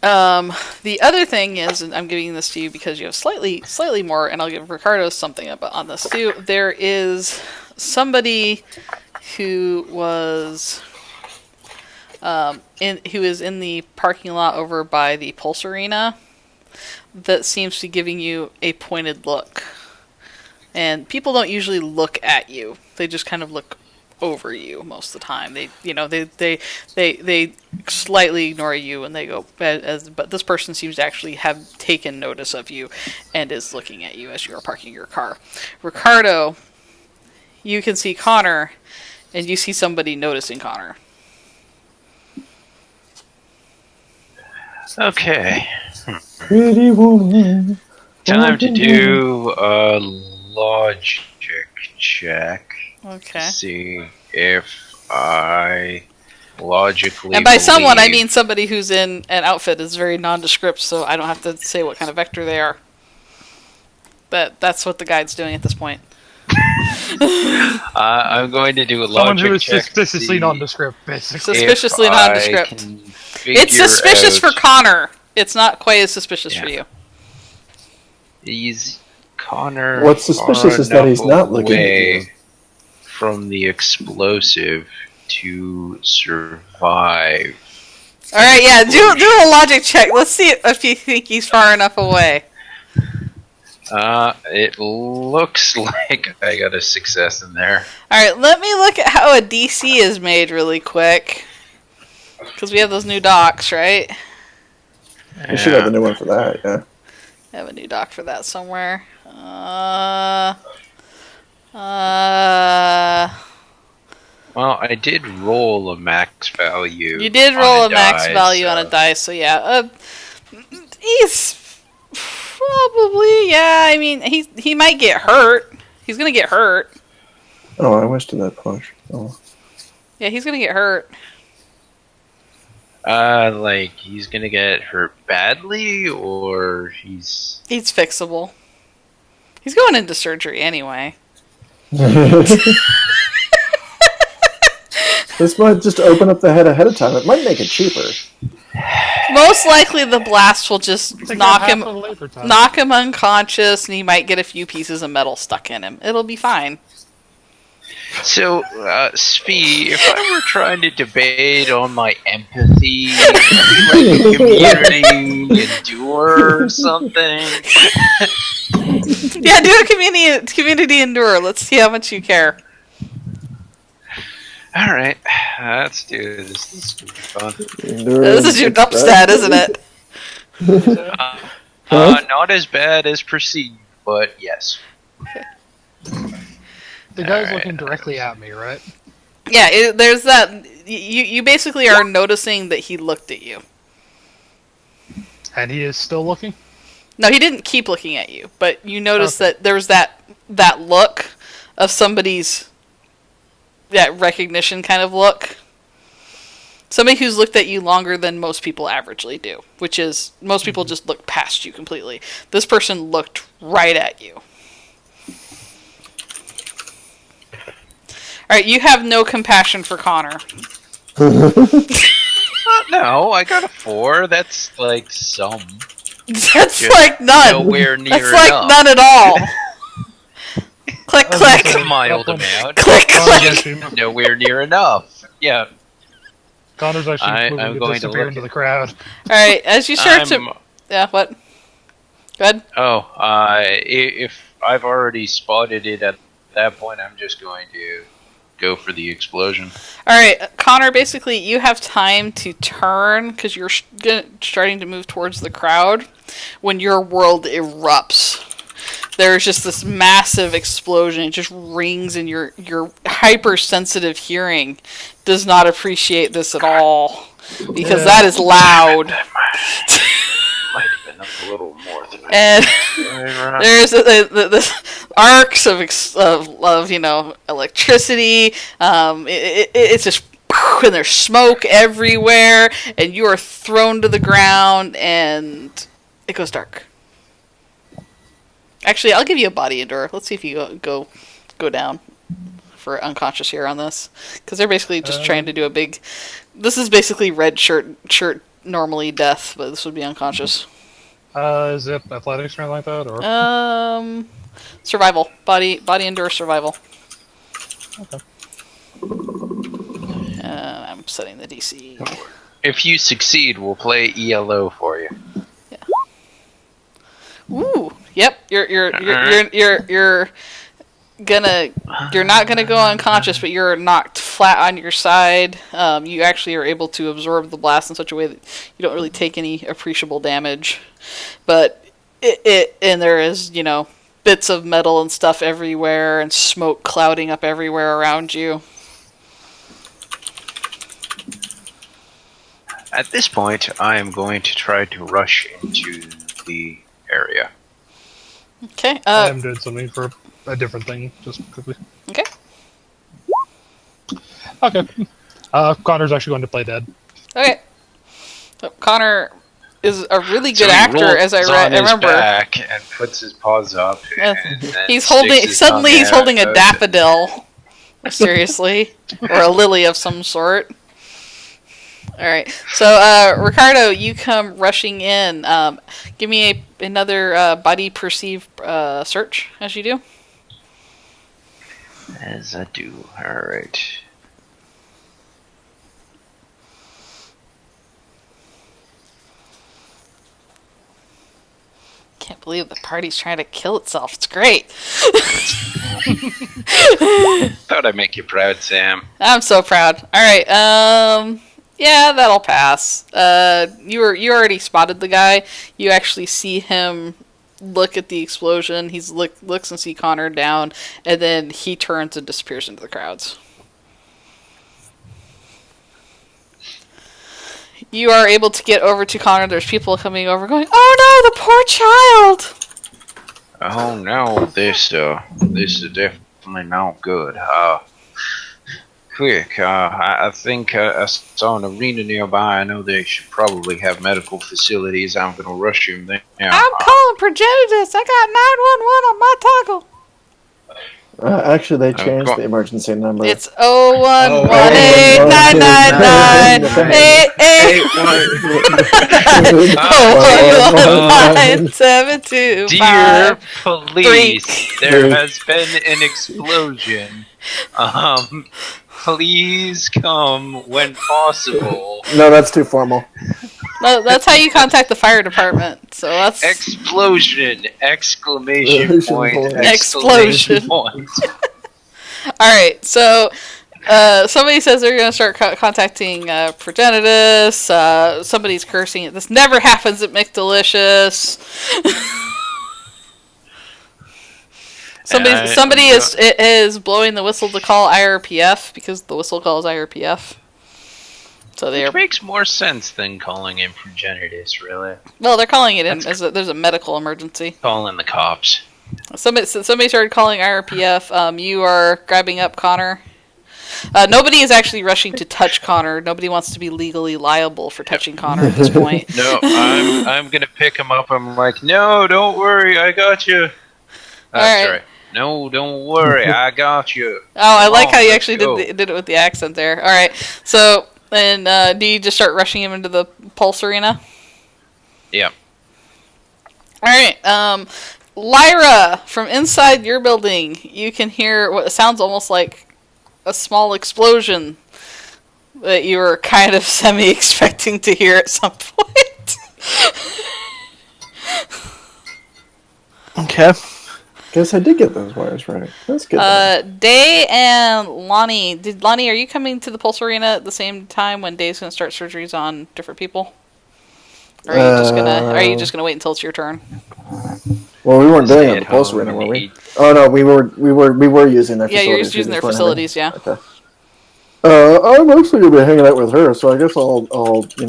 the other thing is, and I'm giving this to you because you have slightly more, and I'll give Ricardo something on this too. There is somebody who was who is in the parking lot over by the Pulse Arena that seems to be giving you a pointed look. And people don't usually look at you; they just kind of look over you most of the time. They slightly ignore you and they go, but this person seems to actually have taken notice of you and is looking at you as you are parking your car. Ricardo, you can see Connor, and you see somebody noticing Connor. Okay. Pretty woman. Time to do a logic check. Okay. See if I logically. And by someone, I mean somebody who's in an outfit is very nondescript, so I don't have to say what kind of vector they are. But that's what the guide's doing at this point. I'm going to do a Someone logic who is check. suspiciously nondescript, basically. Suspiciously nondescript. It's suspicious for Connor. It's not quite as suspicious for you. He's Connor. What's suspicious is that he's not looking at you. From the explosive to survive. All right, yeah, do a logic check. Let's see if you think he's far enough away. It looks like I got a success in there. All right, let me look at how a DC is made really quick, because we have those new docs, right? You should have a new one for that, yeah. I have a new doc for that somewhere. Well, I did roll a max value. You did roll a max value on a dice, so yeah. He's probably, yeah, I mean, he might get hurt. He's gonna get hurt. Oh, I wasted that push. Oh. Yeah, he's gonna get hurt. Like, he's gonna get hurt badly, or he's fixable. He's going into surgery anyway. This might just open up the head ahead of time. It might make it cheaper. Most likely the blast will just knock him unconscious, and he might get a few pieces of metal stuck in him. It'll be fine. So, Spee, if I were trying to debate on my empathy, like community endure or something. Yeah, do a community endure. Let's see how much you care. Alright, let's do this. This is gonna be fun. This is your dump stat, isn't it? Not as bad as Proceed, but yes. The guy's looking directly at me, right? Yeah, there's that. You basically are noticing that he looked at you. And he is still looking? No, he didn't keep looking at you, but you noticed that there was that look of somebody's, that recognition kind of look. Somebody who's looked at you longer than most people averagely do, which is most people just look past you completely. This person looked right at you. Alright, you have no compassion for Connor. No, I got a 4. That's like some. That's just like none. Nowhere near That's like enough. none at all. Click, click. It's a mild amount. Click, click. Nowhere near enough. Yeah. Connor's actually I'm going to disappear look into the crowd. Alright, as you start to... Yeah, what? Go ahead. Oh, if I've already spotted it at that point, I'm just going to go for the explosion. Alright, Connor, basically you have time to turn, because you're starting to move towards the crowd, when your world erupts. There's just this massive explosion. It just rings, and your hypersensitive hearing does not appreciate this at all, because that is loud. Might have been a little more than and there's the arcs of electricity. It's just, and there's smoke everywhere, and you are thrown to the ground, and it goes dark. Actually, I'll give you a body endure. Let's see if you go down for unconscious here on this, because they're basically just trying to do a big. This is basically red shirt normally death, but this would be unconscious. Is it athletics or anything like that, or survival, body endure survival. Okay. I'm setting the DC. If you succeed, we'll play ELO for you. Yeah. Ooh. Yep. You're not gonna go unconscious, but you're knocked flat on your side. You actually are able to absorb the blast in such a way that you don't really take any appreciable damage. But and there is, bits of metal and stuff everywhere and smoke clouding up everywhere around you. At this point, I am going to try to rush into the area. Okay. I'm doing something for a different thing, just quickly. Okay. Okay. Connor's actually going to play dead. Okay. So Connor is a really good actor, as I remember. Back and puts his paws up. And he's holding a daffodil, seriously, or a lily of some sort. All right, so Ricardo, you come rushing in. Give me another body perceive search as you do. As I do. All right. Can't believe the party's trying to kill itself. It's great. Thought I'd make you proud, Sam. I'm so proud. All right. Yeah, that'll pass. You already spotted the guy. You actually see him look at the explosion. He looks and see Connor down, and then he turns and disappears into the crowds. You are able to get over to Connor. There's people coming over going, "Oh no, the poor child!" Oh no, this is definitely not good. Quick, I think I saw an arena nearby. I know they should probably have medical facilities. I'm gonna rush him there. I'm calling Progenitus. I got 911 on my toggle. Actually, they changed the emergency number. It's 011899988. Dear police, there has been an explosion. Please come when possible. No, that's too formal. No, that's how you contact the fire department. So that's explosion! Exclamation point! Explosion! Point. All right, so somebody says they're going to start contacting Progenitus. Somebody's cursing it. This never happens at McDelicious. Somebody is blowing the whistle to call IRPF because the whistle calls IRPF. So Which makes more sense than calling in Progenitus, really. Well, they're calling it in as there's a medical emergency. Calling the cops. Somebody started calling IRPF. You are grabbing up Connor. Nobody is actually rushing to touch Connor. Nobody wants to be legally liable for touching Connor at this point. No, I'm gonna pick him up. I'm like, no, don't worry, I got you. That's right. No, don't worry, I got you. Oh, I like how you actually did it with the accent there. All right, so then do you just start rushing him into the Pulse Arena? Yeah. All right, Lyra, from inside your building, you can hear what sounds almost like a small explosion that you were kind of semi-expecting to hear at some point. Okay. Guess I did get those wires right. That's good. Day and Lani. Lani, are you coming to the Pulse Arena at the same time when Day's going to start surgeries on different people? Or are you just gonna wait until it's your turn? Well, we weren't doing it at the Pulse Arena, were we? Oh no, we were using their facilities. Yeah, you're using their facilities. Yeah. Okay. I'm actually gonna be hanging out with her, so I guess I'll be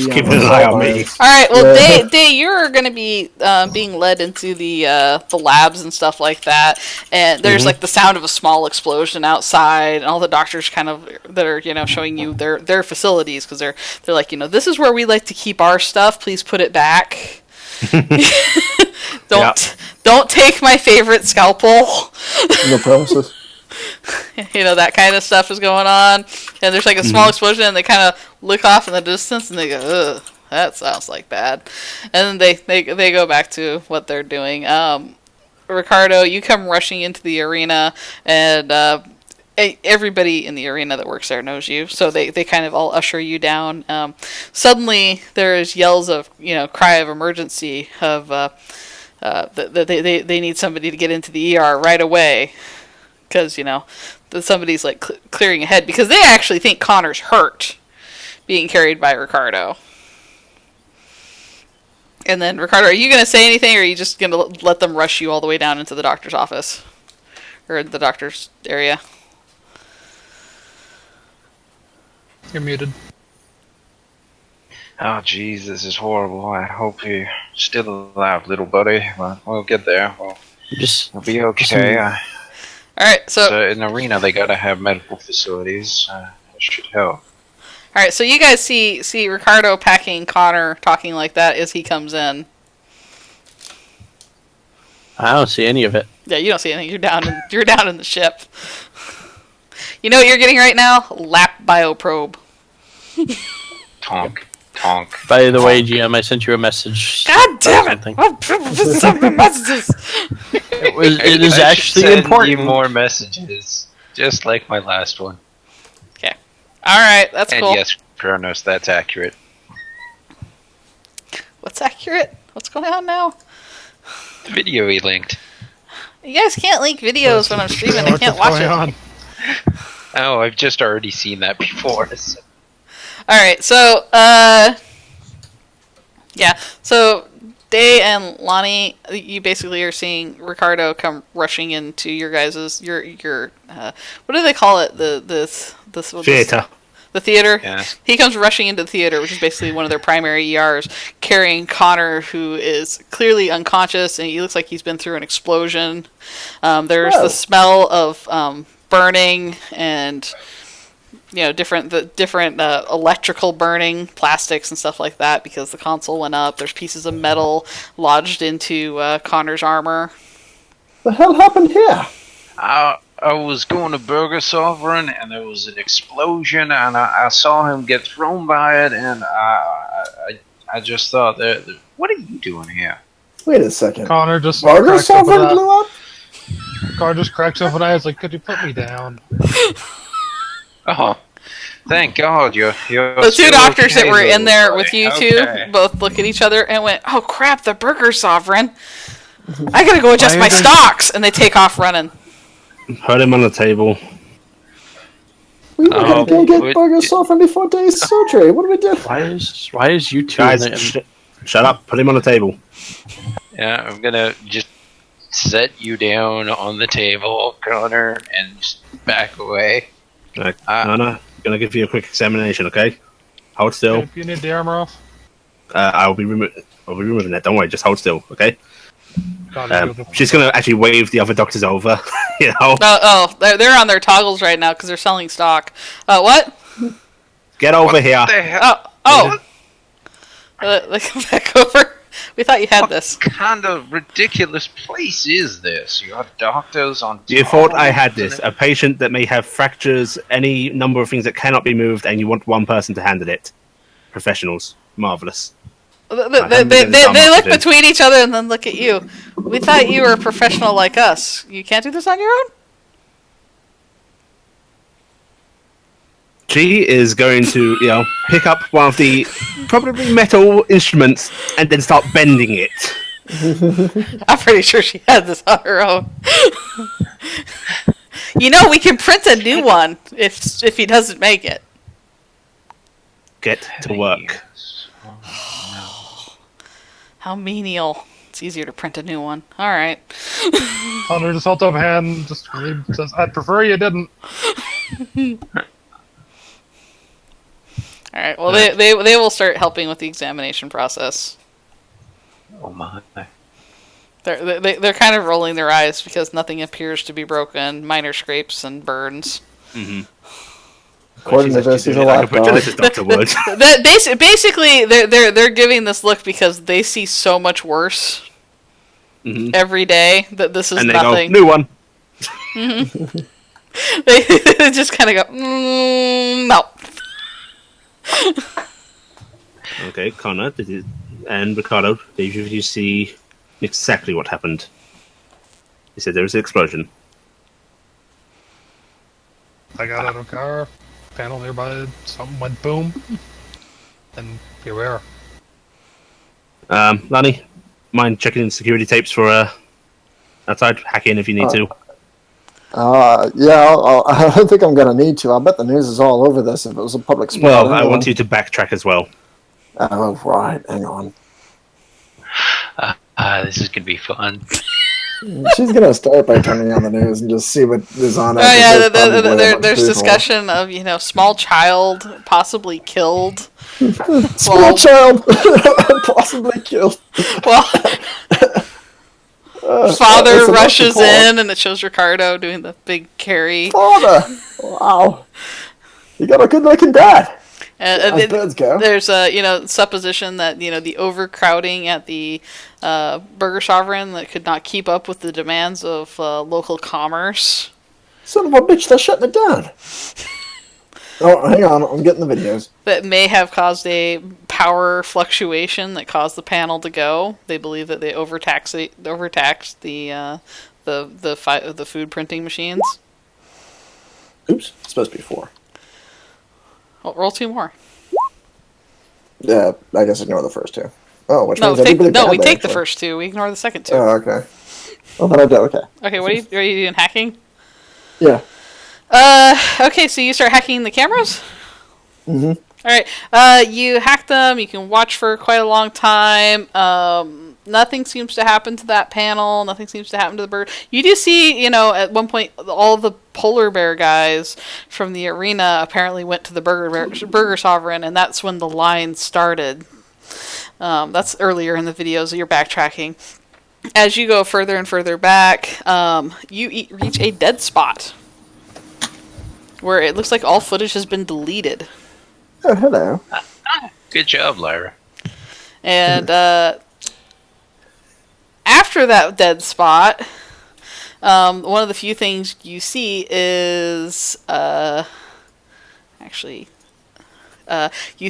keep an eye on me. All right. Well, Day, you're gonna be being led into the labs and stuff like that, and there's like the sound of a small explosion outside, and all the doctors that are showing you their facilities because they're like this is where we like to keep our stuff. Please put it back. Don't take my favorite scalpel. No promises. That kind of stuff is going on. And there's like a small explosion, and they kind of look off in the distance, and they go, ugh, that sounds like bad. And then they go back to what they're doing. Ricardo, you come rushing into the arena, and everybody in the arena that works there knows you, so they kind of all usher you down. Suddenly, there's yells of, cry of emergency of they need somebody to get into the ER right away, because somebody's like clearing ahead, because they actually think Connor's hurt, being carried by Ricardo. And then, Ricardo, are you going to say anything, or are you just going to let them rush you all the way down into the doctor's office? Or the doctor's area? You're muted. Oh, jeez, this is horrible. I hope you're still alive, little buddy. We'll get there. We'll be okay. Alright, so in the arena, they gotta have medical facilities. That should help. Alright, so you guys see Ricardo packing Connor, talking like that as he comes in. I don't see any of it. Yeah, you don't see anything. You're down in the ship. You know what you're getting right now? Lap bioprobe. Tonk. By the way, GM, I sent you a message. God damn it! Messages. It is actually send important. You more messages, just like my last one. Okay. All right, that's cool. And yes, Cronos, that's accurate. What's accurate? What's going on now? The video he linked. You guys can't link videos when I'm streaming. I can't watch it. Oh, I've just already seen that before. So. Alright, so, so Day and Lani, you basically are seeing Ricardo come rushing into your guys's, your what do they call it? This Theater. The theater? Yeah. He comes rushing into the theater, which is basically one of their primary ERs, carrying Connor, who is clearly unconscious, and he looks like he's been through an explosion. There's the smell of burning and different electrical burning, plastics and stuff like that, because the console went up. There's pieces of metal lodged into Connor's armor. The hell happened here? I was going to Burger Sovereign, and there was an explosion, and I saw him get thrown by it, and I just thought, what are you doing here? Wait a second. Connor just Burger Sovereign blew up? Connor just cracks open eyes like, could you put me down? Oh, thank God you're the two doctors that were in there with you two both look at each other and went, "Oh crap, the Burger Sovereign! I gotta go adjust my stocks," and they take off running. Put him on the table. We were gonna go get Burger Sovereign before day's surgery. What do we do? Why is you two guys? Shut up! Put him on the table. Yeah, I'm gonna just set you down on the table, Connor, and just back away. No, gonna give you a quick examination, okay? Hold still. If you need the armor off. I'll be removing that. Don't worry, just hold still, okay? She's gonna actually wave the other doctors over. They're on their toggles right now because they're selling stock. What? Get over here. They come back over. We thought you had this. What kind of ridiculous place is this? You have doctors on. You thought I had this? A patient that may have fractures, any number of things that cannot be moved, and you want one person to handle it. Professionals, marvelous. They look between each other and then look at you. We thought you were a professional like us. You can't do this on your own? She is going to, pick up one of the probably metal instruments and then start bending it. I'm pretty sure she had this on her own. We can print a new one if he doesn't make it. Get to work. How menial. It's easier to print a new one. Alright. Connor just held up a hand, just says, I'd prefer you didn't. Alright, well they will start helping with the examination process. Oh my. They're kind of rolling their eyes because nothing appears to be broken. Minor scrapes and burns. Mm-hmm. According to this, he's a lapdog. Basically, they're giving this look because they see so much worse. every day that this is and they nothing. Go, new one. They just kind of go, no. Okay, Connor, and Ricardo, did you see exactly what happened? He said there was an explosion. I got out of the car, panel nearby, something went boom, and here we are. Lani, mind checking in security tapes for outside? Hack in if you need to. Yeah, I don't think I'm going to need to. I bet the news is all over this if it was a public spot. Well, I want you to backtrack as well. Oh, right. Hang on. This is going to be fun. She's going to start by turning on the news and just see what is on it. Oh, yeah, there's discussion of, small child possibly killed. Small child possibly killed. Well... Father rushes in, and it shows Ricardo doing the big carry. Father! Wow. You got a good-looking dad. As birds go. There's a, supposition that, the overcrowding at the Burger Sovereign that could not keep up with the demands of local commerce. Son of a bitch, they're shutting it down. Oh, hang on, I'm getting the videos. That may have caused a power fluctuation that caused the panel to go. They believe that they overtaxed the food printing machines. Oops, it's supposed to be 4. Well, roll 2 more. Yeah, I guess ignore the first 2. Oh, which means we take actually. The first 2. We ignore the second 2. Oh, okay. Oh, then I do. Okay. Okay, are you doing hacking? Yeah. Okay, so you start hacking the cameras? Mm-hmm. Alright, you hack them, you can watch for quite a long time, nothing seems to happen to that panel, nothing seems to happen to the bird. You do see, at one point, all the polar bear guys from the arena apparently went to the Burger Sovereign, and that's when the line started. That's earlier in the videos that you're backtracking. As you go further and further back, you reach a dead spot, where it looks like all footage has been deleted. Oh, hello. Good job, Lyra. And after that dead spot, one of the few things you see is you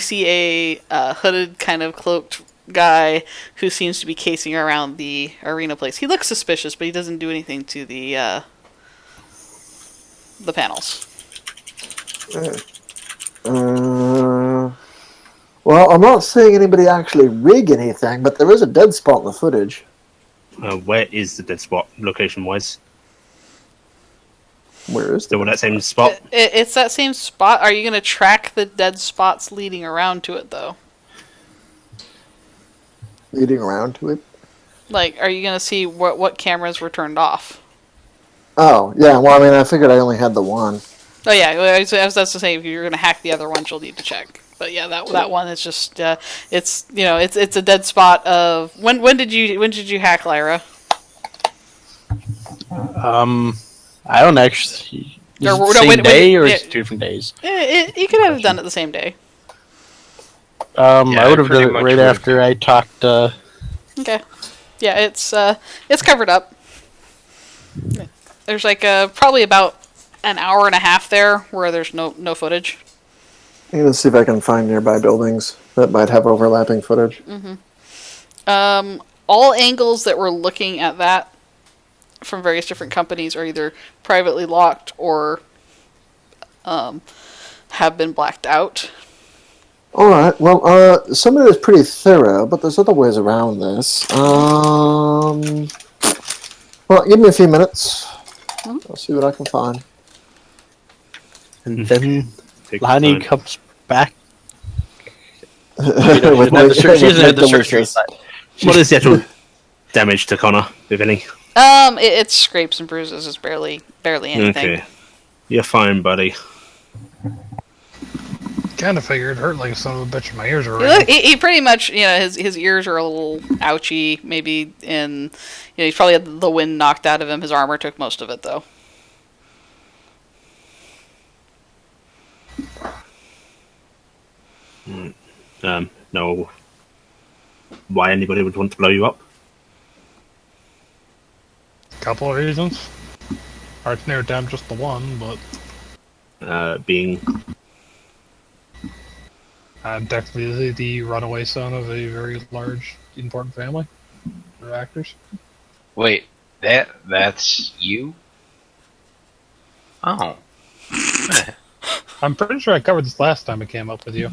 see a hooded, kind of cloaked guy who seems to be casing around the arena place. He looks suspicious, but he doesn't do anything to the panels. Well, I'm not seeing anybody actually rig anything, but there is a dead spot in the footage. Where is the dead spot, location-wise? Where is that same spot? It's that same spot. Are you going to track the dead spots leading around to it, though? Leading around to it? Like, are you going to see what cameras were turned off? Oh, yeah. Well, I mean, I figured I only had the one. Oh yeah, I was to say if you're gonna hack the other ones, you'll need to check. But yeah, that one is just it's a dead spot of when did you hack, Lyra? I don't actually. Same day or it's 2 different days? You could have done it the same day. I would have done it right after I talked. Okay, yeah, it's covered up. There's probably about an hour and a half there where there's no footage. I'm going to see if I can find nearby buildings that might have overlapping footage. Mm-hmm. All angles that we're looking at that from various different companies are either privately locked or have been blacked out. Alright, well, some of it is pretty thorough, but there's other ways around this. Well, give me a few minutes. I'll see what I can find. And then Lani comes back. What is the actual damage to Connor, if any? It's scrapes and bruises. It's barely anything. Okay. You're fine, buddy. Kind of figured it hurt like son of a bitch. My ears are ringing. He pretty much, his ears are a little ouchy. Maybe he's probably had the wind knocked out of him. His armor took most of it, though. No. Why anybody would want to blow you up? Couple of reasons. Hard to narrow down just the one, but being definitely the runaway son of a very large, important family of actors. Wait, that's you? Oh. I'm pretty sure I covered this last time I came up with you.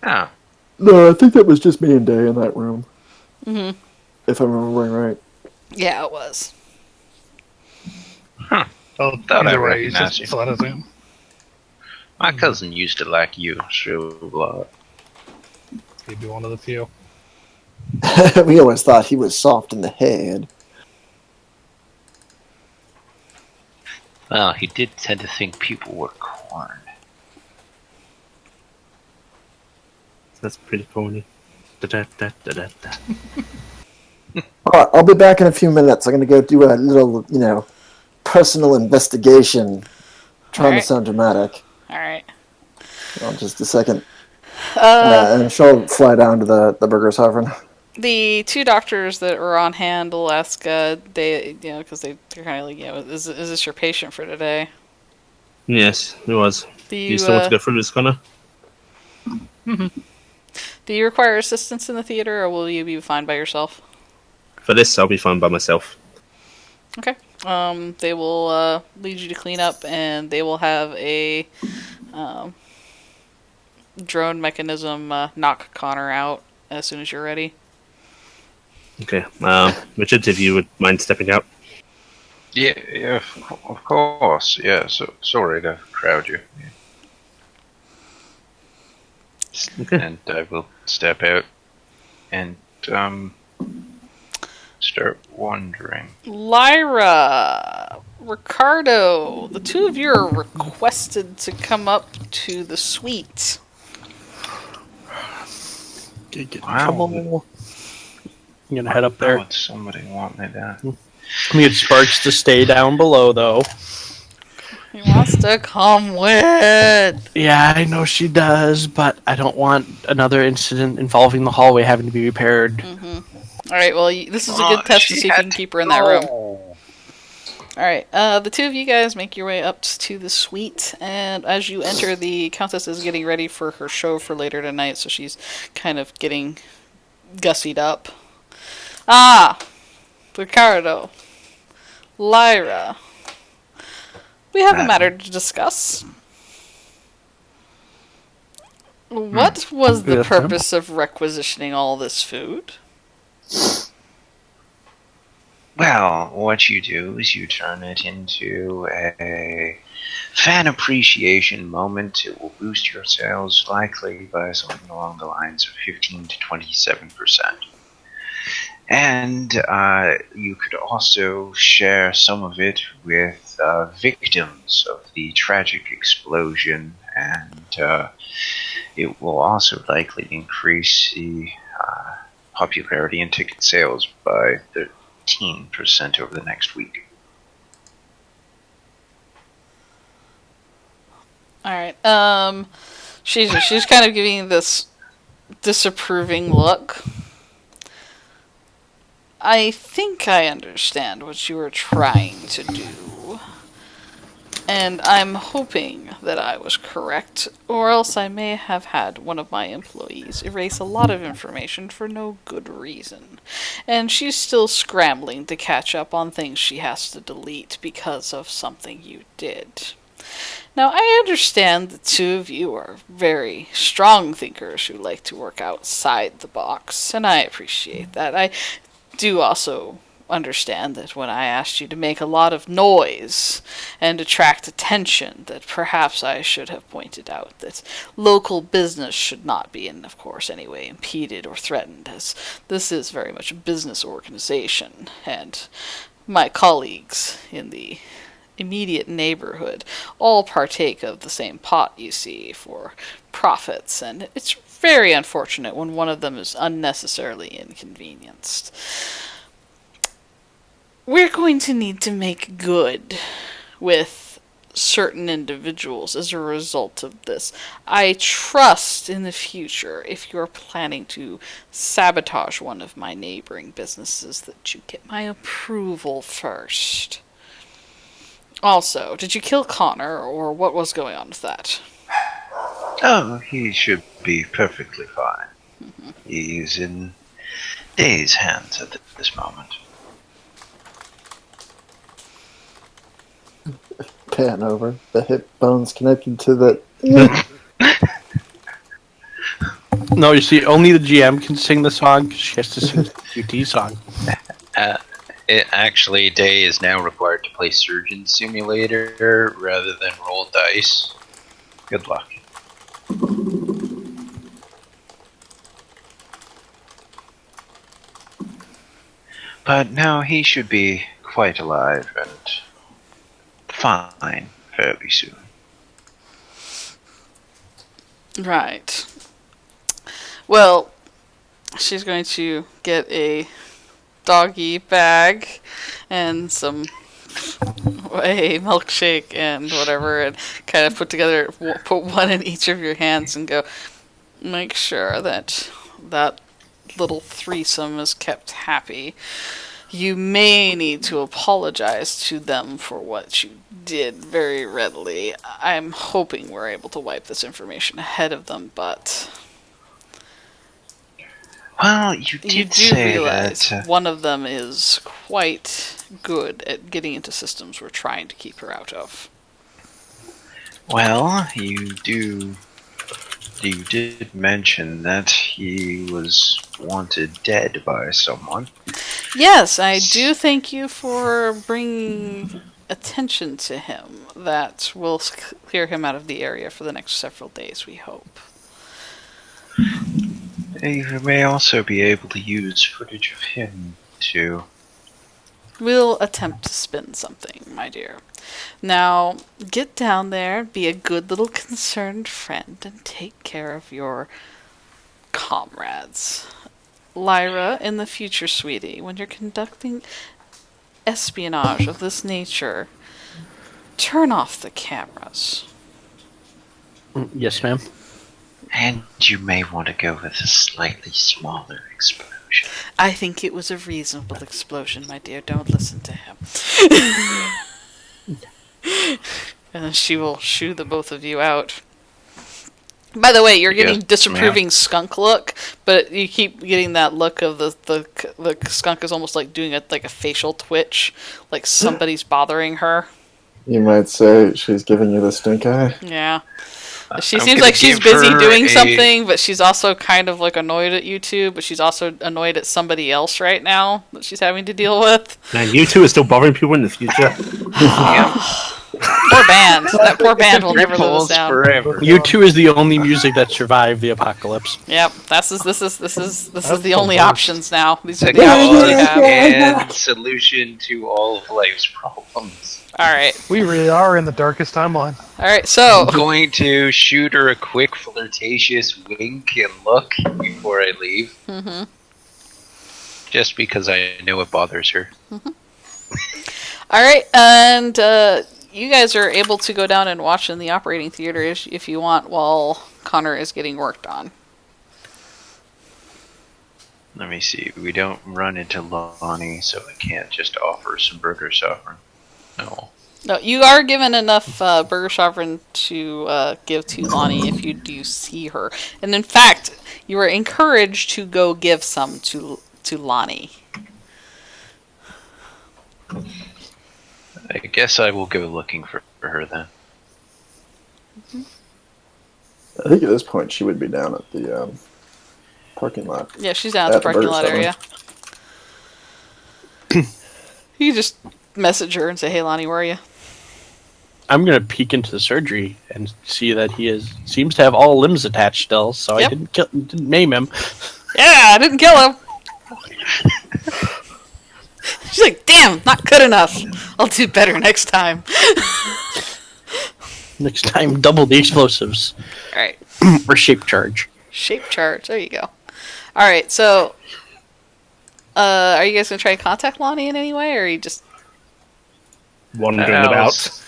Ah. No, I think that was just me and Day in that room. Mm-hmm. If I'm remembering right. Yeah, it was. Huh. Well, Thought I either way, he's recognized just you. flat as him. My cousin used to like you, sure a lot. He'd be one of the few. We always thought he was soft in the head. Well, he did tend to think people were corn. That's pretty corny. Da-da-da-da-da-da. Alright, I'll be back in a few minutes. I'm going to go do a little, personal investigation. Trying to sound dramatic. Alright. Just a second. And she'll fly down to the Burger Sovereign. The two doctors that were on hand will ask, because they're kind of like, is this your patient for today? Yes, it was. Do you still want to go through this, Connor? Do you require assistance in the theater, or will you be fine by yourself? For this, I'll be fine by myself. Okay. They will lead you to clean up, and they will have a drone mechanism knock Connor out as soon as you're ready. Okay. Richard, if you would mind stepping out. Yeah, of course. Yeah, so sorry to crowd you. Okay. And I will step out and start wondering. Lyra, Ricardo, the two of you are requested to come up to the suite. Trouble. I'm gonna head up there. Why would somebody want me there? We get Sparks to stay down below, though. He wants to come with. Yeah, I know she does, but I don't want another incident involving the hallway having to be repaired. Mm-hmm. Alright, well, this is a good test to see if you can keep her in that room. Alright, the two of you guys make your way up to the suite, and as you enter, the Countess is getting ready for her show for later tonight, so she's kind of getting gussied up. Ah! Ricardo. Lyra. We have a matter to discuss. What was the purpose of requisitioning all this food? Well, what you do is you turn it into a fan appreciation moment. It will boost your sales likely by something along the lines of 15 to 27%. And you could also share some of it with victims of the tragic explosion, and it will also likely increase the popularity and ticket sales by 13% over the next week. Alright, she's kind of giving you this disapproving look. I think I understand what you were trying to do, and I'm hoping that I was correct, or else I may have had one of my employees erase a lot of information for no good reason, and she's still scrambling to catch up on things she has to delete because of something you did. Now, I understand the two of you are very strong thinkers who like to work outside the box, and I appreciate that. I do also understand that when I asked you to make a lot of noise and attract attention, that perhaps I should have pointed out that local business should not be, and of course any way impeded or threatened, as this is very much a business organization, and my colleagues in the immediate neighborhood all partake of the same pot, you see, for profits, and it's very unfortunate when one of them is unnecessarily inconvenienced. We're going to need to make good with certain individuals as a result of this. I trust in the future, if you're planning to sabotage one of my neighboring businesses, that you get my approval first. Also, did you kill Connor, or what was going on with that? Oh, he should be perfectly fine. Mm-hmm. He's in Day's hands at this moment. Pan over. The hip bone's connected to the... No, you see, only the GM can sing the song. She has to sing the QT song. Actually, Day is now required to play Surgeon Simulator rather than roll dice. Good luck. But no, he should be quite alive and fine fairly soon. Right. Well, she's going to get a doggy bag and a milkshake and whatever, and kind of put one in each of your hands and go, make sure that little threesome is kept happy. You may need to apologize to them for what you did very readily. I'm hoping we're able to wipe this information ahead of them, but... Well, you do say realize that one of them is quite good at getting into systems we're trying to keep her out of. Well, you did mention that he was wanted dead by someone. Yes, I do thank you for bringing attention to him. That will clear him out of the area for the next several days, we hope. You may also be able to use footage of him to... We'll attempt to spin something, my dear. Now, get down there, be a good little concerned friend, and take care of your comrades. Lyra, in the future, sweetie, when you're conducting espionage of this nature, turn off the cameras. Yes, ma'am. And you may want to go with a slightly smaller explosion. I think it was a reasonable explosion, my dear. Don't listen to him. And then she will shoo the both of you out. By the way, you're getting disapproving skunk look, but you keep getting that look of the skunk is almost like doing a facial twitch, like somebody's bothering her. You might say she's giving you the stink eye. Yeah. She seems like she's busy doing something, but she's also kind of like annoyed at you two, but she's also annoyed at somebody else right now that she's having to deal with. Man, you two are still bothering people in the future. Poor band. That poor band will never live us down. Forever. U2 is the only music that survived the apocalypse. Yep, this is the only options now. These are the options we have. And solution to all of life's problems. Alright. We really are in the darkest timeline. Alright, so... I'm going to shoot her a quick flirtatious wink and look before I leave. Mm-hmm. Just because I know it bothers her. Mm-hmm. Alright, and you guys are able to go down and watch in the operating theater if you want while Connor is getting worked on. Let me see. We don't run into Lani, so I can't just offer some burger sovereign. No, you are given enough burger sovereign to give to Lani if you do see her. And in fact, you are encouraged to go give some to Lani. I guess I will go looking for her then. Mm-hmm. I think at this point she would be down at the parking lot. Yeah, she's down at the parking lot area. You can just message her and say, "Hey, Lani, where are you?" I'm gonna peek into the surgery and see that he seems to have all limbs attached still. So yep. I didn't maim him. Yeah, I didn't kill him. She's like, "Damn, not good enough. I'll do better next time." Next time, double the explosives. All right. Or shape charge. Shape charge. There you go. All right. So, are you guys gonna try to contact Lani in any way, or are you just wandering about?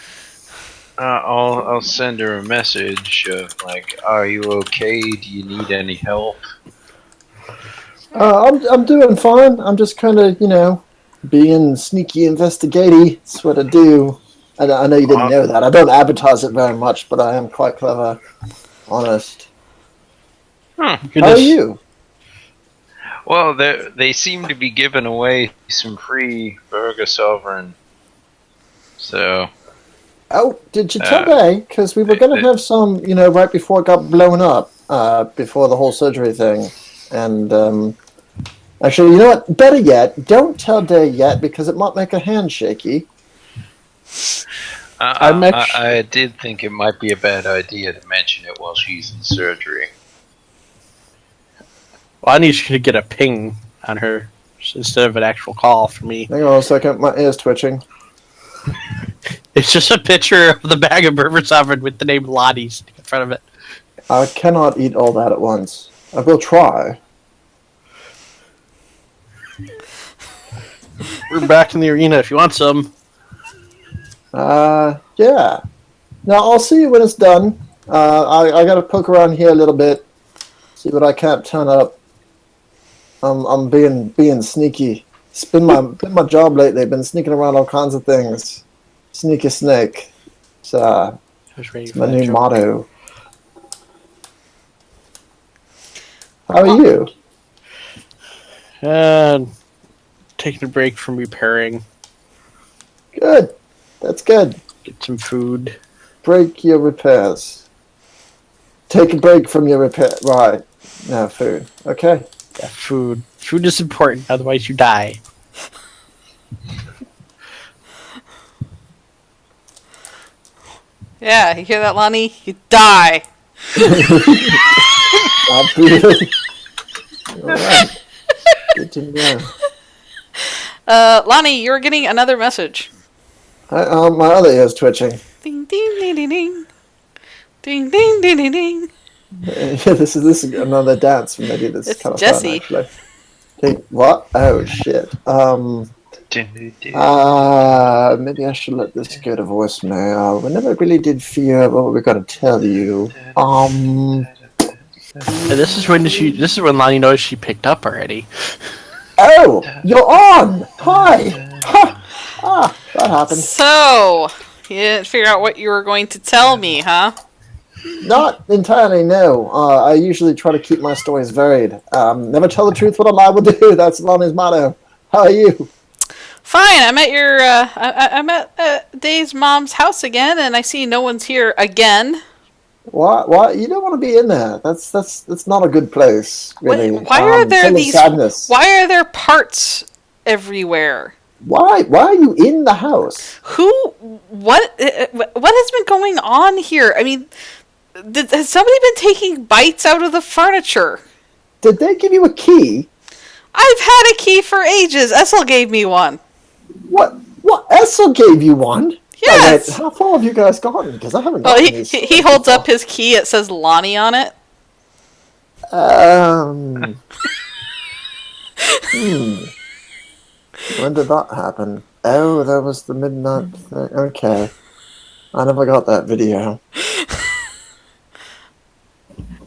I'll send her a message of like, "Are you okay? Do you need any help?" I'm doing fine. I'm just kind of, being sneaky investigaty. That's what I do. I know you didn't know that. I don't advertise it very much, but I am quite clever. Honest. Huh. How are you? Well, they seem to be giving away some free Burger Sovereign. So. Oh, did you tell me? Because we were going to have some, right before it got blown up, before the whole surgery thing. And, actually, you know what? Better yet, don't tell Day yet, because it might make her hand shaky. I did think it might be a bad idea to mention it while she's in surgery. Well, I need you to get a ping on her instead of an actual call for me. Hang on a second, my ear's twitching. It's just a picture of the bag of Burger Sovereign with the name Lani in front of it. I cannot eat all that at once. I will try. We're back in the arena if you want some. Yeah. Now, I'll see you when it's done. I gotta poke around here a little bit, see what I can't turn up. I'm being sneaky. It's been my job lately. Been sneaking around all kinds of things. Sneaky snake. It's my new motto. How are you? Taking a break from repairing. Good. That's good. Get some food. Break your repairs. Take a break from your repair. Right. Now food. Okay. Yeah, food. Food is important, otherwise you die. Yeah, you hear that, Lani? You die. Alright. Good to know. Lani, you're getting another message. My other ear's twitching. Ding, ding, ding, ding, ding. Ding, ding, ding, ding, ding. Yeah, this is another dance from maybe this It's kind of Jesse. fun, actually. Hey, what? Oh, shit. Maybe I should let this go to voicemail. We never really did figure out what we're going to tell you. And this is when Lani knows she picked up already. Oh, you're on! Hi! Ha! That happened. So, you didn't figure out what you were going to tell me, huh? Not entirely, no. I usually try to keep my stories varied. Never tell the truth, what a lie will do. That's Lani's motto. How are you? Fine, I'm at your, I'm at Dave's mom's house again, and I see no one's here again. What? You don't want to be in there. That's not a good place, really. Why are there these? Sadness. Why are there parts everywhere? Why are you in the house? What has been going on here? I mean, has somebody been taking bites out of the furniture? Did they give you a key? I've had a key for ages. Esel gave me one. What? Esel gave you one? Yes. Wait, how far have you guys gotten? Because I haven't gotten these. He holds up his key. It says Lani on it. When did that happen? Oh, that was the midnight thing. Okay. I never got that video.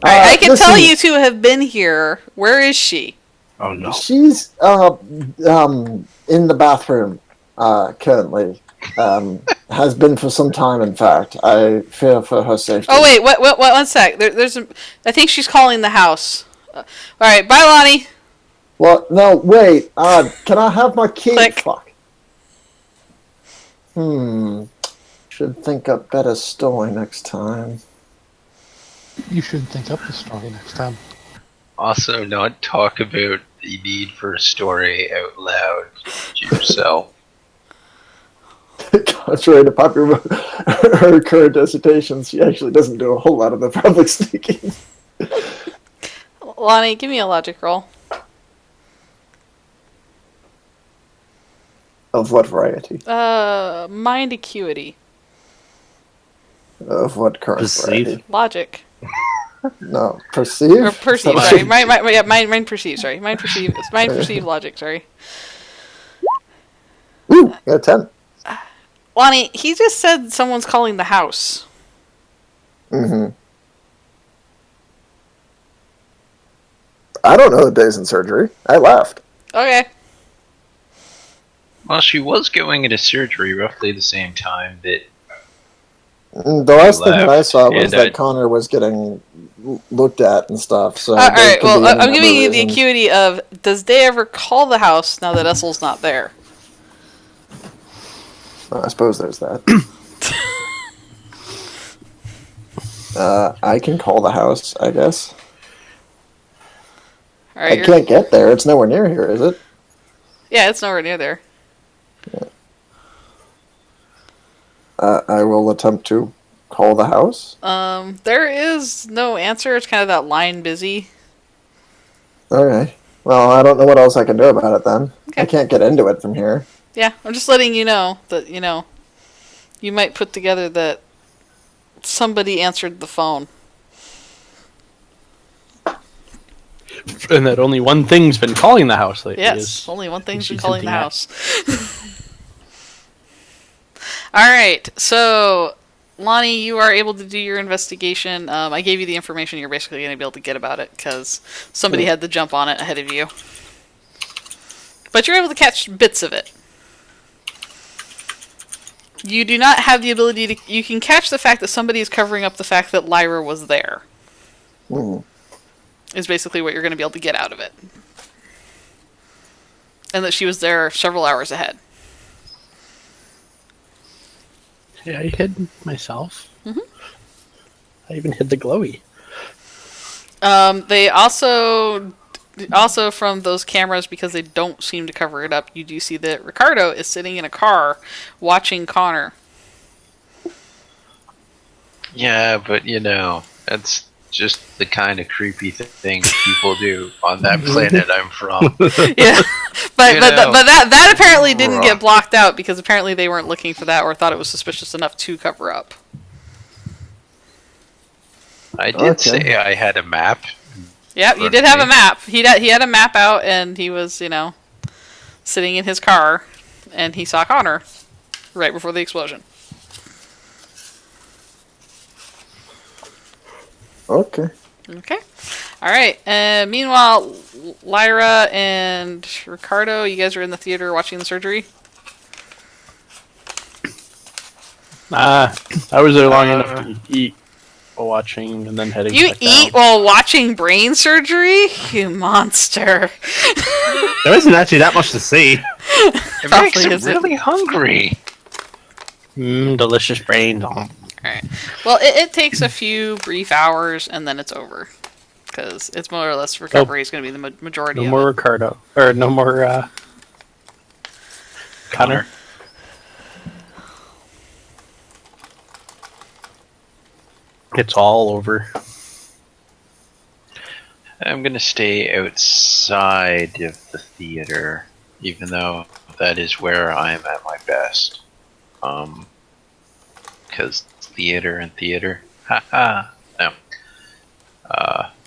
I can tell you two have been here. Where is she? Oh no. She's in the bathroom currently. Has been for some time, in fact. I fear for her safety. Oh wait, what? One sec. I think she's calling the house. All right, bye, Lani. What? No, wait. Can I have my key? Click. Fuck. Should think up better story next time. You should think up the story next time. Also, not talk about the need for a story out loud to yourself. Contrary to popular her current dissertations, she actually doesn't do a whole lot of the public speaking. Lani, give me a logic roll. Of what variety? Mind acuity. Of what current Perceive. variety? Logic. No, perceive? Or perceive, sorry. Mind perceive, sorry. Mind perceive logic, sorry. Woo, got 10. Lani, he just said someone's calling the house. Mm-hmm. I don't know the days in surgery. I left. Okay. Well, she was going into surgery roughly the same time that... The last thing that I saw was and, that Connor was getting looked at and stuff. So all right, well, I'm giving you the acuity of, does Day ever call the house now that Esel's not there? Well, I suppose there's that. I can call the house, I guess. All right, I can't get there. It's nowhere near here, is it? Yeah, it's nowhere near there. Yeah. I will attempt to call the house. There is no answer. It's kind of that line busy. Okay. Well, I don't know what else I can do about it then. Okay. I can't get into it from here. Yeah, I'm just letting you know that, you might put together that somebody answered the phone. And that only one thing's been calling the house lately. Yes, only one thing's been calling the house. Alright, so, Lani, you are able to do your investigation. I gave you the information you're basically going to be able to get about it, because somebody had to jump on it ahead of you. But you're able to catch bits of it. You do not have the ability to... You can catch the fact that somebody is covering up the fact that Lyra was there. Is basically what you're going to be able to get out of it. And that she was there several hours ahead. Yeah, I hid myself. Mm-hmm. I even hid the glowy. They also from those cameras, because they don't seem to cover it up, you do see that Ricardo is sitting in a car watching Connor. Yeah, but that's just the kind of creepy things people do on that planet I'm from. Yeah, but that apparently didn't get blocked out, because apparently they weren't looking for that or thought it was suspicious enough to cover up. I did say I had a map. Yeah, you did have a map. He had a map out, and he was, sitting in his car, and he saw Connor right before the explosion. Okay. Okay. All right. Meanwhile, Lyra and Ricardo, you guys are in the theater watching the surgery? I was there long enough to eat while watching and then heading You back eat down. while watching brain surgery? You monster. There isn't actually that much to see. It makes me really hungry. Delicious brains. Alright. Well, it takes a few brief hours, and then it's over. Because it's more or less recovery is going to be the majority of it. No more Ricardo. Or no more, Connor. It's all over. I'm going to stay outside of the theater, even though that is where I'm at my best. Because theater and theater. Haha. No.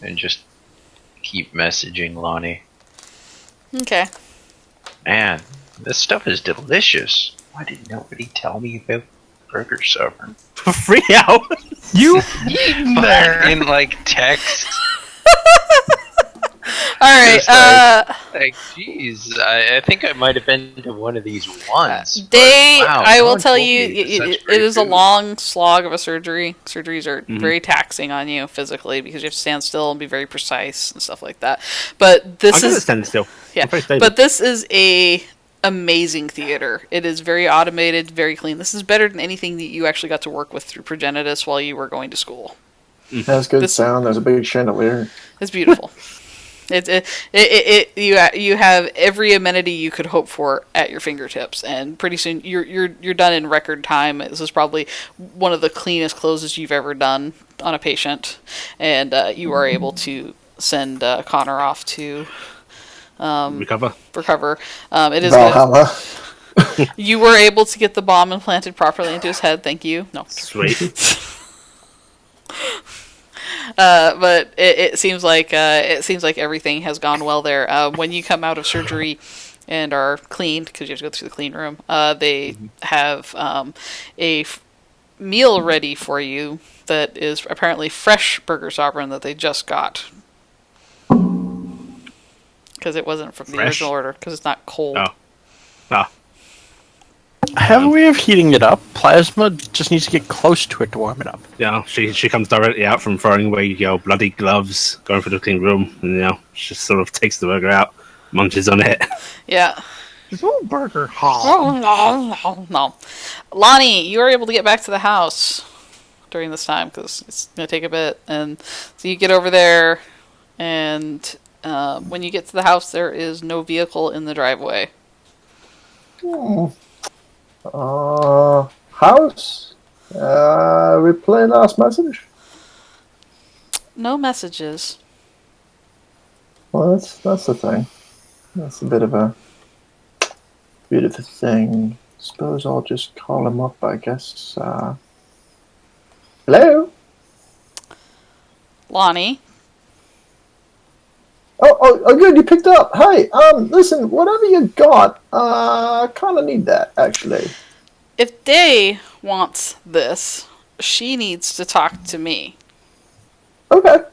And just keep messaging Lani. Okay. Man, this stuff is delicious. Why did nobody tell me about Burger Sovereign? For 3 hours? You eaten there! In, text. Alright, jeez, I think I might have been to one of these once. Wow, I will tell you, it is a long slog of a surgery. Surgeries are very taxing on you physically, because you have to stand still and be very precise and stuff like that. But this I'm stand still. Yeah, but this is a amazing theater. It is very automated, very clean. This is better than anything that you actually got to work with through Progenitus while you were going to school. It has good sound. There's a big chandelier. It's beautiful. You have every amenity you could hope for at your fingertips, and pretty soon you're done in record time. This is probably one of the cleanest closes you've ever done on a patient, and you are able to send Connor off to recover. It is Valhalla. You were able to get the bomb implanted properly into his head. Thank you. No, sweet. But it seems like everything has gone well there. When you come out of surgery, and are cleaned because you have to go through the clean room. They have a meal ready for you that is apparently fresh burger sovereign that they just got. Because it wasn't from the original order, because it's not cold. Oh. I have a way of heating it up. Plasma just needs to get close to it to warm it up. Yeah, she comes directly out from throwing away your bloody gloves, going through the clean room, and she just sort of takes the burger out, munches on it. Yeah. Just a burger. No. Lani, you are able to get back to the house during this time, because it's going to take a bit. And so you get over there, and when you get to the house, there is no vehicle in the driveway. House? Replay last message? No messages. Well, that's the thing. That's a bit of a thing. Suppose I'll just call him up, I guess. Hello? Lani? Oh, good, you picked up. Hey, listen, whatever you got, kind of need that, actually. If Day wants this, she needs to talk to me. Okay.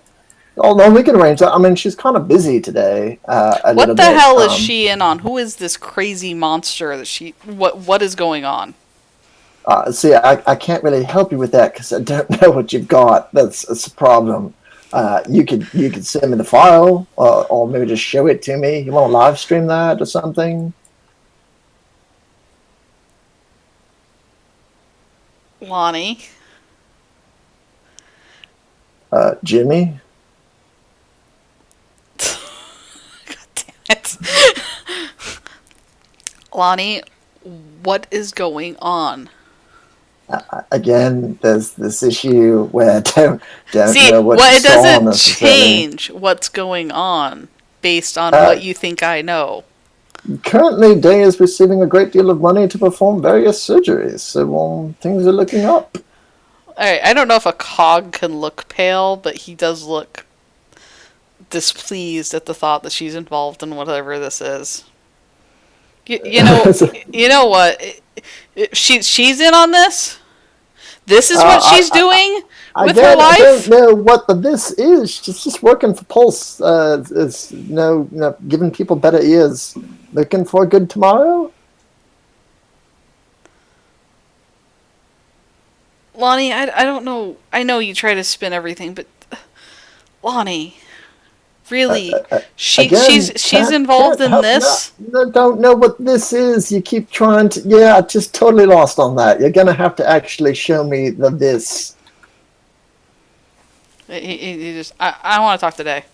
Oh, no, we can arrange that. I mean, she's kind of busy today, What the hell is she in on? Who is this crazy monster that she... What is going on? See, I can't really help you with that, because I don't know what you've got. That's a problem. You could send me the file, or maybe just show it to me. You want to live stream that or something? Lani? Jimmy? God damn it. Lani, what is going on? Again, there's this issue where I don't See, know what it doesn't change what's going on based on what you think I know. Currently, Day is receiving a great deal of money to perform various surgeries, so things are looking up. Alright, I don't know if a cog can look pale, but he does look displeased at the thought that she's involved in whatever this is. You know what? She's in on this? This is what she's doing with her life? I don't know what this is. She's just working for Pulse. Giving people better ears. Looking for a good tomorrow? Lani, I don't know. I know you try to spin everything, but... Lani... Really? She's involved in this? I don't know what this is. You keep trying to... Yeah, just totally lost on that. You're going to have to actually show me this. I want to talk today.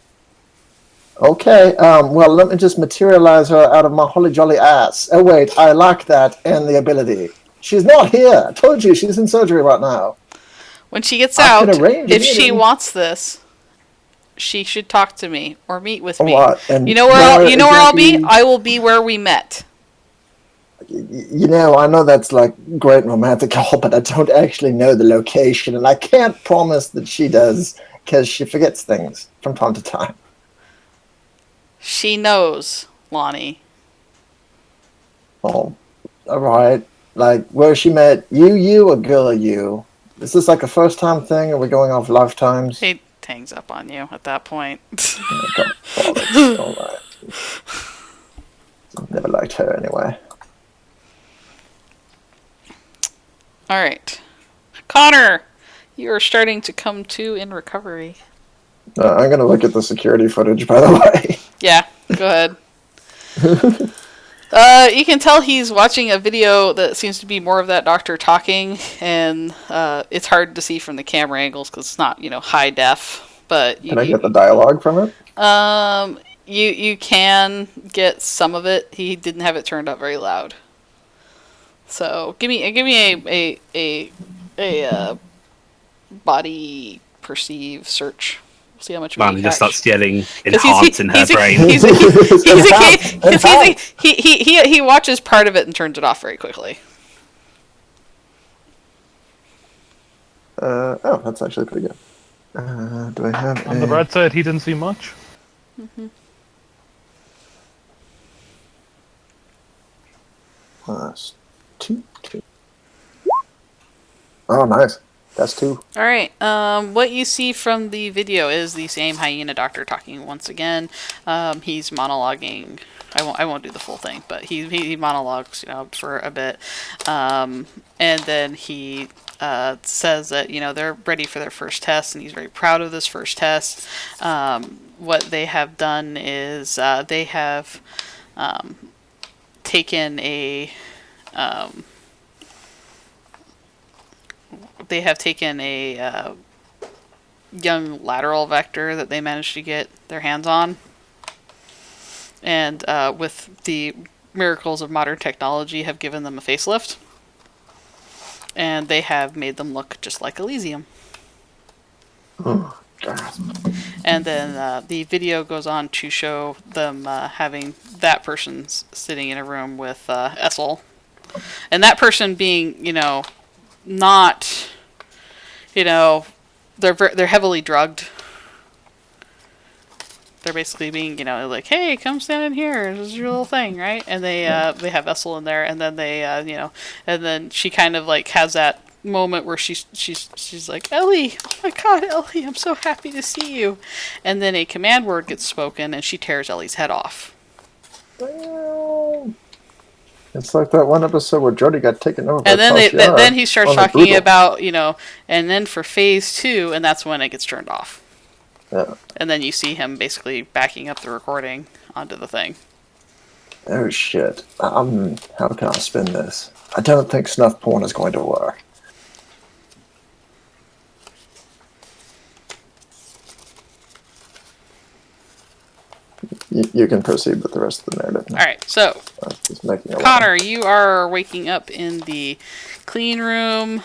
Okay, well, let me just materialize her out of my holly jolly ass. Oh, wait, I like that and the ability. She's not here. I told you, she's in surgery right now. When she gets out, if she wants this... She should talk to me or meet with me. You know where I'll be? I will be where we met. I know that's like great romantic, but I don't actually know the location, and I can't promise that she does because she forgets things from time to time. She knows, Lani. Oh, all right. Like where she met you, or girl, you? Is this like a first time thing, or are we going off lifetimes? He hangs up on you at that point. All right. I've never liked her anyway. All right, Connor, you are starting to come to in recovery. I'm going to look at the security footage, by the way. Yeah, go ahead. You can tell he's watching a video that seems to be more of that doctor talking, and it's hard to see from the camera angles because it's not, high def. But can I get the dialogue from it? You can get some of it. He didn't have it turned up very loud. So give me a body perceive search. We'll see how much. Lani just starts yelling enhance in her brain. He watches part of it and turns it off very quickly. That's actually pretty good. Do I have on the bright side, he didn't see much. Mm-hmm. Oh, nice. That's 2. All right. What you see from the video is the same hyena doctor talking once again. He's monologuing. I won't do the full thing, but he monologues, for a bit, and then he says that they're ready for their first test, and he's very proud of this first test. What they have done is they have taken a young lateral vector that they managed to get their hands on, and with the miracles of modern technology have given them a facelift, and they have made them look just like Elysium. Oh, God. And then the video goes on to show them having that person sitting in a room with Esel, and that person being, not, they're heavily drugged. They're basically being, like, hey, come stand in here. This is your little thing, right? And they have Esel in there, and then they, and then she kind of like has that moment where she's like, Ellie, oh my God, Ellie, I'm so happy to see you. And then a command word gets spoken, and she tears Ellie's head off. It's like that one episode where Jody got taken over. And then he starts talking about, and then for phase 2, and that's when it gets turned off. Yeah. And then you see him basically backing up the recording onto the thing. Oh shit. How can I spin this? I don't think snuff porn is going to work. You can proceed with the rest of the narrative. Alright, so Connor, you are waking up in the clean room.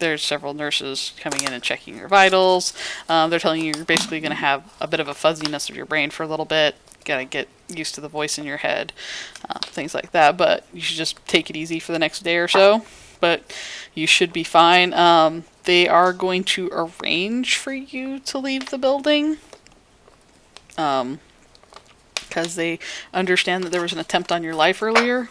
There's several nurses coming in and checking your vitals. They're telling you you're basically going to have a bit of a fuzziness of your brain for a little bit. Got to get used to the voice in your head, things like that. But you should just take it easy for the next day or so. But you should be fine. They are going to arrange for you to leave the building. Because they understand that there was an attempt on your life earlier.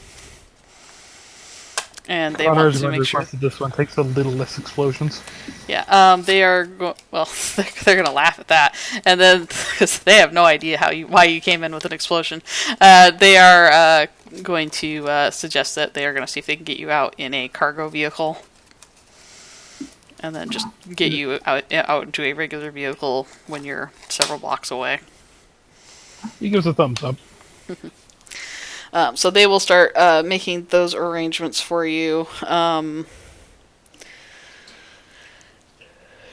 And they want to make sure this one takes a little less explosions. Yeah, they are. They're going to laugh at that, and then because they have no idea why you came in with an explosion, they are going to suggest that they are going to see if they can get you out in a cargo vehicle, and then just get you out into a regular vehicle when you're several blocks away. He gives a thumbs up. So they will start making those arrangements for you.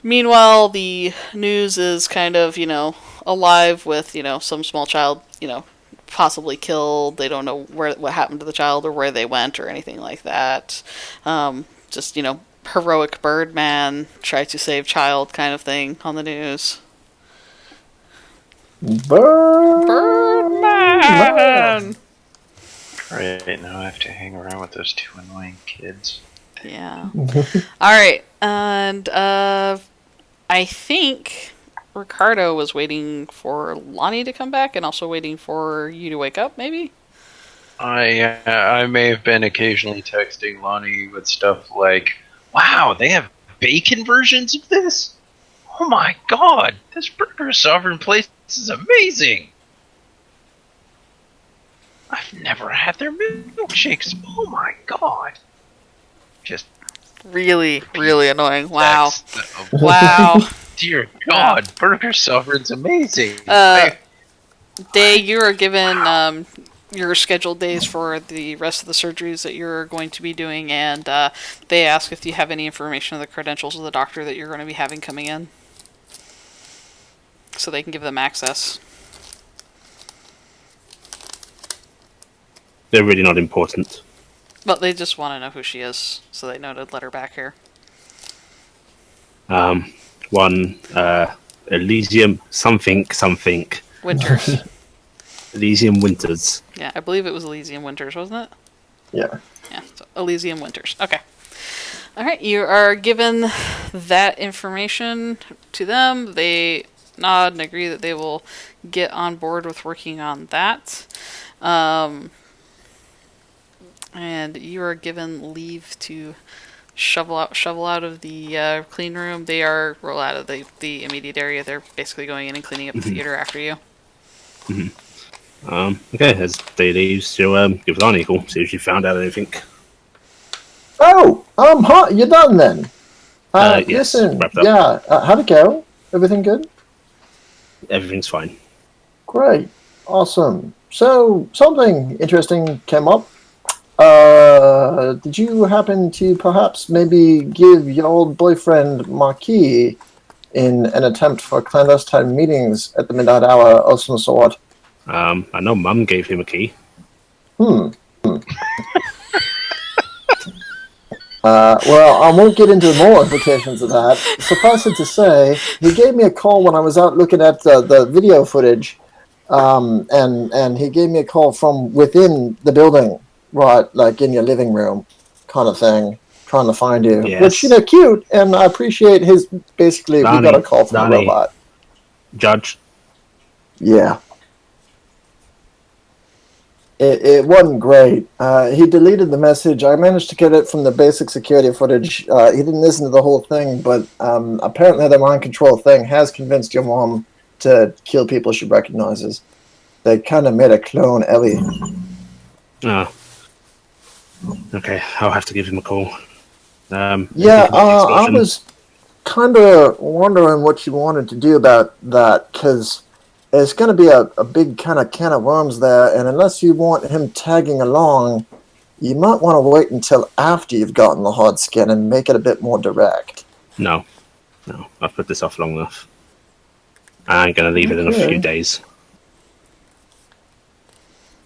Meanwhile, the news is kind of, alive with, some small child, possibly killed. They don't know what happened to the child or where they went or anything like that. Just, heroic Birdman, try to save child kind of thing on the news. Birdman! Right, now I have to hang around with those 2 annoying kids. Yeah. Alright, and I think Ricardo was waiting for Lani to come back and also waiting for you to wake up, maybe? I may have been occasionally texting Lani with stuff like, wow, they have bacon versions of this? Oh my god, this Burger Sovereign place is amazing! I've never had their milkshakes. Oh my god. Just really, really annoying. Wow. Wow. Dear god, Burger Sovereign's amazing. Day, you are given your scheduled days for the rest of the surgeries that you're going to be doing, and they ask if you have any information of the credentials of the doctor that you're going to be having coming in, so they can give them access. They're really not important. But they just want to know who she is, so they know to let her back here. One, Elysium something. Winters. Elysium Winters. Yeah, I believe it was Elysium Winters, wasn't it? Yeah. Yeah, so Elysium Winters. Okay. Alright, you are given that information to them. They nod and agree that they will get on board with working on that. And you are given leave to shovel out of the clean room. They are roll out of the immediate area. They're basically going in and cleaning up the theater after you. Okay, as they leave, she'll give Lani a call, see if she found out anything. Oh, hot. You're done then. Yes, listen, wrapped up. yeah. How'd it go? Everything good? Everything's fine. Great, awesome. So something interesting came up. Did you happen to perhaps maybe give your old boyfriend Marquis in an attempt for clandestine meetings at the midnight hour of some sort? I know Mum gave him a key. Well, I won't get into more implications of that. Suffice it to say, he gave me a call when I was out looking at the video footage, and he gave me a call from within the building, right, like in your living room, kind of thing, trying to find you. Yes. Which, cute, and I appreciate his, basically, Lani, we got a call from Lani. a robot. Judge. Yeah. It wasn't great. He deleted the message. I managed to get it from the basic security footage. He didn't listen to the whole thing, but apparently the mind control thing has convinced your mom to kill people she recognizes. They kind of made a clone Ellie. Oh. Okay, I'll have to give him a call. Yeah, I was kind of wondering what you wanted to do about that, because it's going to be a big kind of can of worms there, and unless you want him tagging along, you might want to wait until after you've gotten the hard skin and make it a bit more direct. No, I've put this off long enough. I ain't going to leave it in a few days.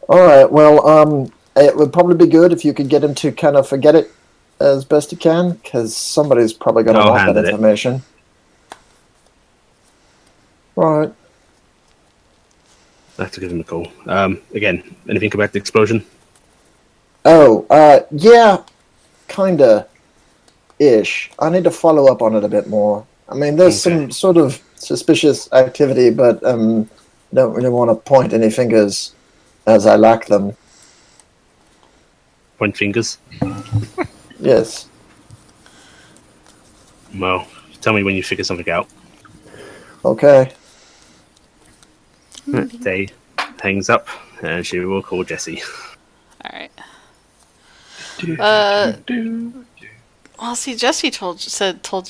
Alright, well, it would probably be good if you could get him to kind of forget it as best he can, because somebody's probably going to want that information. Right. I have to give him a call. Again, anything about the explosion? Oh, yeah, kinda ish. I need to follow up on it a bit more. I mean, there's some sort of suspicious activity, but don't really want to point any fingers as I lack them. Point fingers? Yes. Well, tell me when you figure something out. Okay. Day hangs up, and she will call Jesse. Alright. Well, see, Jesse told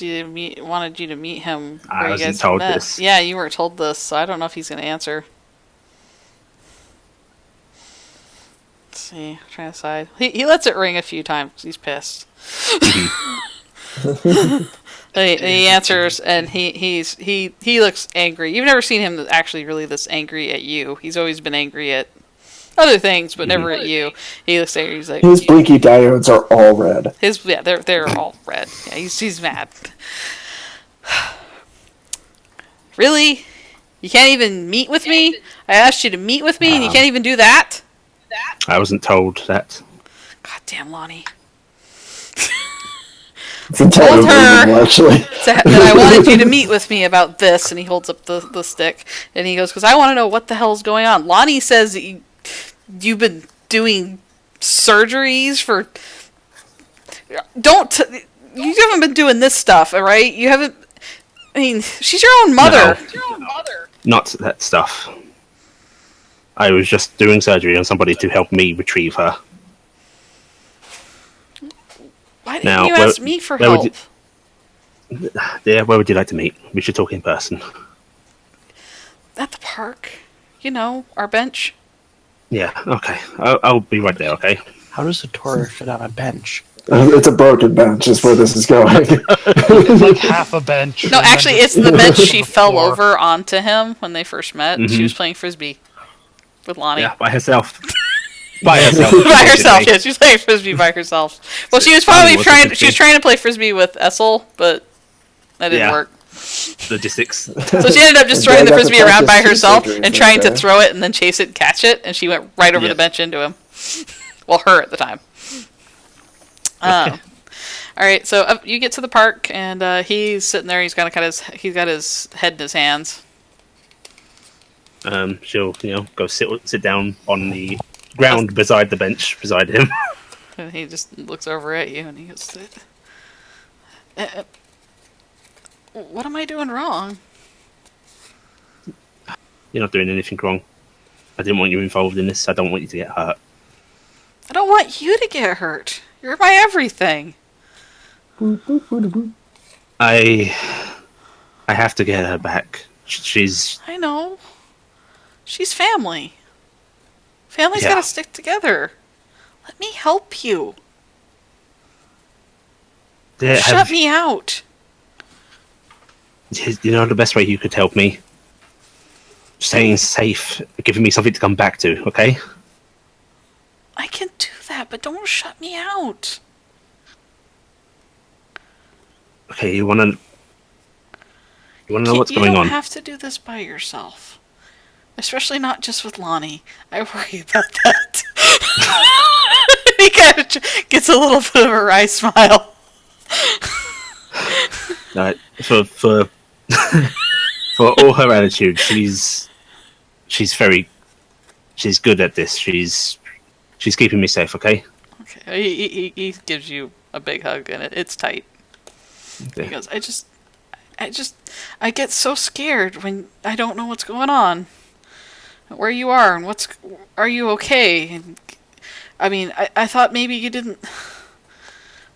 you to wanted you to meet him. I wasn't told this. Yeah, you were told this, so I don't know if he's going to answer. Let's see, I'm trying to decide. He lets it ring a few times. He's pissed. He answers, and he looks angry. You've never seen him actually really this angry at you. He's always been angry at other things, but never at you. He looks angry. He's like, his blinky diodes are all red. They're all red. Yeah, he's mad. Really? You can't even meet with me? I asked you to meet with me, and you can't even do that? I wasn't told that. God damn, Lani. It's entirely reasonable, actually. That I wanted you to meet with me about this, and he holds up the stick, and he goes, because I want to know what the hell's going on. Lani says that you've been doing surgeries for... You haven't been doing this stuff, alright? You haven't... I mean, she's your own mother. No, not that stuff. I was just doing surgery on somebody to help me retrieve her. Why didn't you ask me for help? Where would you like to meet? We should talk in person. At the park. You know, our bench. Yeah, okay. I'll be right there, okay? How does a tour fit on a bench? It's a broken bench, is where this is going. It's like half a bench. No, actually, it's the bench she fell over onto him when they first met. Mm-hmm. She was playing Frisbee with Lani. Yeah, by herself. By herself. By herself, yeah. She was playing Frisbee by herself. Well, she was probably trying to play Frisbee with Esel, but that didn't work. Logistics. So she ended up just throwing the Frisbee around by herself and trying to throw it and then chase it and catch it, and she went right over the bench into him. Well, her at the time. Alright, so you get to the park, and he's sitting there. He's got his head in his hands. She'll, go sit down on the ground beside the bench beside him. And he just looks over at you, and he goes, What am I doing wrong? You're not doing anything wrong. I didn't want you involved in this. I don't want you to get hurt. I don't want you to get hurt. You're my everything. I have to get her back. She's... I know. She's family. Family's gotta stick together. Let me help you. Shut me out. You know the best way you could help me? Staying safe, giving me something to come back to, okay? I can do that, but don't shut me out. Okay, you wanna know what's going on? You don't have to do this by yourself. Especially not just with Lani. I worry about that. He kind of gets a little bit of a wry smile. For all her attitude, she's good at this. She's keeping me safe, okay? Okay. He gives you a big hug and it's tight. Okay. He goes, I get so scared when I don't know what's going on. Where you are and are you okay? And I mean, I thought maybe you didn't.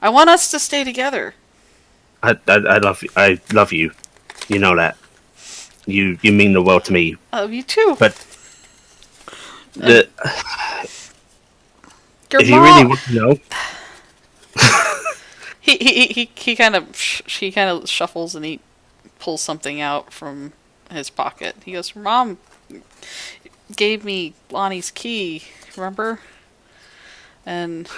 I want us to stay together. I love you. You know that. You mean the world to me. I love you too. But Your if you really want to know, he kind of shuffles and he pulls something out from his pocket. He goes, "Mom gave me Lonnie's key, remember? And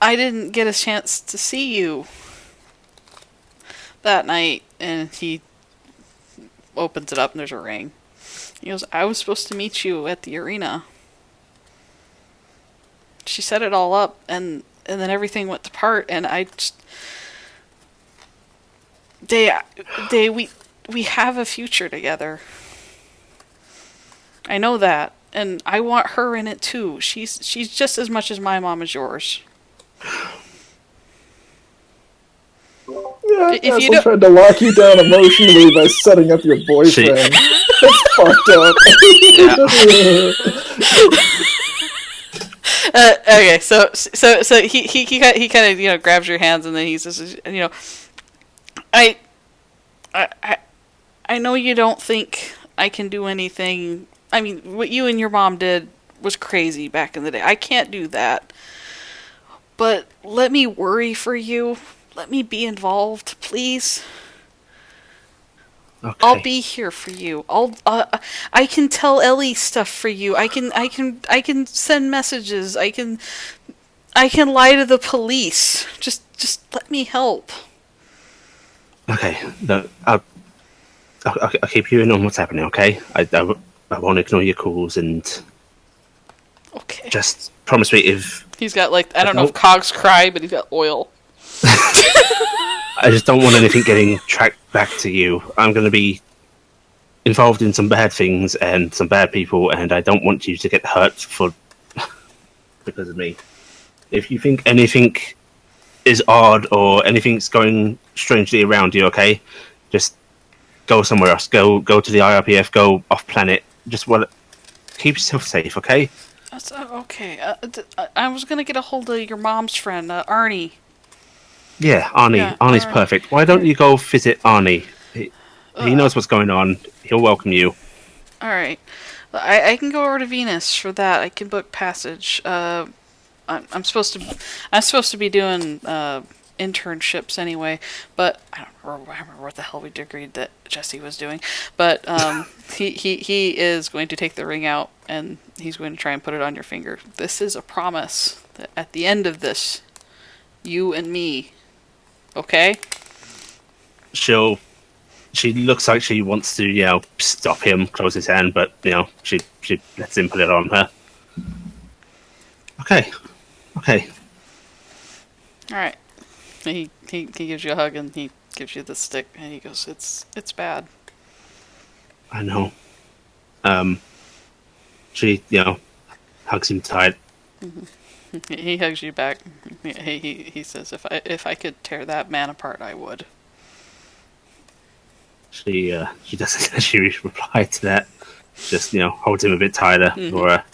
I didn't get a chance to see you that night." And he opens it up and there's a ring. He goes, "I was supposed to meet you at the arena." She set it all up and then everything went to part and I just... We have a future together. I know that, and I want her in it too. She's just as much as my mom as yours. Yeah, Esel tried to lock you down emotionally by setting up your boyfriend. That's fucked up. Okay, so he kind of grabs your hands and then he says, I know you don't think I can do anything. I mean, what you and your mom did was crazy back in the day. I can't do that. But let me worry for you. Let me be involved, please. Okay. I'll be here for you. I can tell Ellie stuff for you. I can send messages. I can lie to the police. Just let me help. Okay. No, I'll keep you in on what's happening, okay? I won't ignore your calls and... Okay. Just promise me if... He's got, I don't know if cogs cry, but he's got oil. I just don't want anything getting tracked back to you. I'm going to be involved in some bad things and some bad people, and I don't want you to get hurt because of me. If you think anything is odd or anything's going strangely around you, okay? Just go somewhere else. Go to the IRPF. Go off planet. Just keep yourself safe, okay? Okay. I was gonna get a hold of your mom's friend, Arnie. Yeah, Arnie. Yeah, Arnie's perfect. Why don't you go visit Arnie? He knows what's going on. He'll welcome you. All right. I can go over to Venus for that. I can book passage. I'm supposed to be doing internships anyway, but I don't remember what the hell we agreed that Jesse was doing. But he is going to take the ring out and he's going to try and put it on your finger. This is a promise that at the end of this, you and me, okay? She looks like she wants to, stop him, close his hand, but she lets him put it on her. Okay. All right. He gives you a hug and he gives you the stick and he goes, "It's bad." I know. She hugs him tight. Mm-hmm. He hugs you back. He says, "If I could tear that man apart, I would." She doesn't actually reply to that. Just holds him a bit tighter. Or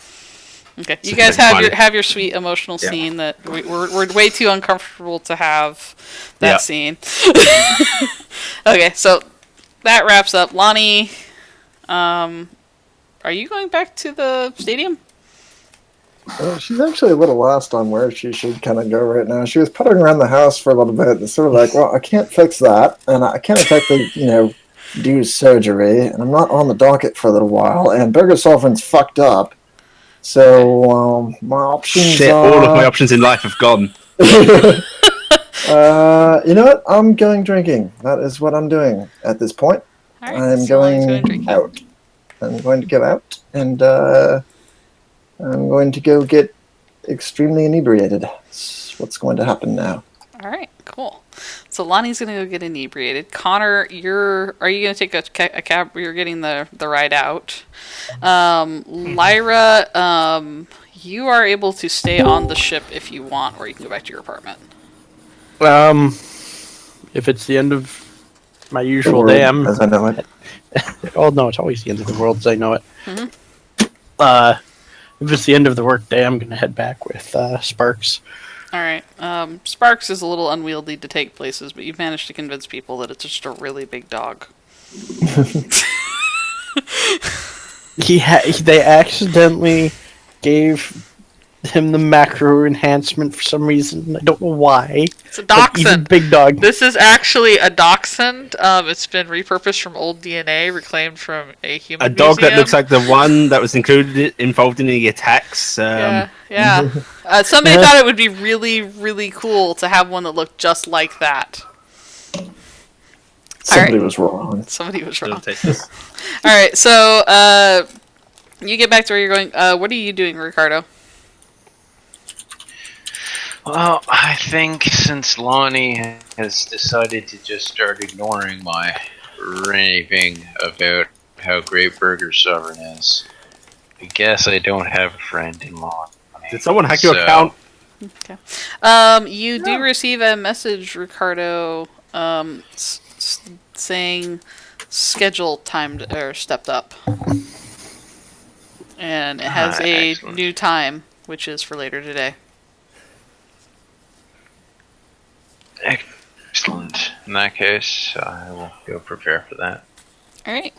okay, you guys have your sweet emotional scene that we're way too uncomfortable to have that scene. Okay, so that wraps up. Lani, are you going back to the stadium? She's actually a little lost on where she should kind of go right now. She was puttering around the house for a little bit and sort of like, well, I can't fix that, and I can't exactly, do surgery, and I'm not on the docket for a little while, and Burger Sovereign's fucked up. So, my options Shit, all of my options in life have gone. You know what? I'm going drinking. That is what I'm doing at this point. Right, I'm going out. I'm going to go out, and I'm going to go get extremely inebriated. That's what's going to happen now. All right, cool. So Lani's going to go get inebriated. Connor, are you going to take a cab? You're getting the ride out. Lyra, you are able to stay on the ship if you want, or you can go back to your apartment. If it's the end of my usual day, as I know it. Oh no, it's always the end of the world as I know it. Mm-hmm. If it's the end of the work day, I'm going to head back with Sparks. All right. Sparks is a little unwieldy to take places, but you've managed to convince people that it's just a really big dog. They accidentally gave him the macro enhancement for some reason. I don't know why. It's a dachshund. Big dog. This is actually a dachshund. It's been repurposed from old DNA, reclaimed from a human. A dog museum. that looks like the one that was involved in the attacks. Yeah. Somebody thought it would be really, really cool to have one that looked just like that. Somebody was wrong. Somebody was wrong. All right, so you get back to where you're going. What are you doing, Ricardo? Well, I think since Lani has decided to just start ignoring my raving about how great Burger Sovereign is, I guess I don't have a friend in Lani. Did someone hack your account? Okay. You do receive a message, Ricardo, saying schedule timed or stepped up, and it has a new time, which is for later today. Excellent. In that case, I will go prepare for that. All right.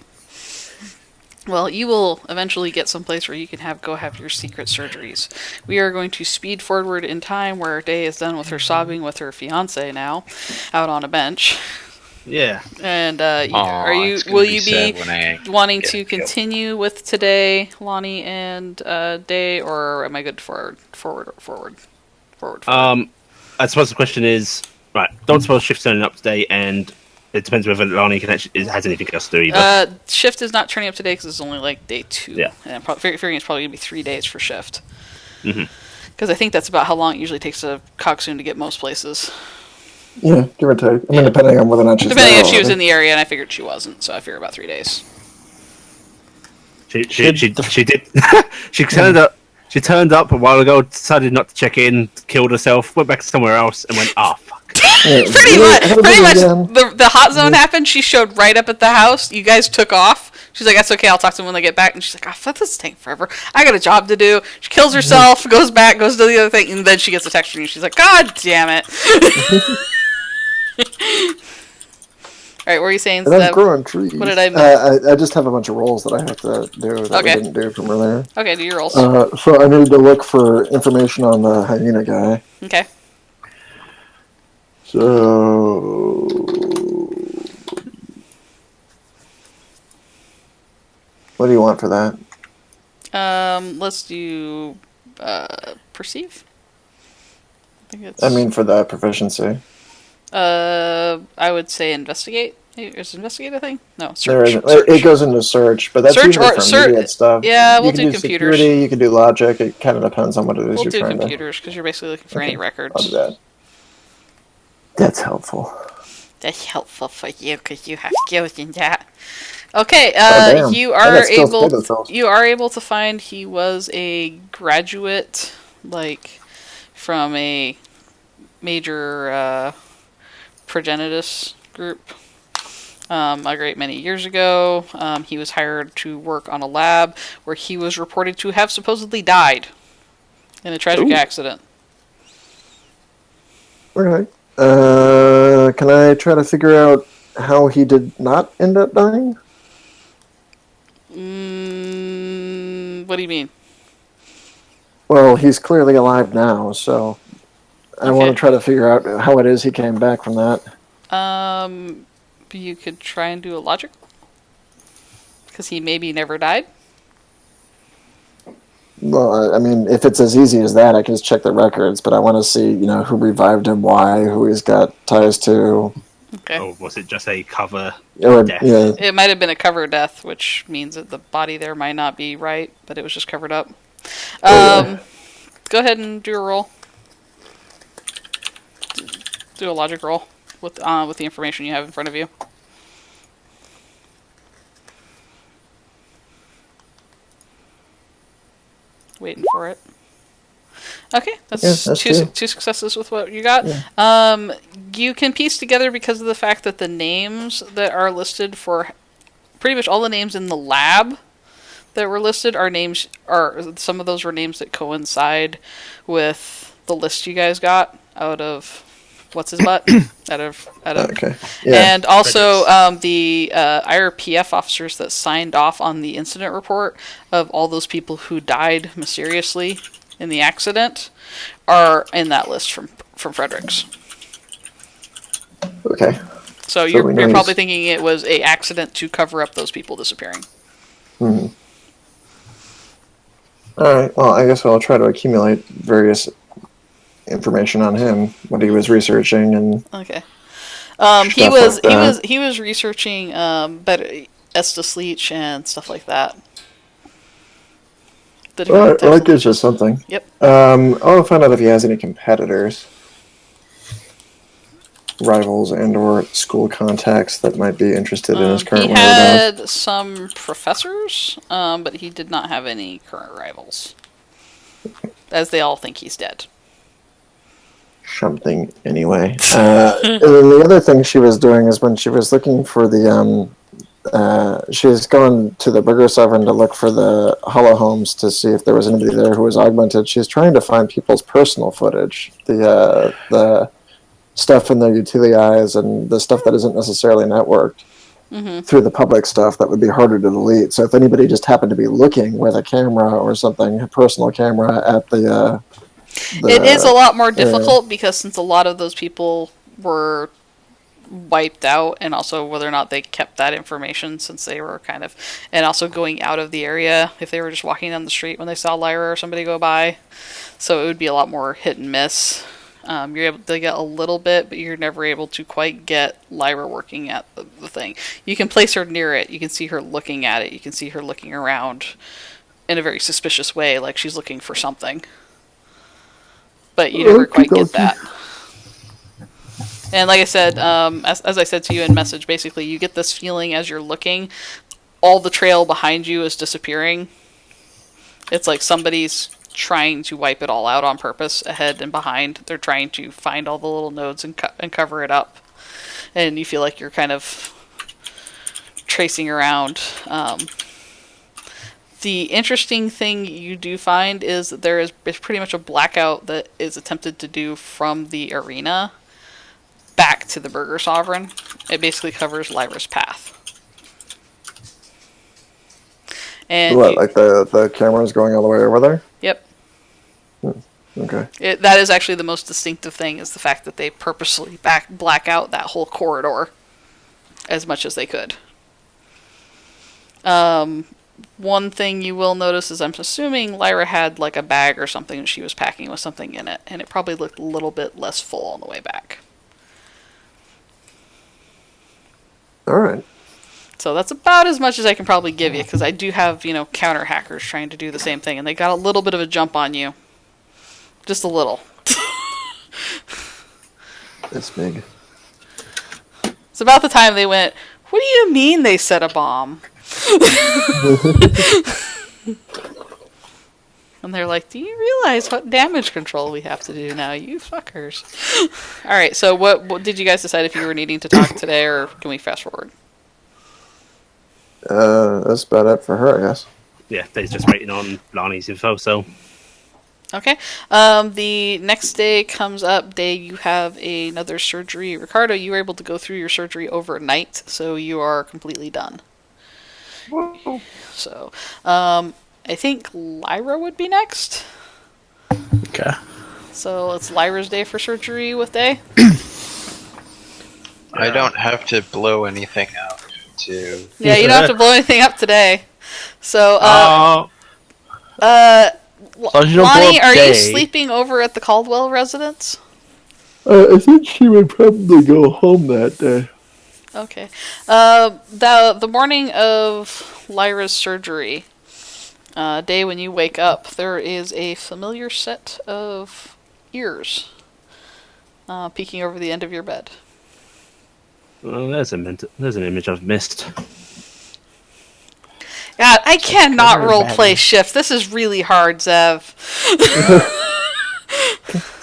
Well, you will eventually get someplace where you can go have your secret surgeries. We are going to speed forward in time where Day is done with her sobbing with her fiance now, out on a bench. Yeah. And will you be wanting to continue with today, Lani and Day, or am I good forward? I suppose the question is, right, don't suppose Shift's turning up today, and it depends whether Lani has anything else to do either. Shift is not turning up today because it's only like day 2. Yeah. And I'm figuring it's probably going to be 3 days for Shift. Mm-hmm. Because I think that's about how long it usually takes a coxswain to get most places. Yeah, give or take. I mean, depending on whether or not she's depending if she was in the area, and I figured she wasn't, so I figured about 3 days. She did. She turned up. She turned up a while ago, decided not to check in, killed herself, went back somewhere else, and went, oh, fuck. Pretty much. The hot zone happened. She showed right up at the house. You guys took off. She's like, that's okay. I'll talk to them when they get back. And she's like, oh, fuck, this is taking forever. I got a job to do. She kills herself, goes back, goes to the other thing, and then she gets a text from you. She's like, God damn it. All right, what were you saying? And I'm growing trees. What did I miss? I just have a bunch of rolls that I have to do that we didn't do from earlier. Okay, do your rolls. So I need to look for information on the hyena guy. Okay. So... What do you want for that? Let's do perceive. I mean, for the proficiency. I would say investigate. Is investigate a thing? No, search. It goes into search, but that's usually for immediate stuff. Yeah, we'll do computers. Security, you can do logic. It kind of depends on what it is you're trying to do. We'll do computers, because you're basically looking for any records. I'll do that. That's helpful. That's helpful for you, because you have skills in that. Okay, you are able to find he was a graduate, from a major progenitus group a great many years ago. He was hired to work on a lab where he was reported to have supposedly died in a tragic accident. Okay. Can I try to figure out how he did not end up dying? What do you mean? Well, he's clearly alive now, so I want to try to figure out how it is he came back from that. You could try and do a logic, because he maybe never died. Well, I mean, if it's as easy as that, I can just check the records, but I want to see, who revived him, why, who he's got ties to. Okay. Or was it just a cover death? Yeah. It might have been a cover death, which means that the body there might not be right, but it was just covered up. Go ahead and do a roll. Do a logic roll with the information you have in front of you. Waiting for it. Okay, that's two successes with what you got. Yeah. You can piece together, because of the fact that the names that are listed for pretty much all the names in the lab that were listed some of those were names that coincide with the list you guys got out of what's his butt Okay. Yeah. And also the IRPF officers that signed off on the incident report of all those people who died mysteriously in the accident are in that list from Fredericks. Okay. So you're probably thinking it was an accident to cover up those people disappearing. Mm-hmm. All right. Well, I guess I'll try to accumulate various information on him, what he was researching, and okay. He was researching better Estes leech and stuff like that. Well, that gives us something. Yep. I'll find out if he has any competitors, rivals, and/or school contacts that might be interested in his current whereabouts. He had some professors, but he did not have any current rivals, as they all think he's dead. Something anyway. And then the other thing she was doing is when she was looking for the she was going to the Burger Sovereign to look for the Hollow Homes to see if there was anybody there who was augmented. She's trying to find people's personal footage, the stuff in their utility and the stuff that isn't necessarily networked through the public stuff that would be harder to delete. So if anybody just happened to be looking with a camera or something, a personal camera at it is a lot more difficult because since a lot of those people were wiped out, and also whether or not they kept that information since they were and also going out of the area if they were just walking down the street when they saw Lyra or somebody go by. So it would be a lot more hit and miss. You're able to get a little bit, but you're never able to quite get Lyra working at the thing. You can place her near it. You can see her looking at it. You can see her looking around in a very suspicious way, like she's looking for something. But you never quite get that. And like I said, as I said to you in message, basically you get this feeling as you're looking, all the trail behind you is disappearing. It's like somebody's trying to wipe it all out on purpose, ahead and behind. They're trying to find all the little nodes and cover it up. And you feel like you're kind of tracing around. The interesting thing you do find is that there is pretty much a blackout that is attempted to do from the arena back to the Burger Sovereign. It basically covers Lyra's path. And what, like the camera's going all the way over there? Yep. Okay. That is actually the most distinctive thing, is the fact that they purposely black out that whole corridor as much as they could. One thing you will notice is I'm assuming Lyra had like a bag or something that she was packing with something in it, and it probably looked a little bit less full on the way back. All right. So that's about as much as I can probably give you, because I do have, counter hackers trying to do the same thing, and they got a little bit of a jump on you. Just a little. That's big. It's about the time they went, "What do you mean they set a bomb?" And they're like, do you realize what damage control we have to do now, you fuckers? Alright, so what did you guys decide if you were needing to talk today, or can we fast forward? That's about it for her, I guess. Yeah, they're just waiting on Lani's info, so... Okay. The next day comes up. Day you have another surgery. Ricardo, you were able to go through your surgery overnight, so you are completely done. Whoa. So, I think Lyra would be next. Okay. So it's Lyra's day for surgery with Day. I don't have to blow anything out to... Yeah, you don't have to blow anything up today. So, Lani, are you sleeping over at the Caldwell residence? I think she would probably go home that day. Okay. The morning of Lyra's surgery, Day when you wake up, there is a familiar set of ears peeking over the end of your bed. Well, there's an image I've missed. God, I cannot roleplay shift. This is really hard, Zev.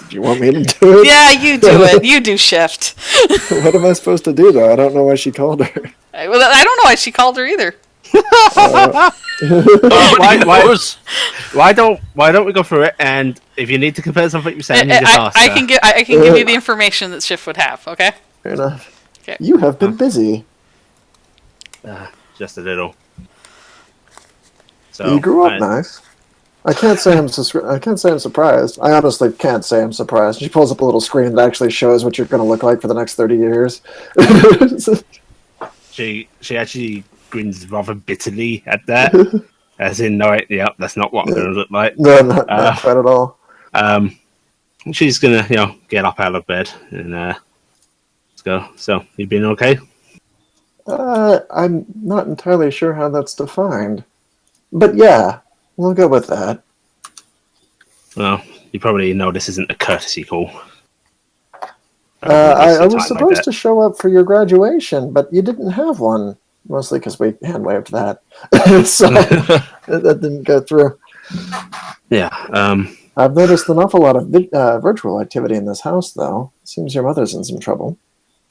Do you want me to do it? Yeah, you do it. You do shift. What am I supposed to do, though? I don't know why she called her. I don't know why she called her either. Why don't we go through it, and if you need to compare something you say, I can give you the information that Shift would have. Okay. Fair enough. Okay. You have been busy. Just a little. So You grew up nice. I can't say I'm surprised. I honestly can't say I'm surprised. She pulls up a little screen that actually shows what you're going to look like for the next 30 years. She actually grins rather bitterly at that, as in, no, yeah, that's not what I'm going to look like. No, not quite at all. She's going to, get up out of bed and let's go. So, you been okay? I'm not entirely sure how that's defined. But yeah, we'll go with that. Well, you probably know this isn't a courtesy call. I was supposed to show up for your graduation, but you didn't have one. Mostly because we hand-waved that. So that didn't go through. Yeah. I've noticed an awful lot of virtual activity in this house, though. Seems your mother's in some trouble.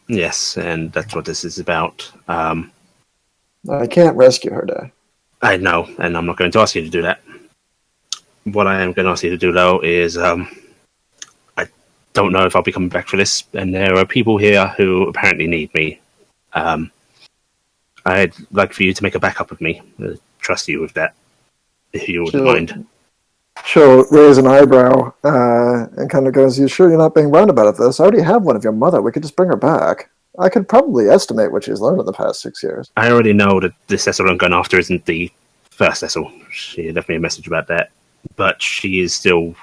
Yes, and that's what this is about. I can't rescue her, Day. I know, and I'm not going to ask you to do that. What I am going to ask you to do, though, is I don't know if I'll be coming back for this, and there are people here who apparently need me. I'd like for you to make a backup of me. Trust you with that, if you wouldn't mind. She'll raise an eyebrow and kind of goes, "You sure you're not being roundabout at this? I already have one of your mother. We could just bring her back. I could probably estimate what she's learned in the past 6 years." I already know that this Esel I'm going after isn't the first Esel. She left me a message about that. But she is still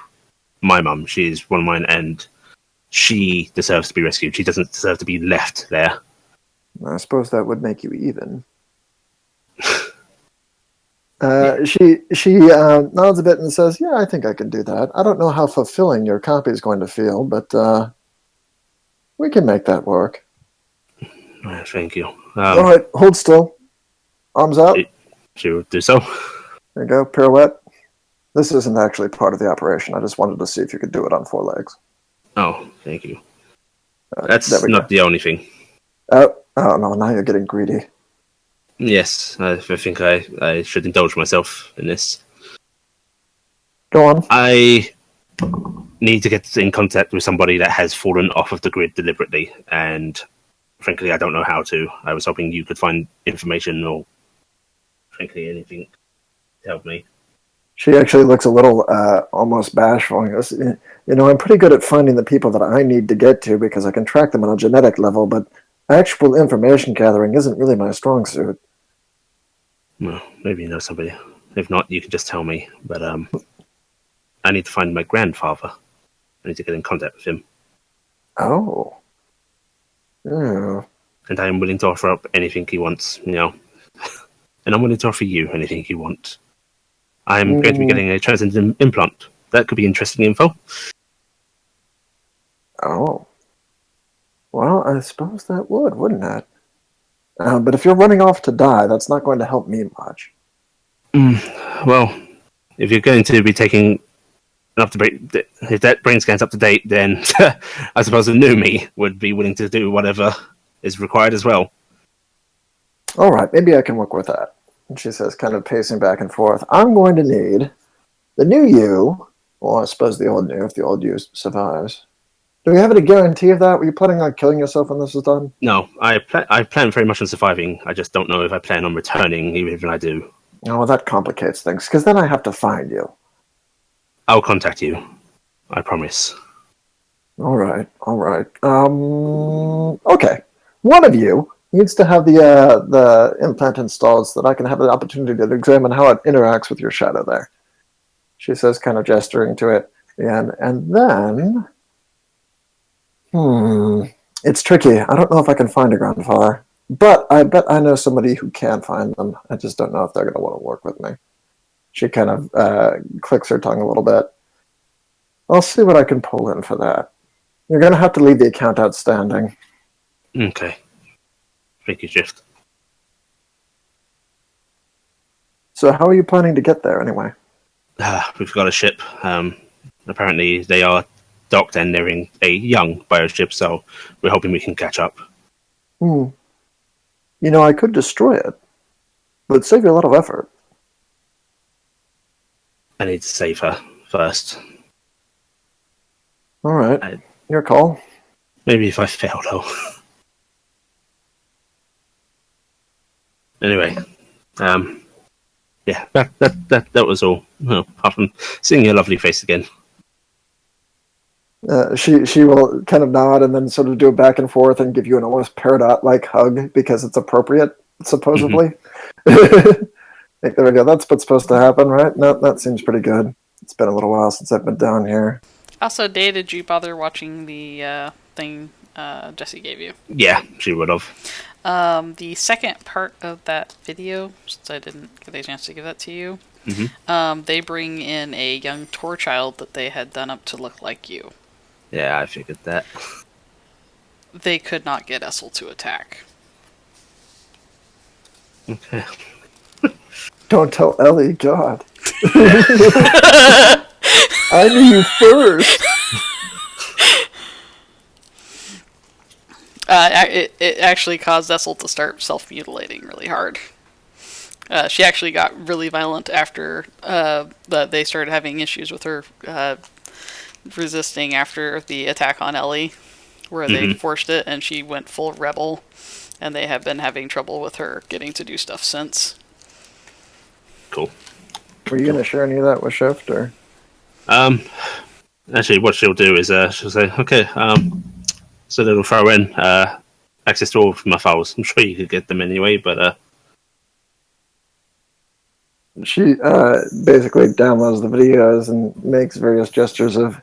my mum. She's one of mine, and she deserves to be rescued. She doesn't deserve to be left there. I suppose that would make you even. She nods a bit and says, "Yeah, I think I can do that. I don't know how fulfilling your copy is going to feel, but we can make that work." Thank you. All right, hold still. Arms out. She will do so. There you go, pirouette. This isn't actually part of the operation. I just wanted to see if you could do it on 4 legs. Oh, thank you. That's not the only thing. Oh no, now you're getting greedy. Yes, I think I should indulge myself in this. Go on. I need to get in contact with somebody that has fallen off of the grid deliberately, and frankly, I don't know how to. I was hoping you could find information or, frankly, anything to help me. She actually looks a little almost bashful and goes, "I'm pretty good at finding the people that I need to get to because I can track them on a genetic level, but actual information gathering isn't really my strong suit." Well, maybe you know somebody. If not, you can just tell me. But I need to find my grandfather. I need to get in contact with him. Oh. Yeah. And I am willing to offer up anything he wants, And I'm willing to offer you anything you want. I'm going to be getting a transcendent implant. That could be interesting info. Oh. Well, I suppose that would, wouldn't it? But if you're running off to die, that's not going to help me much. Well, if you're going to be taking enough to break, if that brain scan's up to date, then I suppose the new me would be willing to do whatever is required as well. All right, maybe I can work with that. And she says, kind of pacing back and forth, I'm going to need the new you, well, I suppose the old you, if the old you survives. Do we have any guarantee of that? Were you planning on killing yourself when this is done? No, I plan very much on surviving. I just don't know if I plan on returning, even if I do. Oh, well, that complicates things, because then I have to find you. I'll contact you. I promise. All right. Okay. One of you needs to have the implant installed so that I can have an opportunity to examine how it interacts with your shadow there. She says, kind of gesturing to it. And then... It's tricky. I don't know if I can find a grandfather. But I bet I know somebody who can find them. I just don't know if they're going to want to work with me. She kind of clicks her tongue a little bit. I'll see what I can pull in for that. You're going to have to leave the account outstanding. Okay. Thank you, Shift. So how are you planning to get there, anyway? We've got a ship. Apparently they are docked and nearing a young bioship, so we're hoping we can catch up. You know, I could destroy it, but it'd save you a lot of effort. I need to save her first. All right. Your call. Maybe if I fail, though. Anyway, yeah, that was all. Well, apart from seeing your lovely face again. She will kind of nod and then sort of do a back and forth and give you an almost peridot-like hug because it's appropriate, supposedly. There we go. That's what's supposed to happen, right? No, that seems pretty good. It's been a little while since I've been down here. Also, Day, did you bother watching the thing Jesse gave you? Yeah, she would have. The second part of that video, since I didn't get a chance to give that to you, they bring in a young Tor child that they had done up to look like you. Yeah, I figured that. They could not get Esel to attack. Okay. Don't tell Ellie, God. I knew you first. It actually caused Esel to start self-mutilating really hard. She actually got really violent after they started having issues with her resisting after the attack on Ellie, where they forced it, and she went full rebel, and they have been having trouble with her getting to do stuff since. Cool. Were you going to share any of that with Shift, or? Actually, what she'll do is she'll say, okay, so they'll throw in access to all of my files. I'm sure you could get them anyway, but... She basically downloads the videos and makes various gestures of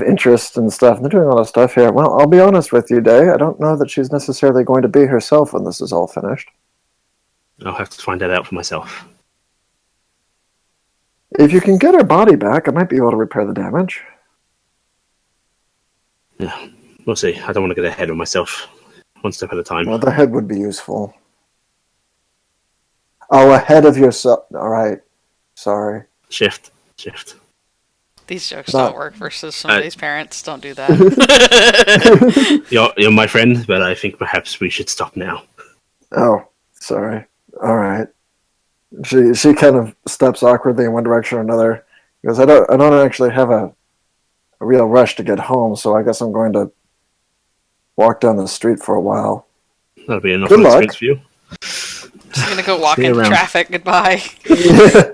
interest and stuff. And they're doing all this stuff here. Well, I'll be honest with you, Day. I don't know that she's necessarily going to be herself when this is all finished. I'll have to find that out for myself. If you can get her body back, I might be able to repair the damage. Yeah, we'll see. I don't want to get ahead of myself. One step at a time. Well, the head would be useful. Oh, ahead of yourself. All right. Sorry. Shift. These jokes don't work versus somebody's parents. Don't do that. You're my friend, but I think perhaps we should stop now. Oh, sorry. All right. She kind of steps awkwardly in one direction or another. Because I don't actually have a real rush to get home, so I guess I'm going to walk down the street for a while. That'll be enough experience for you. Just gonna go walk into traffic. Goodbye. Yeah.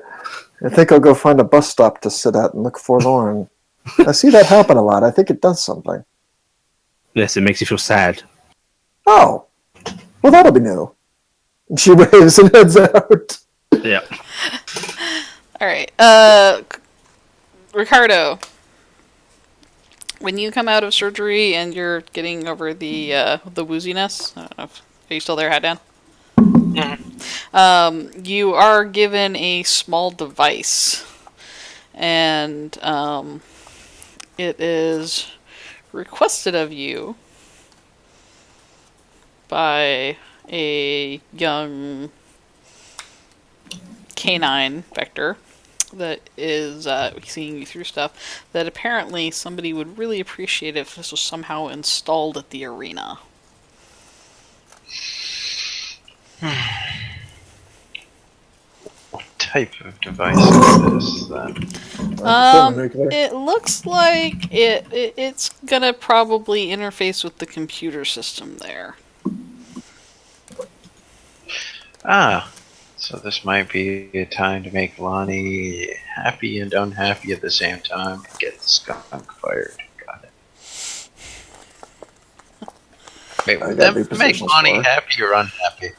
I think I'll go find a bus stop to sit at and look forlorn. I see that happen a lot. I think it does something. Yes, it makes you feel sad. Oh. Well, that'll be new. And she waves and heads out. Yeah. Alright. Ricardo. When you come out of surgery and you're getting over the wooziness, I don't know are you still there, Hatdan? You are given a small device, and it is requested of you by a young canine vector that is seeing you through stuff, that apparently somebody would really appreciate if this was somehow installed at the arena. What type of device is this, then? It looks like it's gonna probably interface with the computer system there. So this might be a time to make Lani happy and unhappy at the same time and get the skunk fired. Got it. Wait, would that make Lani happy or unhappy?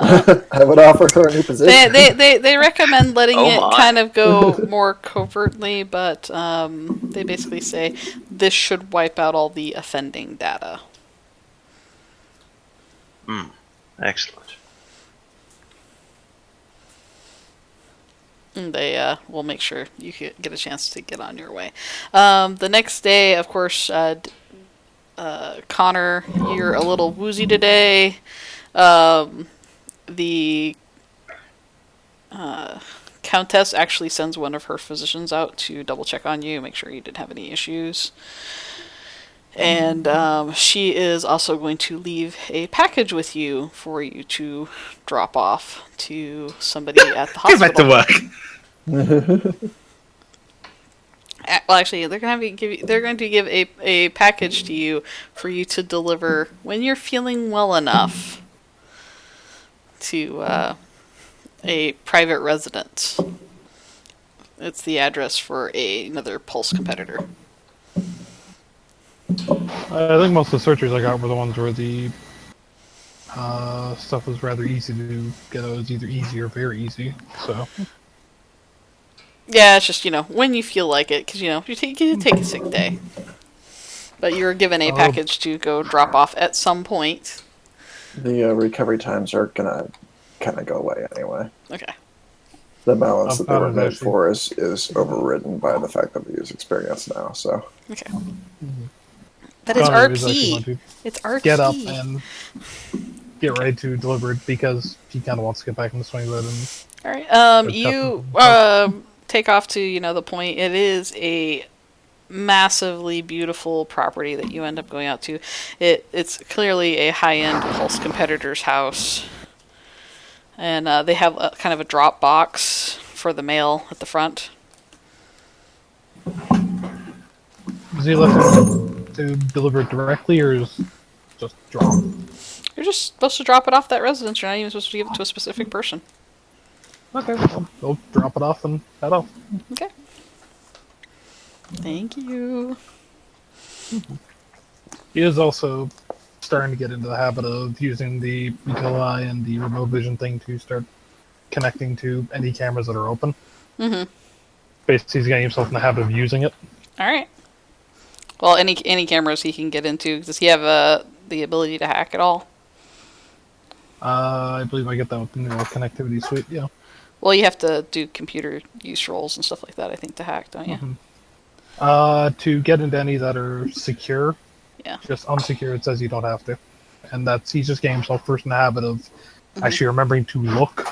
I would offer her a new position. They recommend letting it kind of go more covertly, but they basically say this should wipe out all the offending data. Excellent. And they will make sure you get a chance to get on your way. The next day, of course, Connor, you're a little woozy today. The Countess actually sends one of her physicians out to double check on you, make sure you didn't have any issues. And she is also going to leave a package with you for you to drop off to somebody at the hospital. Get back to work. Well, actually, they're going to give a package to you for you to deliver when you're feeling well enough to a private residence. It's the address for another Pulse competitor. I think most of the surgeries I got were the ones where the stuff was rather easy to get. It was either easy or very easy. So yeah, it's just when you feel like it, because you take a sick day, but you're given a package to go drop off at some point. The recovery times are gonna kind of go away anyway. Okay. The balance that they were made for is overridden by the fact that we use experience now. So okay. But it's RP. It's RP. Get up and get ready to deliver it because he kind of wants to get back in the swing of it. All right. You take off to the point. It is a massively beautiful property that you end up going out to. It's clearly a high-end Pulse competitor's house, and they have kind of a drop box for the mail at the front. Is he looking to deliver it directly, or just drop it? You're just supposed to drop it off that residence. You're not even supposed to give it to a specific person. Okay, I'll drop it off and head off. Okay. Thank you. He is also starting to get into the habit of using the Util Eye and the remote vision thing to start connecting to any cameras that are open. Mm-hmm. Basically, he's getting himself in the habit of using it. All right. Well, any cameras he can get into. Does he have the ability to hack at all? I believe I get that with the new connectivity suite, yeah. Well, you have to do computer use roles and stuff like that, I think, to hack, don't you? Mm-hmm. To get into any that are secure, yeah. Just unsecure, it says you don't have to. And he's just getting himself first in the habit of actually remembering to look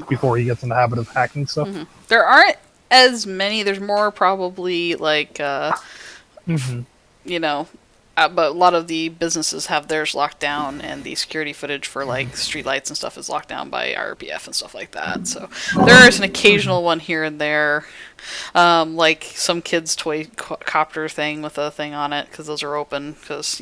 before he gets in the habit of hacking stuff. Mm-hmm. There aren't as many. There's more probably like, but a lot of the businesses have theirs locked down, and the security footage for like streetlights and stuff is locked down by RPF and stuff like that. So there is an occasional one here and there, like some kid's toy copter thing with a thing on it, because those are open. Because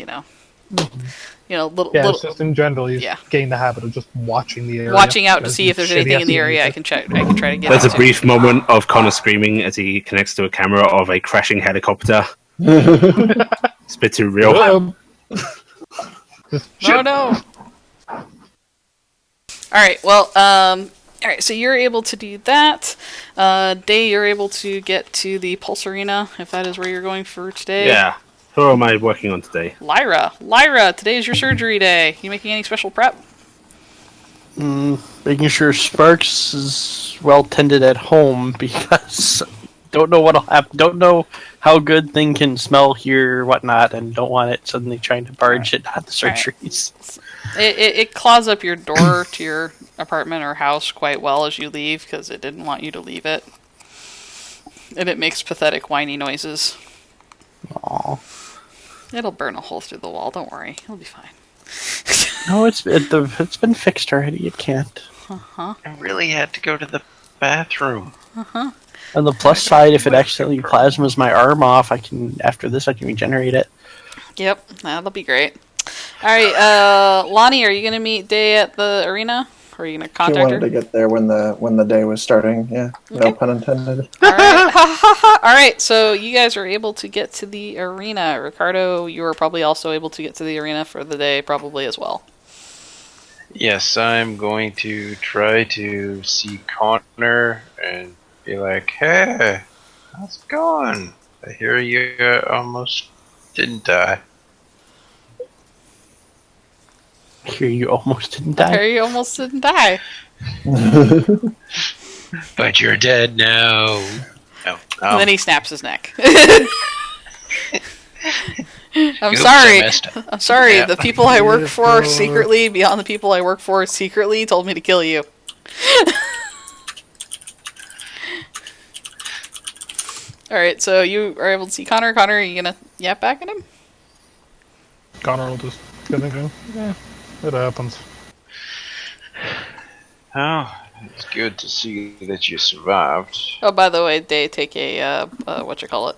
little. It's just in general, he's getting the habit of just watching the area, watching out to see if there's anything in the area I can check. I can try to get. There's a brief moment of Connor screaming as he connects to a camera of a crashing helicopter. It's a bit too real. No. All right. Well. All right. So you're able to do that. Day, you're able to get to the Pulse Arena if that is where you're going for today. Yeah. Who am I working on today? Lyra, today is your surgery day. You making any special prep? Making sure Sparks is well tended at home, because don't know what'll happen. Don't know how good thing can smell here or whatnot, and don't want it suddenly trying to barge it at the surgeries. Right. It claws up your door to your apartment or house quite well as you leave, because it didn't want you to leave it. And it makes pathetic whiny noises. Aw. It'll burn a hole through the wall. Don't worry, it'll be fine. No, it's been fixed already. It can't. Uh-huh. I really had to go to the bathroom. Uh-huh. On the plus side, if it accidentally plasmas my arm off, after this I can regenerate it. Yep, that'll be great. Alright, Lani, are you going to meet Day at the arena? Or are you going to She contact wanted her? to get there when the day was starting. Yeah, no pun intended. Alright, Alright, so you guys are able to get to the arena. Ricardo, you are probably also able to get to the arena for the day, probably as well. Yes, I'm going to try to see Connor and be like, hey, how's it going? I hear you almost didn't die. I hear you almost didn't die. Harry almost didn't die. But you're dead now. Oh, And then he snaps his neck. I'm Oops, sorry. I messed up. I'm sorry. Yeah. The people I work for secretly, beyond the people I work for secretly, told me to kill you. Alright, so you are able to see Connor. Connor, are you gonna yap back at him? Connor will just gonna go. Yeah, it happens. Oh, it's good to see that you survived. Oh, by the way, they take a, whatchamacallit?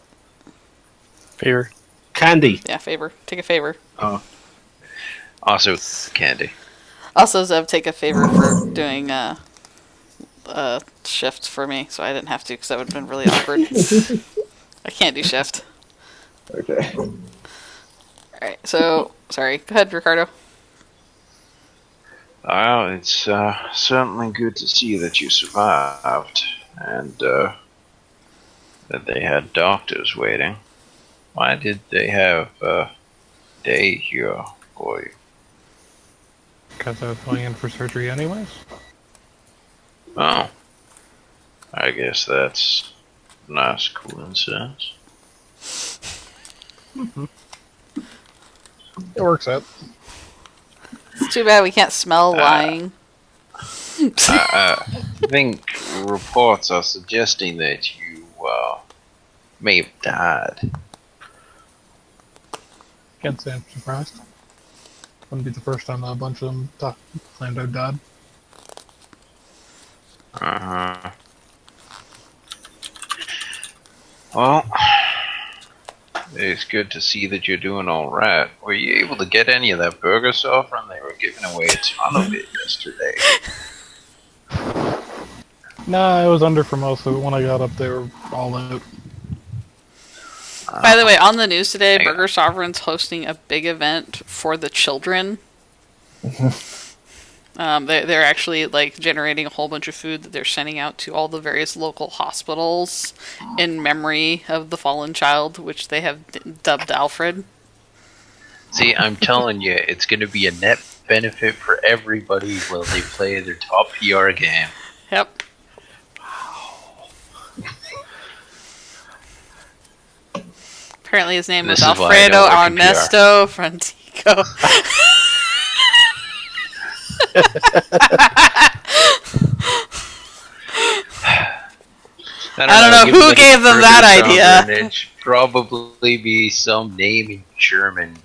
Favor. Candy. Yeah, favor. Take a favor. Oh. Also, candy. Also, Zev, take a favor for doing, shift for me, so I didn't have to, because that would have been really awkward. I can't do shift. Okay. Alright, so, sorry. Go ahead, Ricardo. Well, it's certainly good to see that you survived, and that they had doctors waiting. Why did they have Day here for you? Because I was going in for surgery anyways. Oh, I guess that's a nice coincidence. It works out. It's too bad we can't smell lying. I think reports are suggesting that you may have died. Can't say I'm surprised. Wouldn't be the first time that a bunch of them claimed I died. Uh-huh. Well, it's good to see that you're doing all right. Were you able to get any of that burger sovereign? They were giving away a ton of it yesterday. Nah, I was under for most of it. When I got up, they were all out. By the way, on the news today, Burger Sovereign's hosting a big event for the children. They're actually like generating a whole bunch of food that they're sending out to all the various local hospitals in memory of the fallen child, which they have dubbed Alfred. See, I'm telling you, it's going to be a net benefit for everybody while they play their top PR game. Yep. Apparently his name was Alfredo Ernesto Frantico. I don't know who gave them that idea. It'd probably be some name in German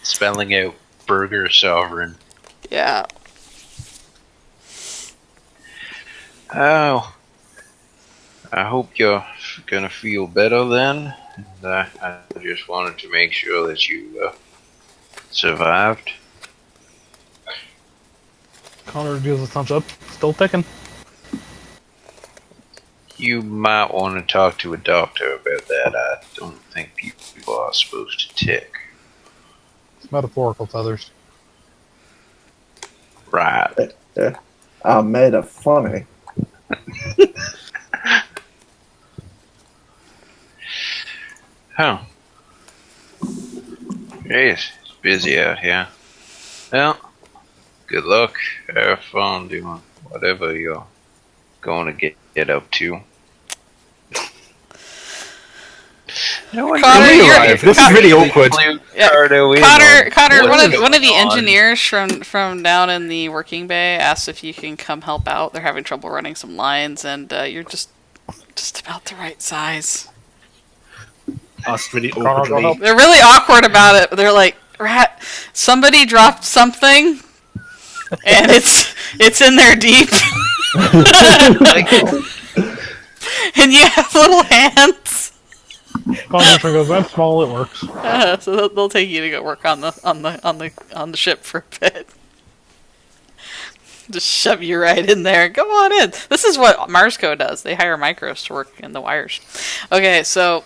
spelling out Burger Sovereign. Yeah. Oh, I hope you're gonna feel better then. And, I just wanted to make sure that you survived. Connor deals a thumbs up. Still picking. You might want to talk to a doctor about that. I don't think people are supposed to tick. It's metaphorical feathers. Right. Yeah. I made it funny. Oh. Jeez, it's busy out here. Well, good luck. Have fun doing whatever you're going to get up to. Connor, this is really awkward. Connor, one of the engineers from down in the working bay asked if you can come help out. They're having trouble running some lines, and you're just Just about the right size. Asked really awkwardly. They're really awkward about it. They're like, "Rat, somebody dropped something, and it's in there deep." And you have little hands. Congressman goes, "That's small. It works." So they'll take you to go work on the ship for a bit. Just shove you right in there. Go on in. This is what Marsco does. They hire micros to work in the wires. Okay, so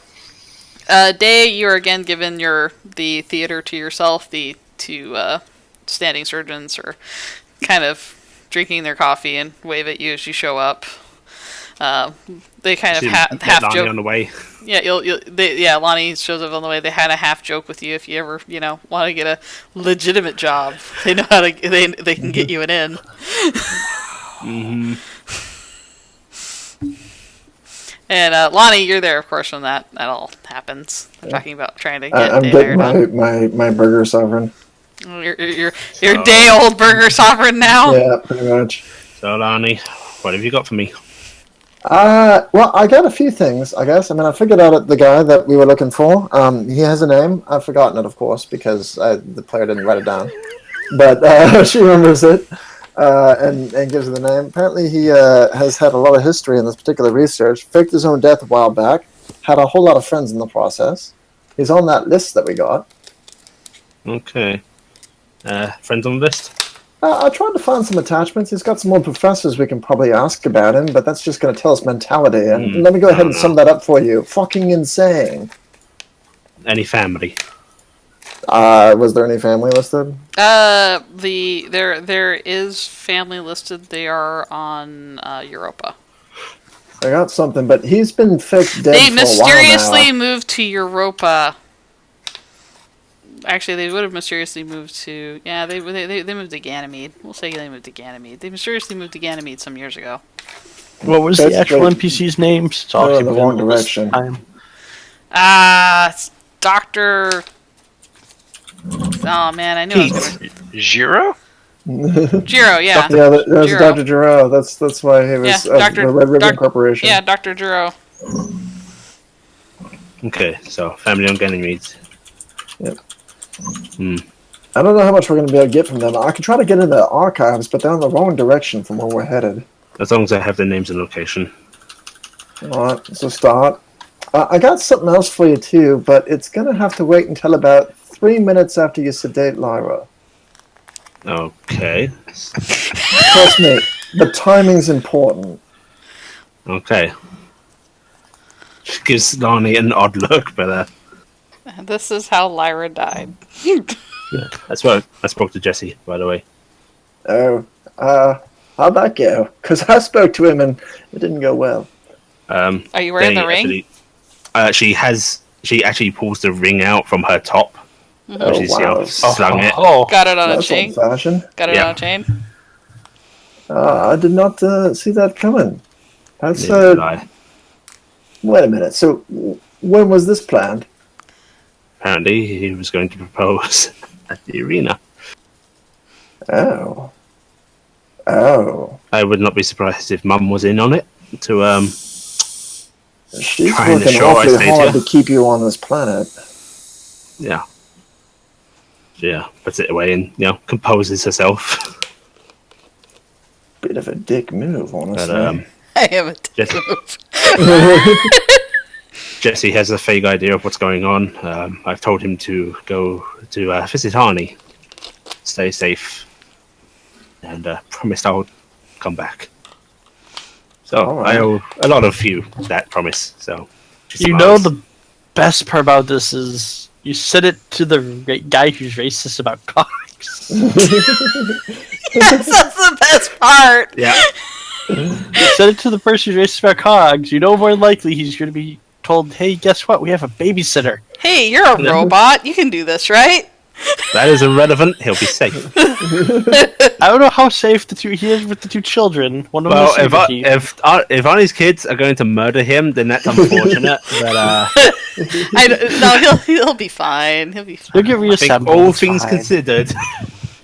Day, you are again given the theater to yourself. The two standing surgeons are kind of drinking their coffee and wave at you as you show up. They kind of half Lani joke on the way. Yeah, Lani shows up on the way. They had a half joke with you if you ever, want to get a legitimate job. They know how to. They can get you an in. Mm-hmm. And Lani, you're there, of course, when that all happens. I'm talking about trying to get I'm Day getting hired my burger sovereign. You're day-old burger sovereign now? Yeah, pretty much. So, Lani, what have you got for me? Well, I got a few things, I guess. I mean, I figured out the guy that we were looking for. He has a name. I've forgotten it, of course, because the player didn't write it down. But she remembers it and gives her the name. Apparently, he has had a lot of history in this particular research. Faked his own death a while back. Had a whole lot of friends in the process. He's on that list that we got. Okay. Friends on the list? I tried to find some attachments. He's got some more professors we can probably ask about him, but that's just going to tell us mentality. And let me go ahead and sum that up for you. Fucking insane. Any family? Was there any family listed? There is family listed. They are on Europa. I got something, but he's been fixed dead They for a while mysteriously now. moved to Europa. Actually, they would have mysteriously moved to... Yeah, they moved to Ganymede. We'll say they moved to Ganymede. They mysteriously moved to Ganymede some years ago. What was the actual NPC's name? It's in the wrong direction. It's Dr... Oh, man, I knew I was going to... Giro? Giro, yeah. Yeah, that was Dr. Giro. That's why he was the Red Ribbon Corporation. Yeah, Dr. Giro. Okay, so family on Ganymede. Yep. I don't know how much we're going to be able to get from them. I could try to get in the archives, but they're in the wrong direction from where we're headed. As long as I have their names and location. Alright, so start. I got something else for you too, but it's going to have to wait until about 3 minutes after you sedate Lyra. Okay. Trust me, the timing's important. Okay. She gives Lani an odd look, but This is how Lyra died. yeah, that's why I spoke to Jesse, by the way. Oh, how'd that go? Because I spoke to him and it didn't go well. Are you wearing the ring? She actually pulls the ring out from her top. Oh, wow. Slung it. Got it on That's a chain. old-fashioned. Got it on a chain. I did not see that coming. That's Neither did I. Wait a minute. So, when was this planned? Apparently, he was going to propose at the arena. Oh. I would not be surprised if Mum was in on it to She's try and working assure I awfully stayed hard here. to keep you on this planet. Yeah, puts it away and composes herself. Bit of a dick move, honestly. But, I am a dick move. Jesse has a vague idea of what's going on. I've told him to go to visit Arnie, stay safe, and promised I'll come back. So right. I owe a lot of you that promise. So the best part about this is you said it to the guy who's racist about cocks. Yes, that's the best part. Yeah. You said it to the person who's racist about cogs. You know more than likely he's going to be told, hey, guess what? We have a babysitter. Hey, you're a robot. You can do this, right? That is irrelevant. He'll be safe. I don't know how safe he is with the two children. One of them if Arnie's kids are going to murder him, then that's unfortunate. But he'll be fine. He'll be fine. He'll get reassembled. All things considered,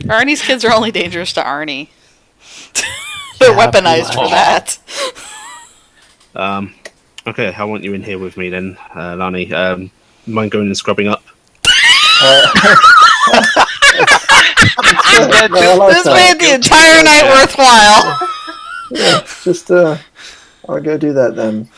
Arnie's kids are only dangerous to Arnie. They're weaponized for that. Okay, I want you in here with me then, Lani. Mind going and scrubbing up? This made the entire night worthwhile. Yeah, just I'll go do that then.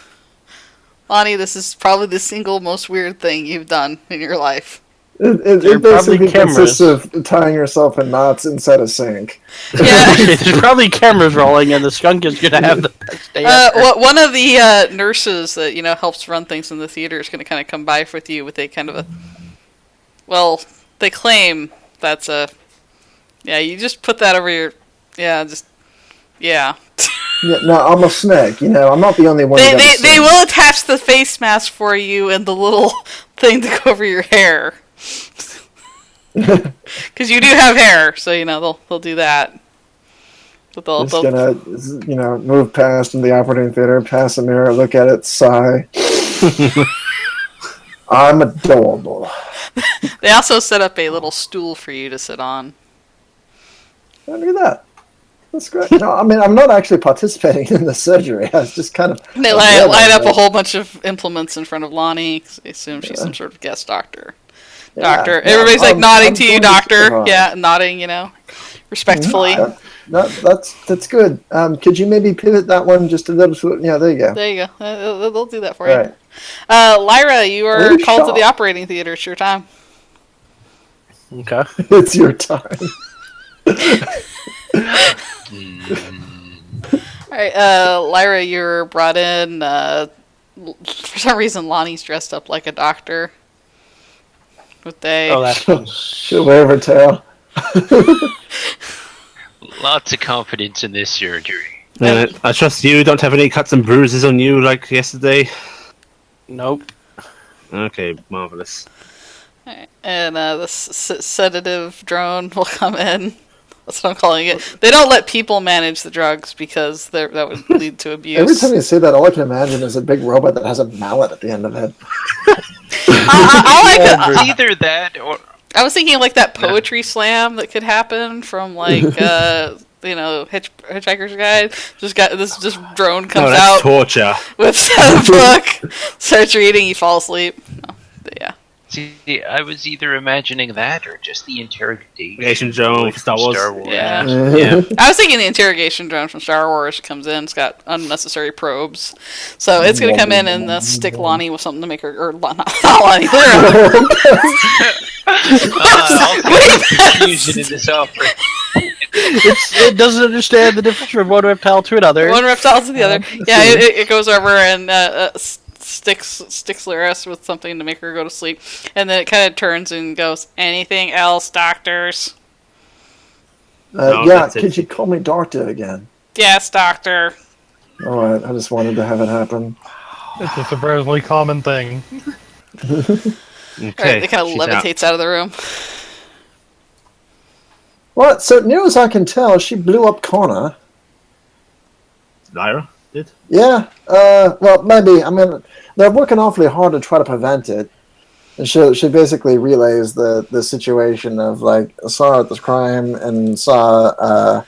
Lani, this is probably the single most weird thing you've done in your life. It basically consists of tying yourself in knots inside a sink. Yeah. There's probably cameras rolling, and the skunk is going to have the best day ever. One of the nurses that helps run things in the theater is going to kind of come by with you with a kind of a... Well, they claim that's a... Yeah, you just put that over your... Yeah, just... Yeah. Yeah, no, I'm a snake. I'm not the only one. They will attach the face mask for you and the little thing to go over your hair. Because you do have hair, so they'll do that. But they'll gonna move past in the operating theater, pass a mirror, look at it, sigh. I'm adorable. They also set up a little stool for you to sit on. Oh, look at that. That's great. No, I mean, I'm not actually participating in the surgery. I was just kind of... They light up a whole bunch of implements in front of Lani. They assume she's some sort of guest doctor. Doctor. Yeah, everybody's nodding to you, doctor. Yeah, nodding, respectfully. That's good. Could you maybe pivot that one just a little? Yeah, there you go. There you go. They'll do that for you. Right. Lyra, you are called to the operating theater. It's your time. Okay. It's your time. Alright, Lyra, you're brought in. For some reason, Lonnie's dressed up like a doctor. She'll wear her tail. Lots of confidence in this surgery. I trust you don't have any cuts and bruises on you like yesterday? Nope. Okay, marvelous. Alright, and the sedative drone will come in. That's what I'm calling it. They don't let people manage the drugs because that would lead to abuse. Every time you say that, all I can imagine is a big robot that has a mallet at the end of it. Either that or... I was thinking like that poetry slam that could happen from Hitchhiker's Guide. This drone comes out. Torture. With a book, starts reading, you fall asleep. Yeah. See, I was either imagining that or just the interrogation drone from Star Wars. Yeah. I was thinking the interrogation drone from Star Wars comes in. It's got unnecessary probes, so it's going to come in and stick Lani with something to make her, or not Lani. Confusion in this offering. It doesn't understand the difference from one reptile to another. One reptile to the other. Yeah, it goes over and sticks Lyra with something to make her go to sleep, and then it kind of turns and goes, "Anything else, doctors?" Could you call me doctor again? Yes, doctor. All right, I just wanted to have it happen. It's a surprisingly common thing. Okay, it kind of levitates out of the room. Well, so near as I can tell, she blew up Connor. Lyra did? Yeah. Well, maybe. I mean, they're working awfully hard to try to prevent it. And she basically relays the situation of, saw at this crime and saw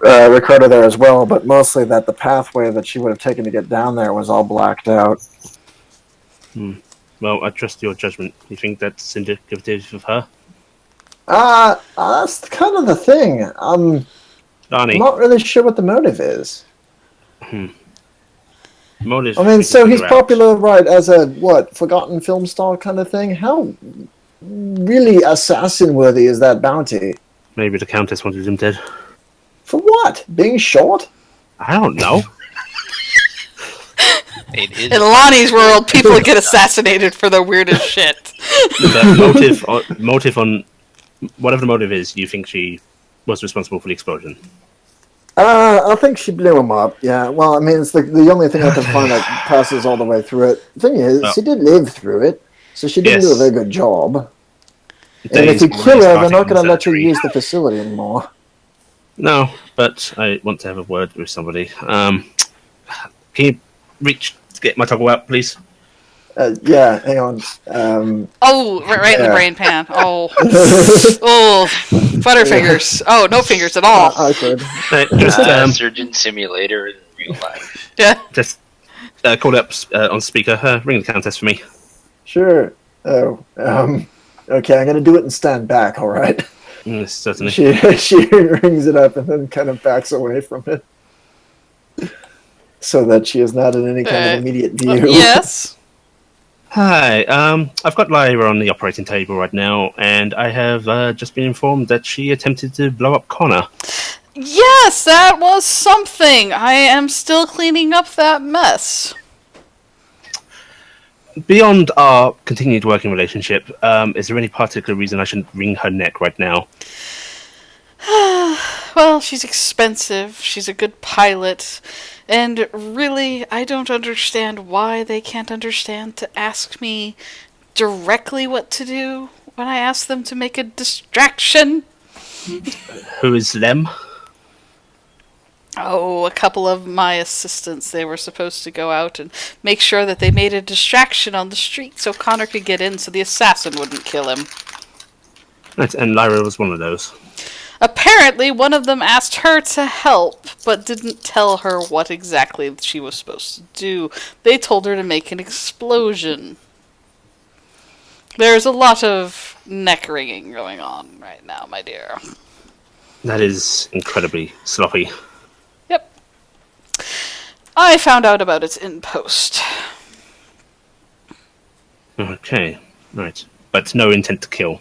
Ricardo there as well, but mostly that the pathway that she would have taken to get down there was all blacked out. Well, I trust your judgment. You think that's indicative of her? That's kind of the thing. I'm not really sure what the motive is. Motive. I mean, so he's popular, right, as a, forgotten film star kind of thing? How really assassin-worthy is that bounty? Maybe the Countess wanted him dead. For what? Being shot? I don't know. In Lonnie's world, people get assassinated for the weirdest shit. The motive on... Whatever the motive is, you think she was responsible for the explosion? I think she blew him up, yeah. Well, I mean, it's the only thing I can find that passes all the way through it. The thing is, she did live through it, so she didn't do a very good job. And if you kill her, they're not going to let you use the facility anymore. No, but I want to have a word with somebody. Can you get my toggle out, please? Yeah, hang on. Right in the brain pan. Oh, butterfingers. Oh, no fingers at all. I could. Surgeon Simulator in real life. Yeah. Just called up on speaker. Ring the Countess for me. Sure. Oh, okay, I'm going to do it and stand back, all right? Yes, certainly. She rings it up and then kind of backs away from it. So that she is not in any kind of immediate view. Yes? Hi, I've got Lyra on the operating table right now, and I have just been informed that she attempted to blow up Connor. Yes, that was something. I am still cleaning up that mess. Beyond our continued working relationship, is there any particular reason I shouldn't wring her neck right now? Well, she's expensive, she's a good pilot, and really, I don't understand why they can't understand to ask me directly what to do when I ask them to make a distraction. Who is them? Oh, a couple of my assistants. They were supposed to go out and make sure that they made a distraction on the street so Connor could get in so the assassin wouldn't kill him. Right, and Lyra was one of those. Apparently, one of them asked her to help, but didn't tell her what exactly she was supposed to do. They told her to make an explosion. There's a lot of neck wringing going on right now, my dear. That is incredibly sloppy. Yep. I found out about it in post. Okay, right. But no intent to kill.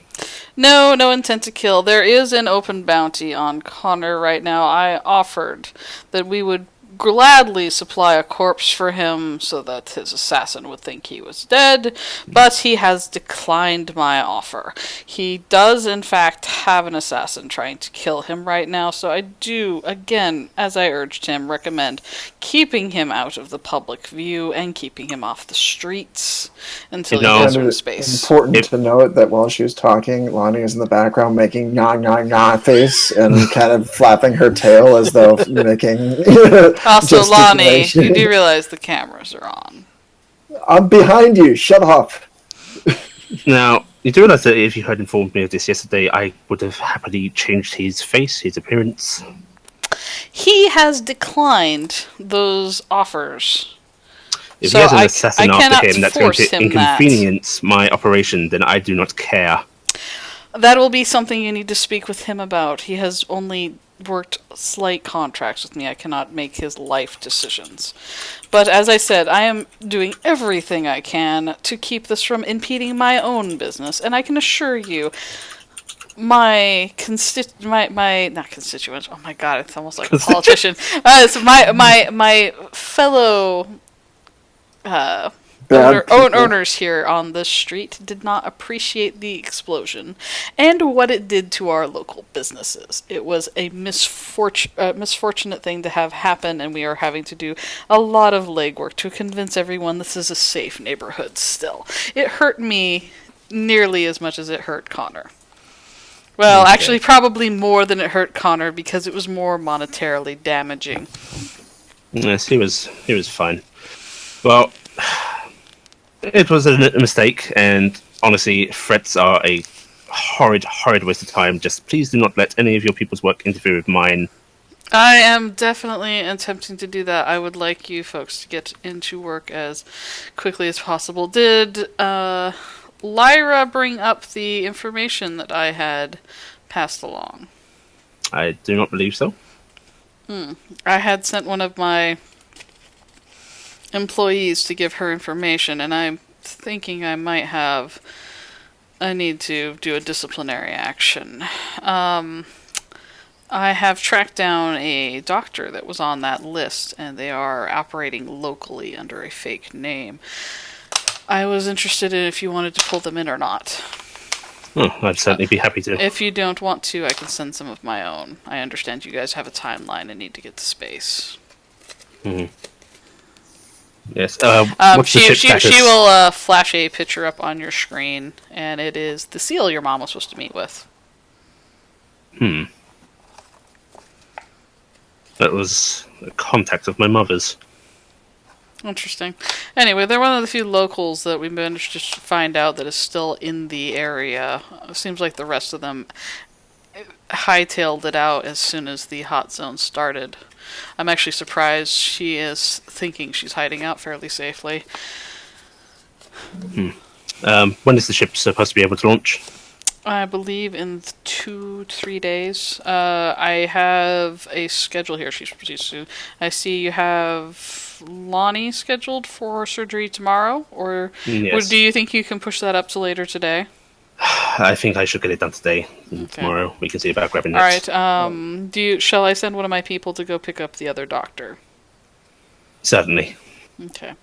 No intent to kill. There is an open bounty on Connor right now. I offered that we would gladly supply a corpse for him so that his assassin would think he was dead, but he has declined my offer. He does, in fact, have an assassin trying to kill him right now, so I do, again, as I urged him, recommend keeping him out of the public view and keeping him off the streets until he gets some space. It's important to note that while she was talking, Lani is in the background making nah face and kind of flapping her tail as though making... Also, Lani, you do realize the cameras are on. I'm behind you. Shut up. Now, you do realize that if you had informed me of this yesterday, I would have happily changed his face, his appearance. He has declined those offers. If he has an assassin after him that's going to inconvenience my operation, then I do not care. That will be something you need to speak with him about. He has only worked slight contracts with me. I cannot make his life decisions. But as I said, I am doing everything I can to keep this from impeding my own business, and I can assure you, my not constituents. Oh my god, it's almost like a politician. So my fellow owners here on this street did not appreciate the explosion and what it did to our local businesses. It was a misfortunate thing to have happen, and we are having to do a lot of legwork to convince everyone this is a safe neighborhood still. It hurt me nearly as much as it hurt Connor. Well, okay. Actually, probably more than it hurt Connor because it was more monetarily damaging. Yes, he was fine. Well, it was a mistake, and honestly, threats are a horrid waste of time. Just please do not let any of your people's work interfere with mine. I am definitely attempting to do that. I would like you folks to get into work as quickly as possible. Did Lyra bring up the information that I had passed along? I do not believe so. I had sent one of my employees to give her information, and I'm thinking I need to do a disciplinary action. I have tracked down a doctor that was on that list, and they are operating locally under a fake name. I was interested in if you wanted to pull them in or not. Oh, I'd certainly be happy to. If you don't want to, I can send some of my own. I understand you guys have a timeline and need to get to space. Mm-hmm. Yes. She will flash a picture up on your screen, and it is the seal your mom was supposed to meet with. That was a contact of my mother's. Interesting. Anyway, they're one of the few locals that we managed to find out that is still in the area. It seems like the rest of them hightailed it out as soon as the hot zone started. I'm actually surprised she is thinking she's hiding out fairly safely. When is the ship supposed to be able to launch? I believe in 2 to 3 days. I have a schedule here. She's pretty soon. I see you have Lani scheduled for surgery tomorrow, or Yes. do you think you can push that up to later today? I think I should get it done today. Okay. Tomorrow we can see about grabbing All it. right. Shall I send one of my people to go pick up the other doctor? Certainly. Okay.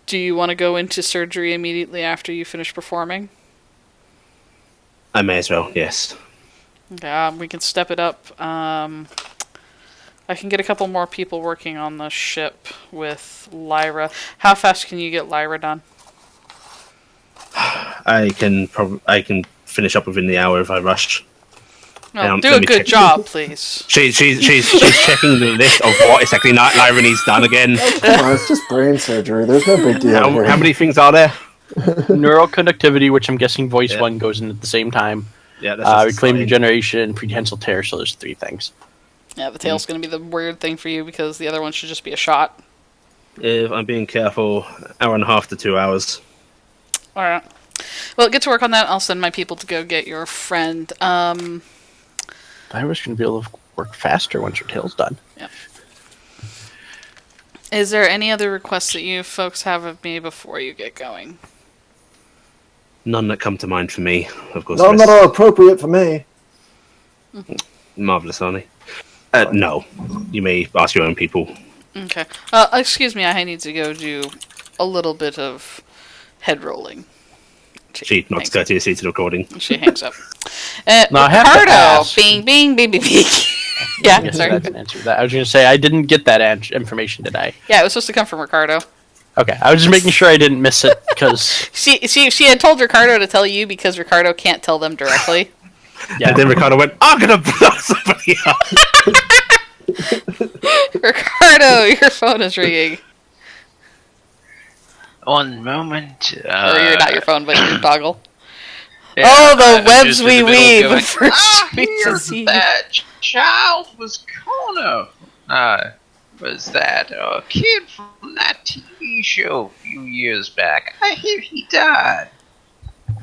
Do you want to go into surgery immediately after you finish performing? I may as well, yes. Okay, we can step it up. I can get a couple more people working on the ship with Lyra. How fast can you get Lyra done? I can finish up within the hour if I rush. No, do a good job, please. She's checking the list of what exactly Lyra needs done again. Come on, it's just brain surgery. There's no big deal here. How many things are there? Neural conductivity, which I'm guessing voice Yeah. 1 goes in at the same time. Yeah, that's Reclaim regeneration, prehensile tear. So there's 3 things. Yeah, the tail's going to be the weird thing for you because the other one should just be a shot. If I'm being careful, hour and a half to 2 hours. All right. Well, get to work on that. I'll send my people to go get your friend. I was going to be able to work faster once your tail's done. Yeah. Is there any other requests that you folks have of me before you get going? None that come to mind for me, of course. None that are appropriate for me. Marvelous, Lani. No. You may ask your own people. Okay. Excuse me, I need to go do a little bit of head rolling. She nods courteously to the recording. She hangs up. Now, I have to Ricardo! ask. Bing, bing, bing, bing, bing. Yeah, Yes, sorry. that can answer that. I was going to say, I didn't get that information, did I? Yeah, it was supposed to come from Ricardo. Okay, I was just making sure I didn't miss it, because... She had told Ricardo to tell you because Ricardo can't tell them directly. Yeah. And then Ricardo went, I'm going to blow somebody up! Ricardo, your phone is ringing. One moment. Or you're not your phone, but your toggle. Yeah, Oh, the I'm webs just in we the middle of weave. going, First we here's see. that child was Cronos. Was that a kid from that TV show a few years back? I hear he died.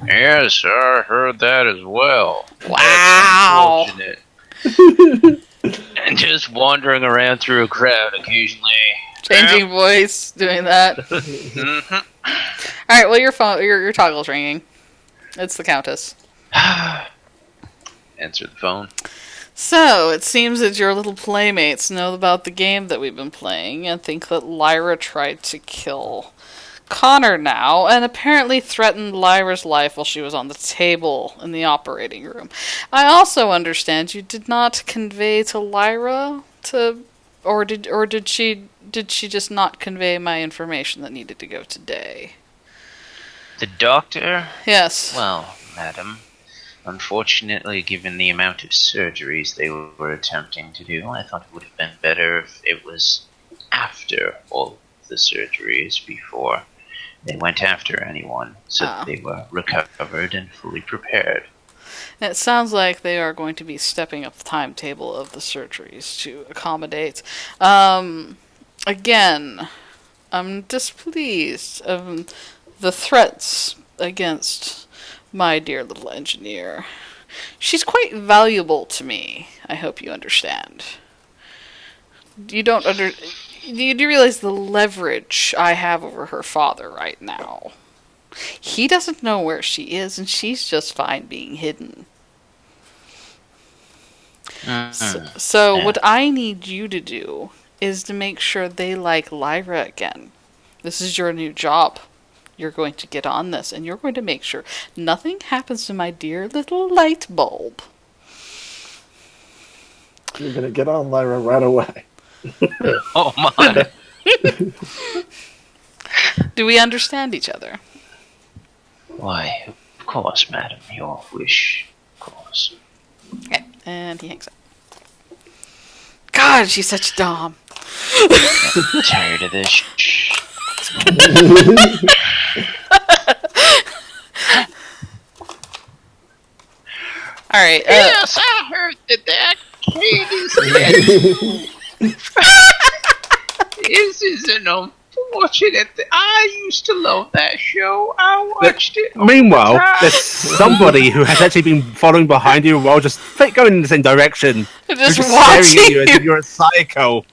Yes, I heard that as well. Wow. That's unfortunate. And just wandering around through a crowd occasionally. Changing voice, doing that. Mm-hmm. All right. Well, your phone, your toggle's ringing. It's the Countess. Answer the phone. So, it seems that your little playmates know about the game that we've been playing and think that Lyra tried to kill Connor now and apparently threatened Lyra's life while she was on the table in the operating room. I also understand you did not convey to Lyra did she just not convey my information that needed to go today? The doctor? Yes. Well, madam, unfortunately, given the amount of surgeries they were attempting to do, I thought it would have been better if it was after all the surgeries before they went after anyone, so that they were recovered and fully prepared. It sounds like they are going to be stepping up the timetable of the surgeries to accommodate. Again, I'm displeased of the threats against my dear little engineer. She's quite valuable to me. I hope you understand. You do realize the leverage I have over her father right now? He doesn't know where she is, and she's just fine being hidden. So what I need you to do is to make sure they like Lyra again. This is your new job. You're going to get on this, and you're going to make sure nothing happens to my dear little light bulb. You're going to get on Lyra right away. Oh my! Do we understand each other? Why, of course, madam. Your wish, of course. Okay, and he hangs up. God, she's such a dom. I'm tired of this. Alright, Yes, I heard that kid is dead. This is an unfortunate thing. I used to love that show. I watched it. Meanwhile, there's somebody who has actually been following behind you while just going in the same direction. Just staring watching at you as if you're a psycho.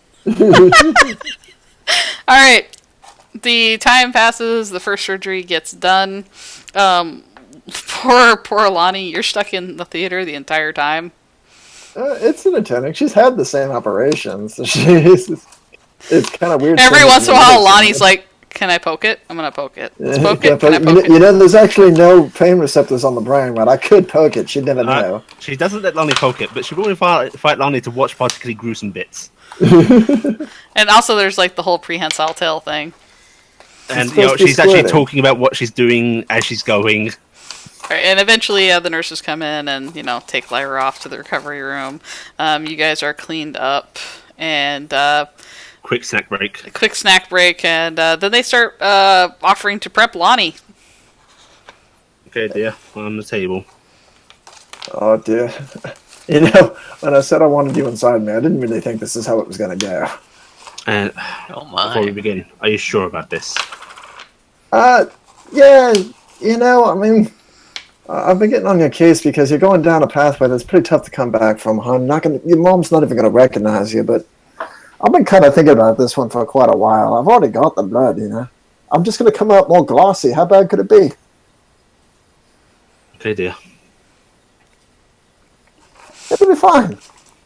Alright. The time passes, the first surgery gets done. Poor Lani, you're stuck in the theater the entire time. It's entertaining. She's had the same operations. It's kind of weird. Every once in a while, Lonnie's like, "Can I poke it? I'm gonna poke it. Let's poke it. Can I poke it?" You know, there's actually no pain receptors on the brain, right? I could poke it. She'd never know. She doesn't let Lani poke it, but she will only fight Lani to watch particularly gruesome bits. And also, there's like the whole prehensile tail thing. And she's actually talking about what she's doing as she's going. Right, and eventually the nurses come in and, take Lyra off to the recovery room. You guys are cleaned up and... Quick snack break. And then they start offering to prep Lani. Okay, dear. On the table. Oh, dear. When I said I wanted you inside me, I didn't really think this is how it was going to go. And before we begin, are you sure about this? Yeah, I mean... I've been getting on your case because you're going down a pathway that's pretty tough to come back from, hon. Your mom's not even going to recognize you, but I've been kind of thinking about this one for quite a while. I've already got the blood, I'm just going to come out more glossy. How bad could it be? Okay, dear. It'll be fine.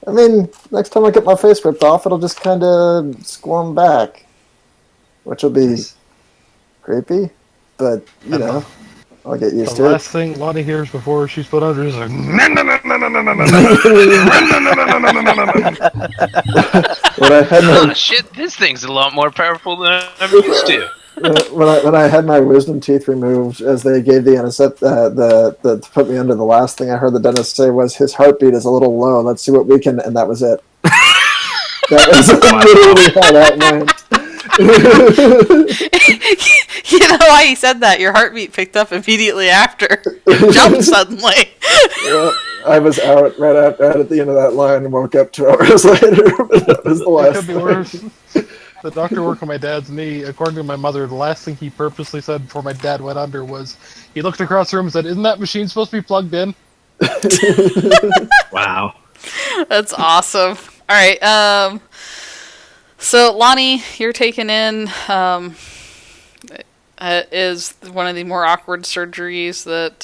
I mean, next time I get my face ripped off, it'll just kind of squirm back, which will be creepy, but, I'll get used to it. The last thing Lani hears before she's put under is like, oh shit, this thing's a lot more powerful than I'm used to. When I had my wisdom teeth removed, as they gave the anesthetic, to put me under, the last thing I heard the dentist say was, "His heartbeat is a little low. Let's see what we can," and that was it. That was literally how that went. You know why he said that? Your heartbeat picked up immediately after. It jumped suddenly. Yeah, I was out right at the end of that line and woke up 2 hours later. That was the last It could be worse. The doctor worked on my dad's knee. According to my mother, the last thing he purposely said before my dad went under was, he looked across the room and said, "Isn't that machine supposed to be plugged in?" Wow. That's awesome. All right. So, Lani, you're taken in. Is one of the more awkward surgeries that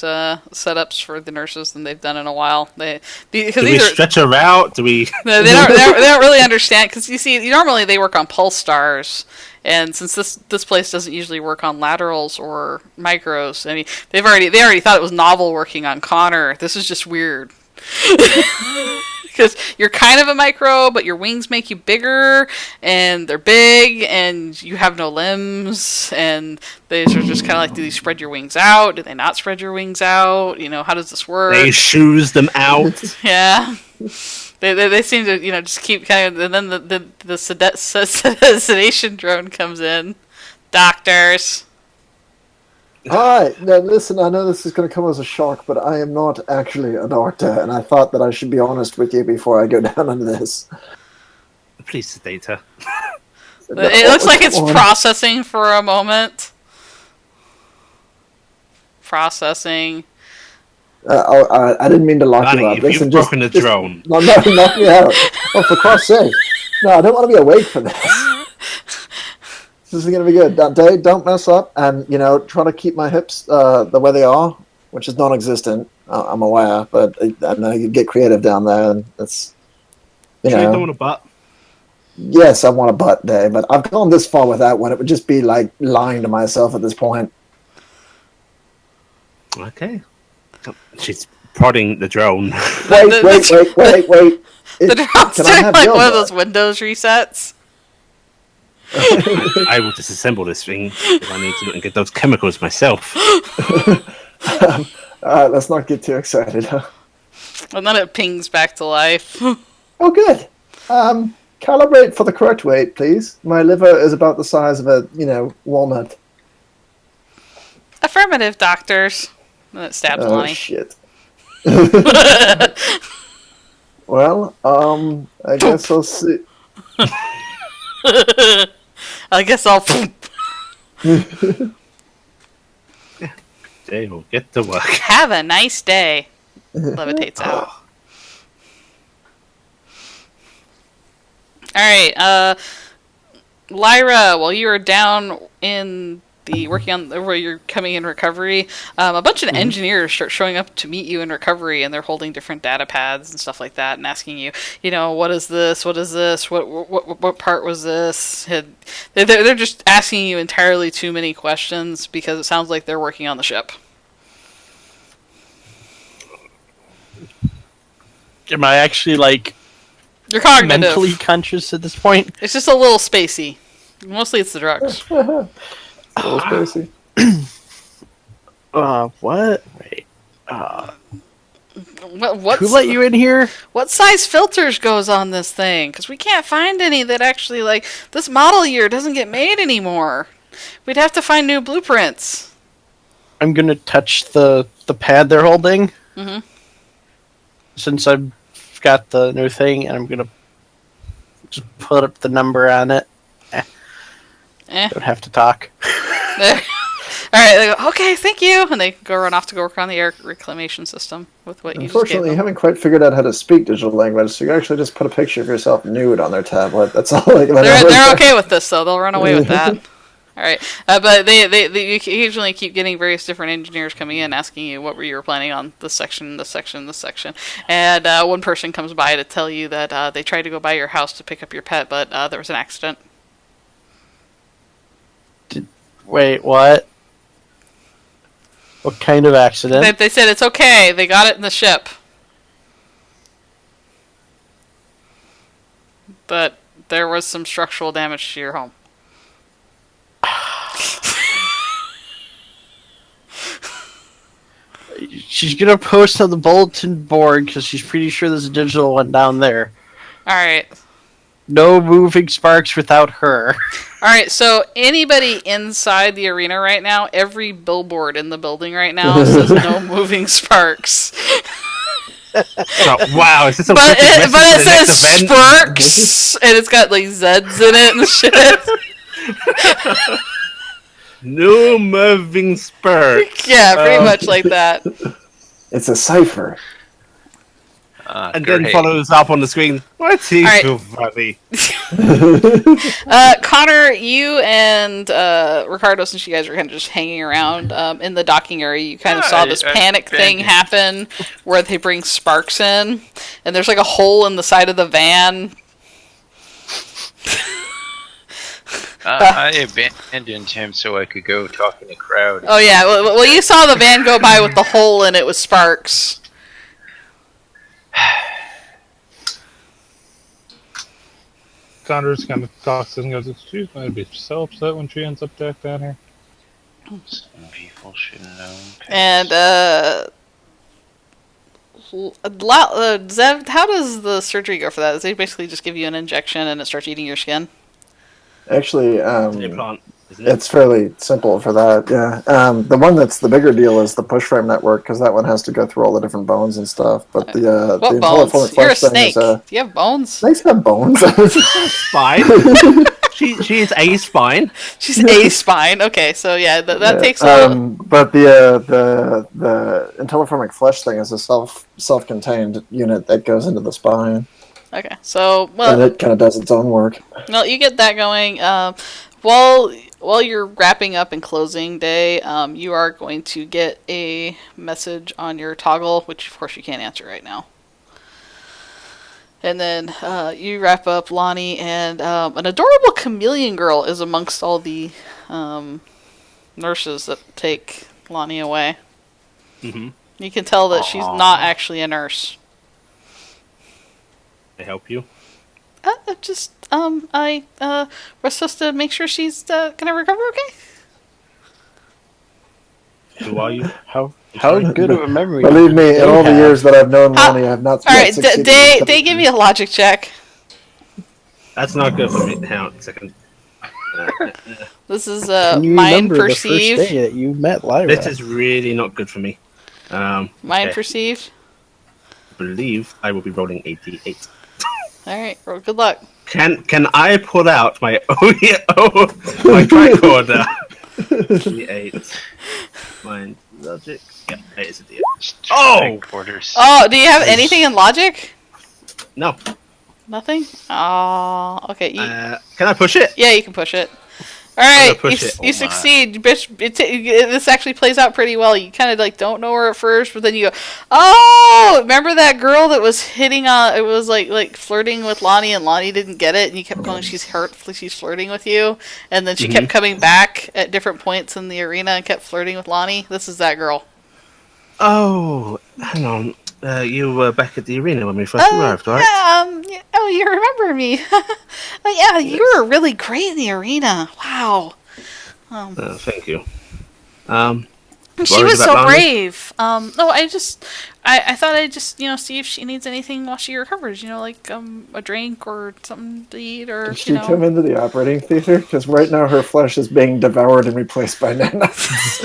setups for the nurses than they've done in a while. Do we stretch her out? Do we? No, they don't really understand, because you see, normally they work on pulse stars, and since this place doesn't usually work on laterals or micros, I mean, they already thought it was novel working on Connor. This is just weird. Because you're kind of a micro, but your wings make you bigger, and they're big, and you have no limbs, and they are just kind of like, do they spread your wings out? Do they not spread your wings out? How does this work? They shoes them out. Yeah. They seem to, just keep kind of, and then the sedation drone comes in. Doctors. Hi, now listen, I know this is going to come as a shock, but I am not actually a doctor, and I thought that I should be honest with you before I go down on this. Please sedate her. It looks like it's processing for a moment. Processing. I didn't mean to lock Lani, you up. You've broken the drone. No, knock me out. Oh, for Christ's sake. No, I don't want to be awake for this. This is going to be good. Dave, don't mess up, and try to keep my hips the way they are, which is non-existent. I'm aware, but I know you get creative down there, and it's You don't want a butt. Yes, I want a butt, Dave, but I've gone this far without one. It would just be like lying to myself at this point. Okay. She's prodding the drone. Wait. The drone's doing like one of those Windows resets. I will disassemble this thing if I need to and get those chemicals myself. Let's not get too excited. And then it pings back to life. Oh, good. Calibrate for the correct weight, please. My liver is about the size of a, walnut. Affirmative, doctors. And it stabs Lani. Oh, shit. Well, I guess I'll see. I guess I'll. They will get to work. Have a nice day. Levitates out. Alright, Lyra, while you are down in the working on where you're coming in recovery, a bunch of engineers start showing up to meet you in recovery, and they're holding different data pads and stuff like that, and asking you, what is this? What is this? What part was this? They're just asking you entirely too many questions because it sounds like they're working on the ship. Am I actually You're cognitive. mentally conscious at this point? It's just a little spacey. Mostly it's the drugs. A little spacey. What? Wait. Who Who let you in here? What size filters goes on this thing? Because we can't find any that actually, this model year doesn't get made anymore. We'd have to find new blueprints. I'm gonna touch the pad they're holding. Mm-hmm. Since I've got the new thing, and I'm gonna just put up the number on it. Don't have to talk. Alright, they go, okay, thank you, and they go run off to go work on the air reclamation system with what you just gave Unfortunately, you them. haven't quite figured out how to speak digital language, so you actually just put a picture of yourself nude on their tablet. That's all. They're okay with this, though. They'll run away with that. Alright, but they you occasionally keep getting various different engineers coming in asking you what you were planning on this section, this section, this section. And one person comes by to tell you that they tried to go by your house to pick up your pet, but there was an accident. Wait, what? What kind of accident? They said it's okay. They got it in the ship. But there was some structural damage to your home. She's gonna post on the bulletin board because she's pretty sure there's a digital one down there. Alright. No moving sparks without her. Alright, so anybody inside the arena right now, every billboard in the building right now says no moving sparks. Wow, is this a but it says event? Sparks, and it's got Zeds in it and shit. No moving spark. Yeah, pretty much like that. It's a cipher. And then follows up on the screen. What's he so funny? Connor, you and Ricardo, since you guys were kind of just hanging around in the docking area, you kind of saw this panic thing happen where they bring sparks in, and there's a hole in the side of the van. I abandoned him so I could go talk in the crowd. Oh yeah, well you saw the van go by with the hole in it with sparks. Connor's kind of talks and goes, she's going to be so upset when she ends up back down here. Some people should know. And, Zev, how does the surgery go for that? Does they basically just give you an injection and it starts eating your skin? Actually, Implant, isn't it? it's fairly simple for that, yeah. The one that's the bigger deal is the push frame network, because that one has to go through all the different bones and stuff. But the What the bones? intelliformic You're a flesh thing snake. is, Do you have bones? snakes have bones. Spine. she is a spine. She's a spine. Okay, so yeah, that takes a... But the intelliformic flesh thing is a self-contained unit that goes into the spine. Okay, so, And it kind of does its own work. well, you get that going. While you're wrapping up and closing day, you are going to get a message on your toggle, which of course you can't answer right now. And then you wrap up Lani, and an adorable chameleon girl is amongst all the nurses that take Lani away. Mm-hmm. You can tell that she's not actually a nurse. They help you. I was supposed to make sure she's gonna recover okay? Who are you? How good of a memory? Believe me, in all the years that I've known Lani, I have not Alright, succeeded. they give me a logic check. That's not good for me. Hang on a second. This is Can you mind remember the first perceive. day that you met Lyra? This is really not good for me. Mind okay. perceive. believe I will be rolling 88. Alright, well, good luck. Can I pull out my my tricorder? D8. Mind logic. Yeah, it is a D8. Oh! Oh, do you have anything in logic? No. Nothing? Oh, okay. Can I push it? Yeah, you can push it. Alright, you succeed. This actually plays out pretty well. You kind of like don't know her at first, but then you go, oh, remember that girl that was it was like flirting with Lani, and Lani didn't get it, and you kept going, she's flirting with you, and then she kept coming back at different points in the arena and kept flirting with Lani. This is that girl. Oh, hang on. You were back at the arena when we first arrived, right? Yeah, oh, you remember me. Yeah, you were really great in the arena. Wow. Thank you. She was so brave. No, I thought I'd just, see if she needs anything while she recovers. Like a drink or something to eat, or Did she come into the operating theater? Because right now her flesh is being devoured and replaced by nanites.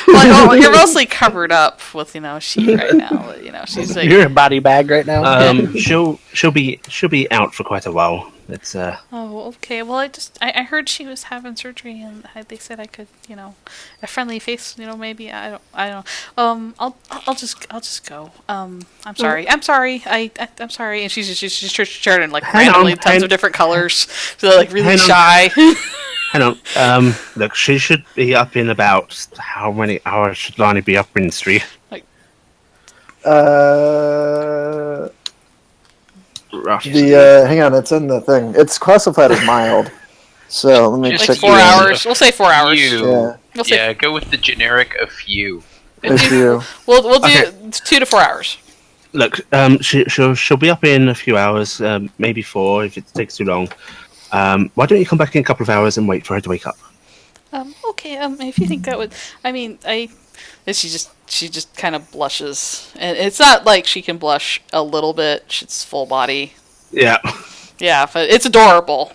Well, you're mostly covered up with sheet right now. But, she's like, you're a body bag right now. She'll be out for quite a while. It's Oh, okay. Well, I heard she was having surgery, and they said I could, a friendly face, maybe I don't. I'll just go. I'm sorry. I'm sorry. I'm sorry. And she's starting like randomly tons of different colors, so like really shy. Hang on. Look, she should be up in about how many hours should Lani be up in the street? Hang on, it's in the thing. It's classified as mild. So let me check. 4 hours. We'll say 4 hours. Yeah, go with the generic a few. A few. We'll do 2 to 4 hours. Look, she'll be up in a few hours, maybe 4 if it takes too long. Why don't you come back in a couple of hours and wait for her to wake up? Okay. If you think that would, she just kind of blushes, and it's not like she can blush a little bit. It's full body. Yeah. Yeah, but it's adorable.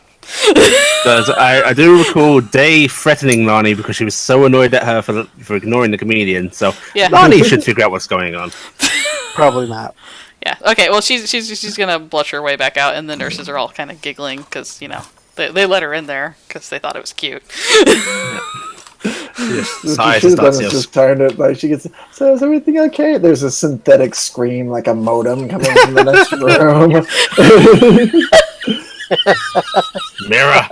Because I do recall Day threatening Lani because she was so annoyed at her for ignoring the comedian. So yeah. Lani should figure out what's going on. Probably not. Yeah. Okay. Well, she's gonna blush her way back out, and the nurses are all kind of giggling because they let her in there because they thought it was cute. Just tired of like she gets. So is everything okay? There's a synthetic scream like a modem coming from the next room. Mirror,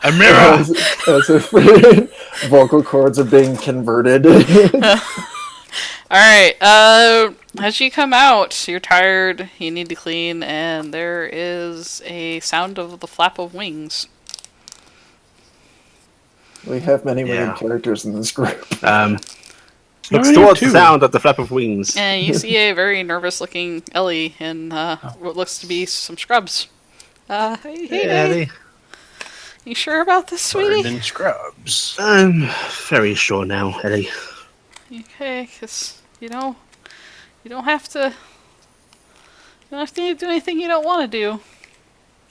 a mirror. As if vocal cords are being converted. All right. As you come out, you're tired. You need to clean, and there is a sound of the flap of wings. We have many weird characters in this group. Looks towards the sound of the flap of wings. And you see a very nervous-looking Ellie in what looks to be some scrubs. Hey, Ellie. You sure about this, sweetie? In scrubs. I'm very sure now, Ellie. Okay, because you don't have to. You don't have to do anything you don't want to do.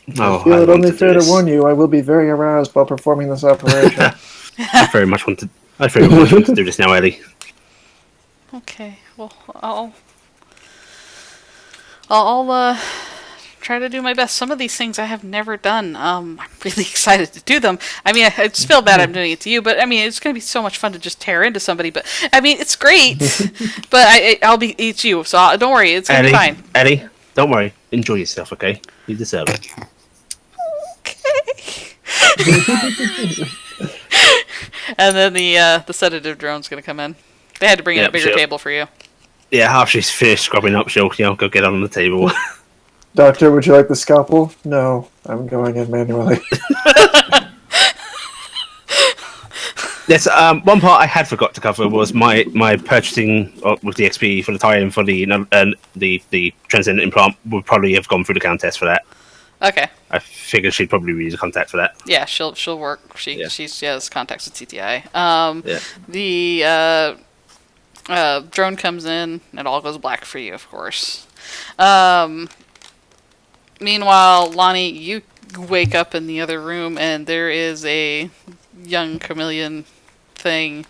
I feel it only fair to warn you, I will be very aroused while performing this operation. I very much want to do this now, Ellie. Okay, well, I'll try to do my best. Some of these things I have never done. I'm really excited to do them. I just feel bad I'm doing it to you, but it's going to be so much fun to just tear into somebody. But it's great. But it's you, so don't worry, it's going to be fine. Ellie, don't worry. Enjoy yourself, okay? You deserve it. Okay. And then the sedative drone's going to come in. They had to bring in a bigger table for you. Yeah, after she's finished scrubbing up, she'll go get on the table. Doctor, would you like the scalpel? No, I'm going in manually. Yes, one part I had forgot to cover was my purchasing with the XP for the tie-in for the transcendent implant would probably have gone through the countess for that. Okay. I figured she'd probably use a contact for that. Yeah, she'll work. She has contacts with CTI. The drone comes in, and it all goes black for you, of course. Meanwhile, Lani, you wake up in the other room, and there is a young chameleon thing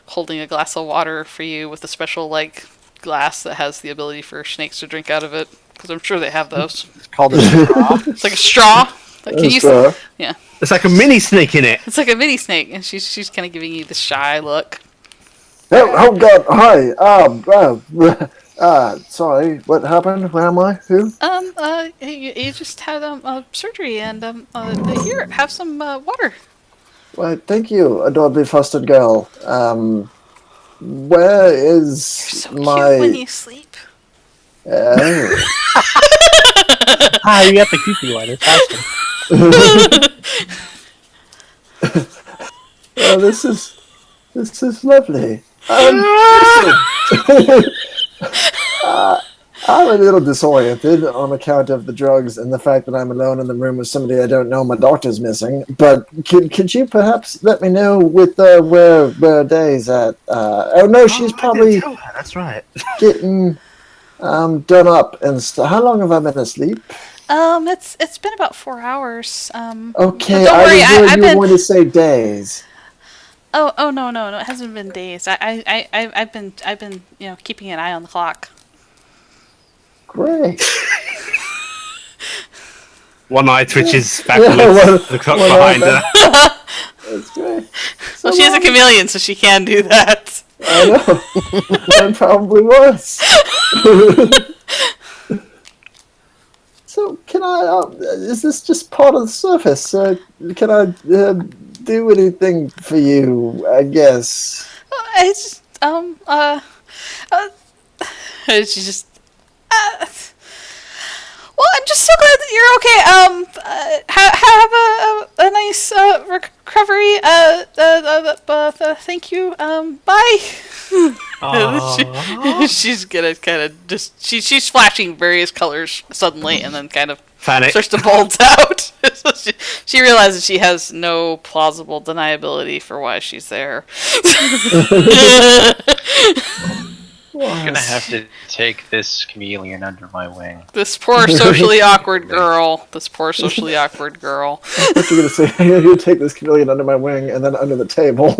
holding a glass of water for you with a special glass that has the ability for snakes to drink out of it, because I'm sure they have those. It's called a straw. It's like a straw. Like, can you? Yeah. It's like a mini snake in it. It's like a mini snake, and she's kind of giving you the shy look. Oh God! Hi. Sorry. What happened? Where am I? Who? You just had surgery, and here, have some water. Well, thank you, adorably fostered girl. Where is You're so my? cute when you sleep. You got the creepy one. It's awesome. Oh, this is lovely. I'm a little disoriented on account of the drugs and the fact that I'm alone in the room with somebody I don't know. My doctor's missing. But could you perhaps let me know with where Day's at? She's probably. That's right. Getting done up and how long have I been asleep? It's been about 4 hours. Okay, don't worry, I've been going to say days. Oh no, it hasn't been days. I've been keeping an eye on the clock. Great. One eye twitches backwards. The clock behind her. That's great. Well, she is a chameleon, so she can do that. I know. Mine probably was. So, can I? Is this just part of the surface? Can I do anything for you? I guess. It's She just. Well, I'm just so glad that you're okay. Have a nice recovery. Thank you. Bye. She's gonna kind of just she's flashing various colors suddenly, and then kind of starts to bulge out. So she realizes she has no plausible deniability for why she's there. I'm gonna have to take this chameleon under my wing. This poor socially awkward girl. I thought you were gonna say, I'm gonna take this chameleon under my wing and then under the table.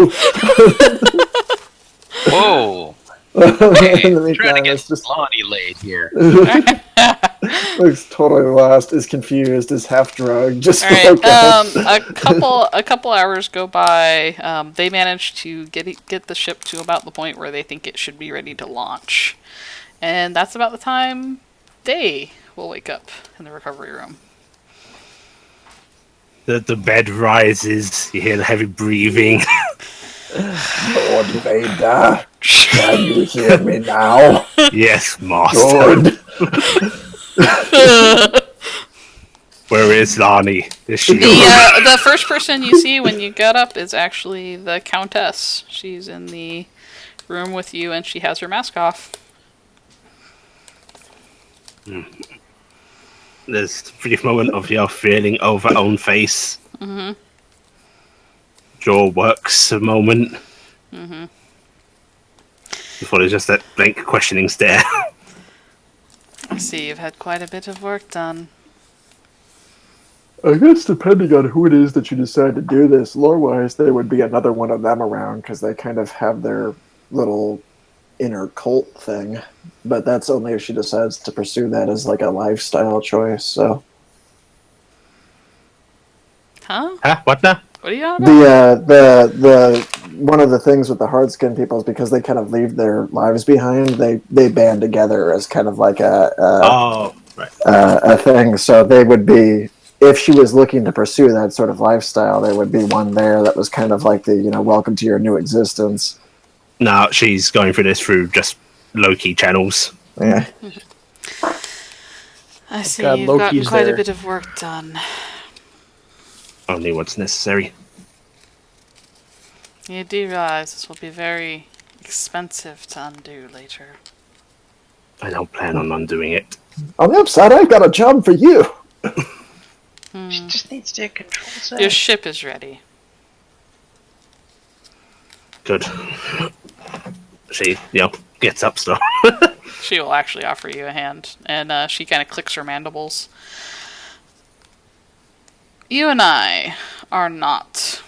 Whoa! Hey, trying to get Lani laid here. Looks totally lost, is confused, is half drugged. Just all right. A couple hours go by. They manage to get the ship to about the point where they think it should be ready to launch, and that's about the time Day will wake up in the recovery room. The bed rises. You hear the heavy breathing. Lord Vader, can you hear me now? Yes, Master. Good. Where is Lani? Is she? The first person you see when you get up is actually the Countess. She's in the room with you, and she has her mask off. There's a brief moment of your feeling over own face. Mm-hmm. Jaw works a moment. Mm-hmm. Before there's just that blank questioning stare. I see you've had quite a bit of work done. I guess depending on who it is that you decide to do this, lore-wise, there would be another one of them around, because they kind of have their little inner cult thing. But that's only if she decides to pursue that as like a lifestyle choice, so... Huh? What now? What are you on about? The one of the things with the hard skin people is because they kind of leave their lives behind, they band together as kind of like a thing. So they would be, if she was looking to pursue that sort of lifestyle, there would be one there that was kind of like the, welcome to your new existence. No, she's going through this through just low-key channels. Yeah. I see you've gotten quite a bit of work done. Only what's necessary. You do realize this will be very expensive to undo later. I don't plan on undoing it. On the upside, I've got a job for you. She just needs to control that. Your ship is ready. Good. She, gets up still. She will actually offer you a hand, and she kind of clicks her mandibles. You and I are not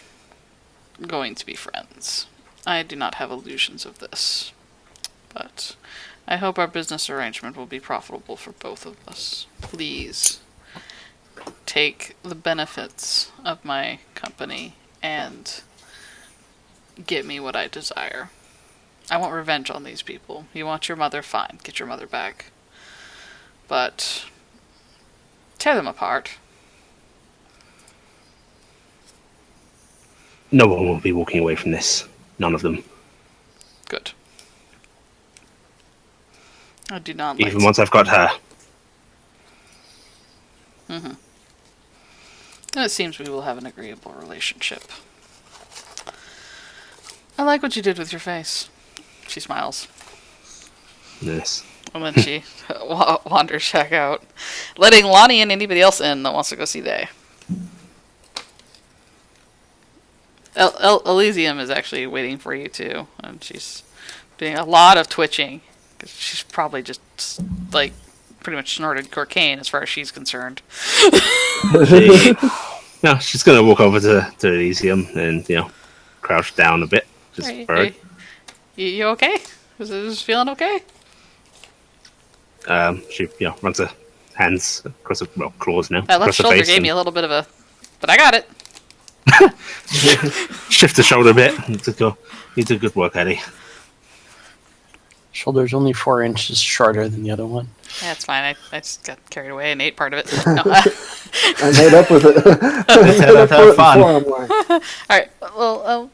going to be friends. I do not have illusions of this. But I hope our business arrangement will be profitable for both of us. Please take the benefits of my company and get me what I desire. I want revenge on these people. You want your mother? Fine. Get your mother back. But tear them apart. No one will be walking away from this. None of them. Good. I do not like Even once I've got her. Mm-hmm. And it seems we will have an agreeable relationship. I like what you did with your face. She smiles. Yes. And then she wanders back out, letting Lani and anybody else in that wants to go see Day. Elysium is actually waiting for you too, and she's doing a lot of twitching. She's probably just, like, pretty much snorted cocaine as far as she's concerned. No, she's going to walk over to Elysium and, crouch down a bit. Just for her. You okay? Is this feeling okay? She, runs her hands across her, claws now. That left shoulder gave me a little bit of a... But I got it. Shift the shoulder a bit. You did good work, Eddie. Shoulder's only 4 inches shorter than the other one. Yeah, it's fine. I just got carried away and ate part of it. No. I made up with it. Have fun. All right. Well,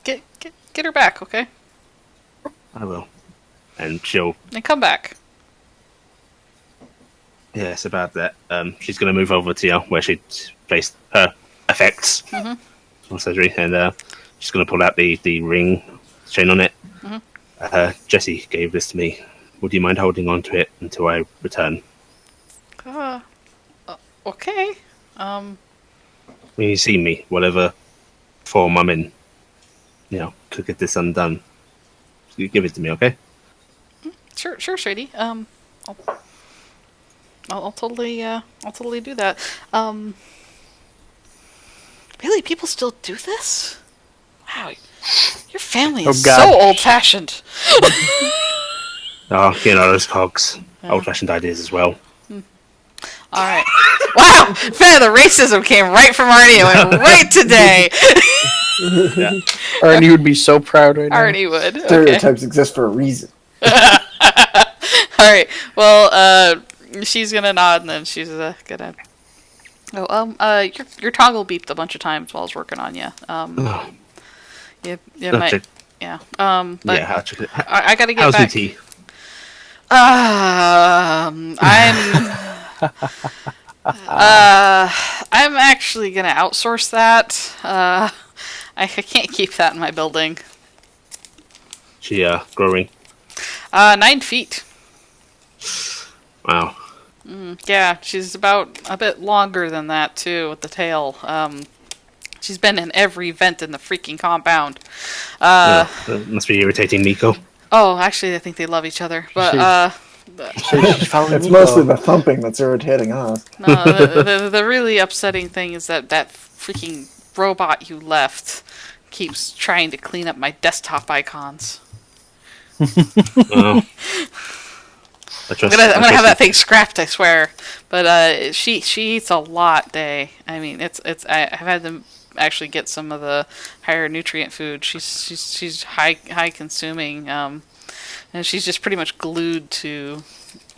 get her back, okay? I will. And she'll... And come back. Yes, about that. She's going to move over to where she'd placed her effects on surgery, and she's going to pull out the ring chain on it. Jesse gave this to me. Would you mind holding on to it until I return? Okay. When you see me, whatever form I'm in, to get this undone, you give it to me, okay? Sure, Shady. I'll totally do that. Really, people still do this? Wow, your family is so old-fashioned. Oh, those cogs. Yeah. Old-fashioned ideas as well. All right. Wow! Man, the racism came right from Arnie and went right today. Yeah. Arnie would be so proud right now. Arnie would. Okay. Stereotypes exist for a reason. All right. Well, she's gonna nod and then she's gonna. Oh, your toggle beeped a bunch of times while I was working on you. You might. Yeah. But yeah. I gotta get how's back. the tea? I'm actually gonna outsource that. I can't keep that in my building. She growing. 9 feet. Wow. Yeah, she's about a bit longer than that too with the tail. She's been in every vent in the freaking compound. That must be irritating Nico. Oh, actually, I think they love each other. But it's mostly the thumping that's irritating us. No, the really upsetting thing is that freaking robot you left keeps trying to clean up my desktop icons. Oh. I'm gonna have that thing scrapped, I swear. But she eats a lot day. I mean, I've had to actually get some of the higher nutrient food. She's high consuming, and she's just pretty much glued to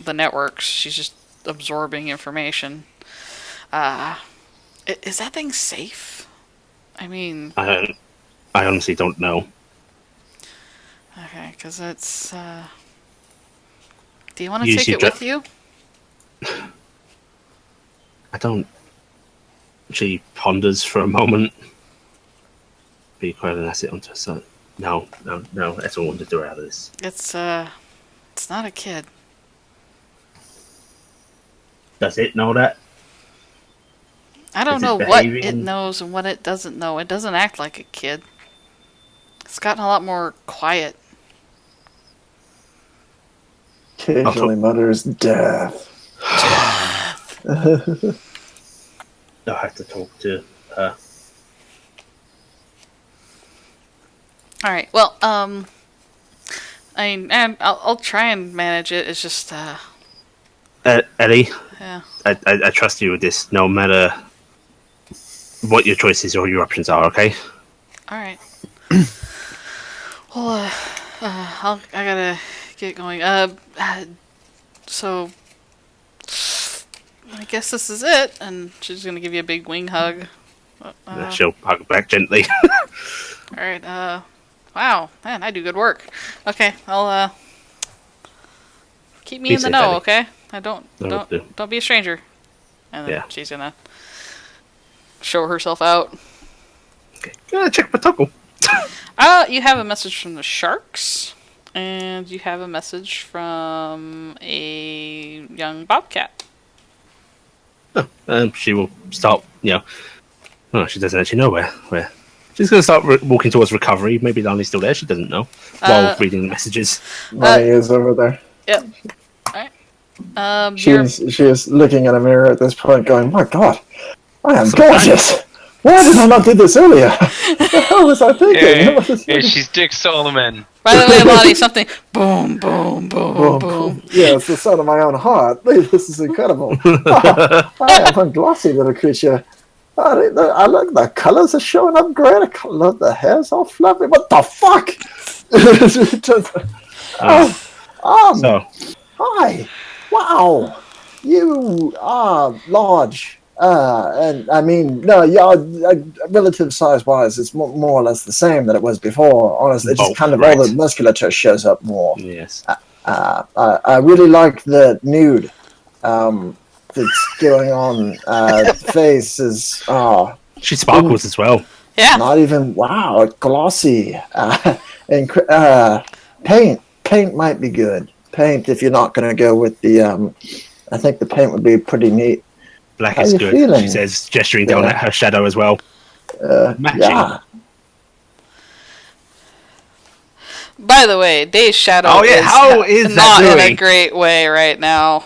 the networks. She's just absorbing information. Is that thing safe? I mean, I honestly don't know. Okay, because it's. Do you want to take it with you? I don't. She ponders for a moment. Be quiet and that's it onto her son. No. That's all I want to do out of this. It's not a kid. Does it know that? I don't know what it knows and what it doesn't know. It doesn't act like a kid. It's gotten a lot more quiet. Occasionally mutters death. I'll have to talk to her. Alright, well, and I'll try and manage it. It's just, Ellie, yeah. I trust you with this, no matter what your choices or your options are. Okay. All right. Well, I gotta get going. So I guess this is it, and she's gonna give you a big wing hug. She'll hug back gently. All right. Wow, man, I do good work. Okay, I'll keep me in the know. Okay, don't be a stranger. And then she's gonna show herself out. Okay, check my toggle. You have a message from the sharks, and you have a message from a young bobcat. She will start. Oh, she doesn't actually know where. She's going to start walking towards recovery. Maybe Lani's still there. She doesn't know. While reading the messages. Lani is over there. Yep. Alright. She is looking at a mirror at this point going, my God, I am gorgeous! Why did I not do this earlier? What the hell was I thinking? Yeah, she's Dick Solomon. By the way, Lani, something boom, boom, boom, boom. Yeah, it's the sound of my own heart. This is incredible. I am a glossy little creature. I look, the colours are showing up great. I love the hair's all fluffy. What the fuck? Hi. Wow. You are large. And I mean, no, relative size-wise, it's more or less the same that it was before. Honestly, it's just kind of all the musculature shows up more. Yes. I really like the nude. That's going on. Face is she sparkles as well. Yeah. Not even glossy. And paint might be good. Paint if you're not going to go with the. I think the paint would be pretty neat. Black is good. Feeling? She says, gesturing down at her shadow as well. Matching. Yeah. By the way, Day's shadow is not in a great way right now.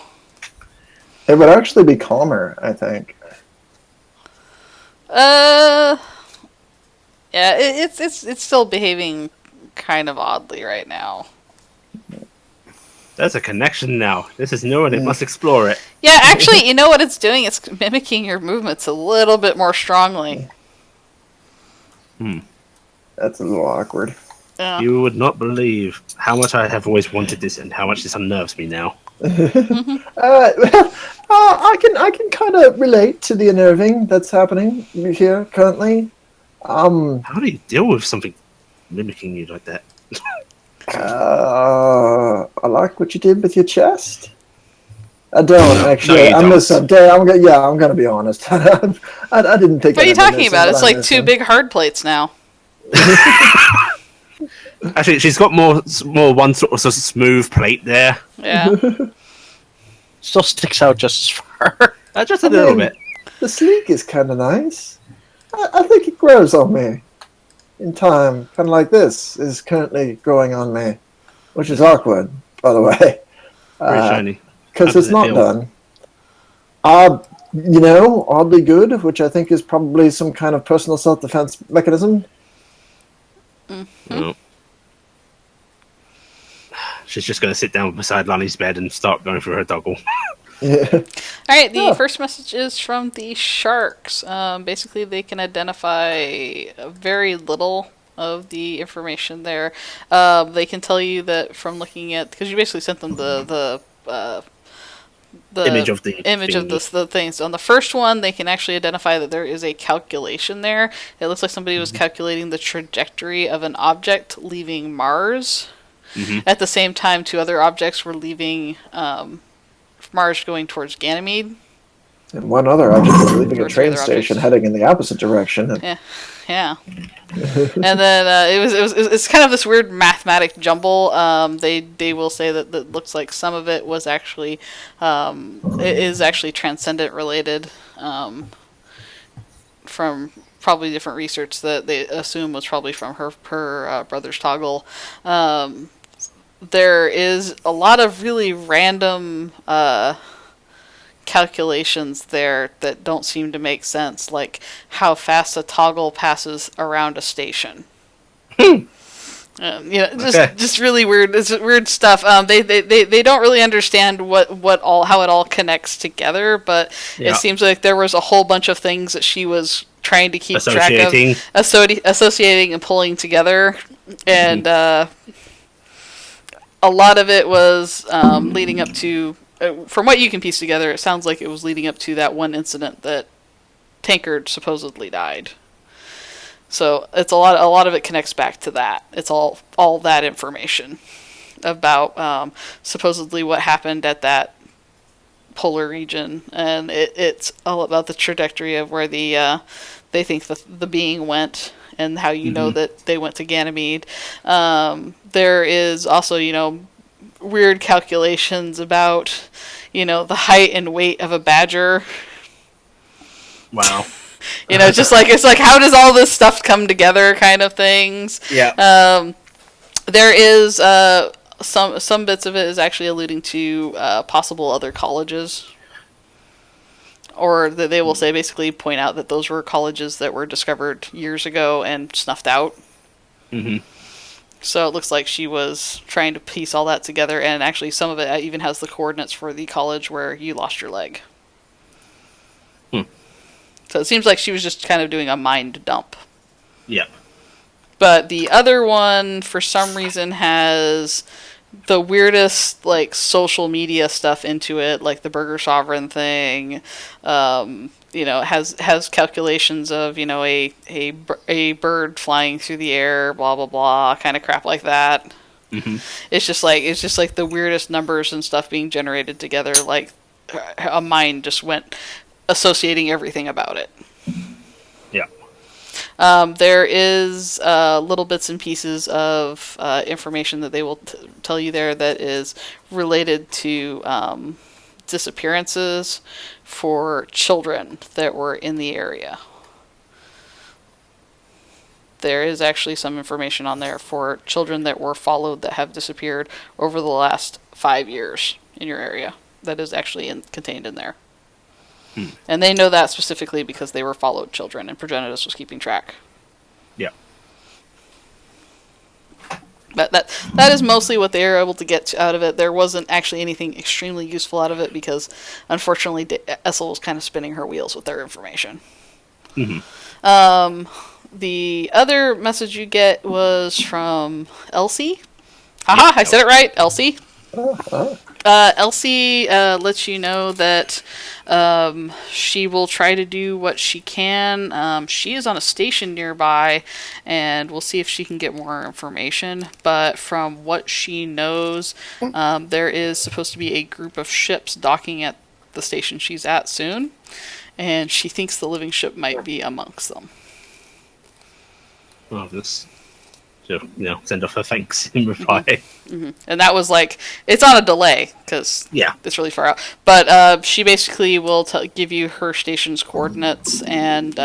It would actually be calmer, I think. Yeah, it's still behaving kind of oddly right now. There's a connection now. This is new and it must explore it. Yeah, actually, you know what it's doing? It's mimicking your movements a little bit more strongly. That's a little awkward. Yeah. You would not believe how much I have always wanted this and how much this unnerves me now. I can kind of relate to the unnerving that's happening here currently. How do you deal with something mimicking you like that? I like what you did with your chest. I don't actually. No, I'm gonna be honest. I didn't think. What are you talking about? It's like two big hard plates now. Actually, she's got more one sort of smooth plate there. Yeah. Still sticks out just as far. Just a little bit. The sleek is kind of nice. I think it grows on me in time, kind of like this is currently growing on me, which is awkward, by the way. Very shiny. Because it's not done. Oddly good, which I think is probably some kind of personal self-defense mechanism. Mm-hmm. She's just going to sit down beside Lani's bed and start going through her toggle. Yeah. Alright, the first message is from the sharks. Basically, they can identify very little of the information there. They can tell you that from looking at... Because you basically sent them the image of the things. On the first one, they can actually identify that there is a calculation there. It looks like somebody was calculating the trajectory of an object leaving Mars. Mm-hmm. At the same time, two other objects were leaving Mars going towards Ganymede. And one other object was leaving a train station heading in the opposite direction. Yeah. And then it's kind of this weird mathematic jumble. They will say that it looks like some of it was actually it is actually transcendent related from probably different research that they assume was probably from her brother's toggle. There is a lot of really random calculations there that don't seem to make sense, like how fast a toggle passes around a station. Just really weird. It's weird stuff. They don't really understand how it all connects together, but it seems like there was a whole bunch of things that she was trying to keep track of, associating and pulling together, and a lot of it was leading up to. From what you can piece together, it sounds like it was leading up to that one incident that Tankard supposedly died. So it's a lot of it connects back to that. It's all that information about supposedly what happened at that polar region, and it's all about the trajectory of where they think the being went, and how you know that they went to Ganymede. There is also weird calculations about the height and weight of a badger. Wow. It's like how does all this stuff come together, kind of things. Yeah. There is some bits of it is actually alluding to possible other colleges, or that they will basically point out that those were colleges that were discovered years ago and snuffed out. Mm-hmm. So it looks like she was trying to piece all that together, and actually some of it even has the coordinates for the college where you lost your leg. So it seems like she was just kind of doing a mind dump. Yep. But the other one, for some reason, has the weirdest social media stuff into it, like the Burger Sovereign thing. Has calculations of a bird flying through the air, blah blah blah, kind of crap like that. Mm-hmm. It's just like the weirdest numbers and stuff being generated together. Like a mind just went associating everything about it. Yeah. There is little bits and pieces of information that they will tell you there that is related to disappearances for children that were in the area. There is actually some information on there for children that were followed that have disappeared over the last 5 years in your area. That is actually contained in there. And they know that specifically because they were followed children, and Progenitus was keeping track. Yeah. But that is mostly what they were able to get out of it. There wasn't actually anything extremely useful out of it because, unfortunately, Esel was kind of spinning her wheels with their information. Mm-hmm. The other message you get was from Elsie. Haha, I said it right, Elsie. Elsie lets you know that she will try to do what she can. She is on a station nearby, and we'll see if she can get more information. But from what she knows, there is supposed to be a group of ships docking at the station she's at soon, and she thinks the living ship might be amongst them. Well, just send off her thanks in reply. Mm-hmm. And that was it's on a delay because it's really far out. But she basically will give you her station's coordinates and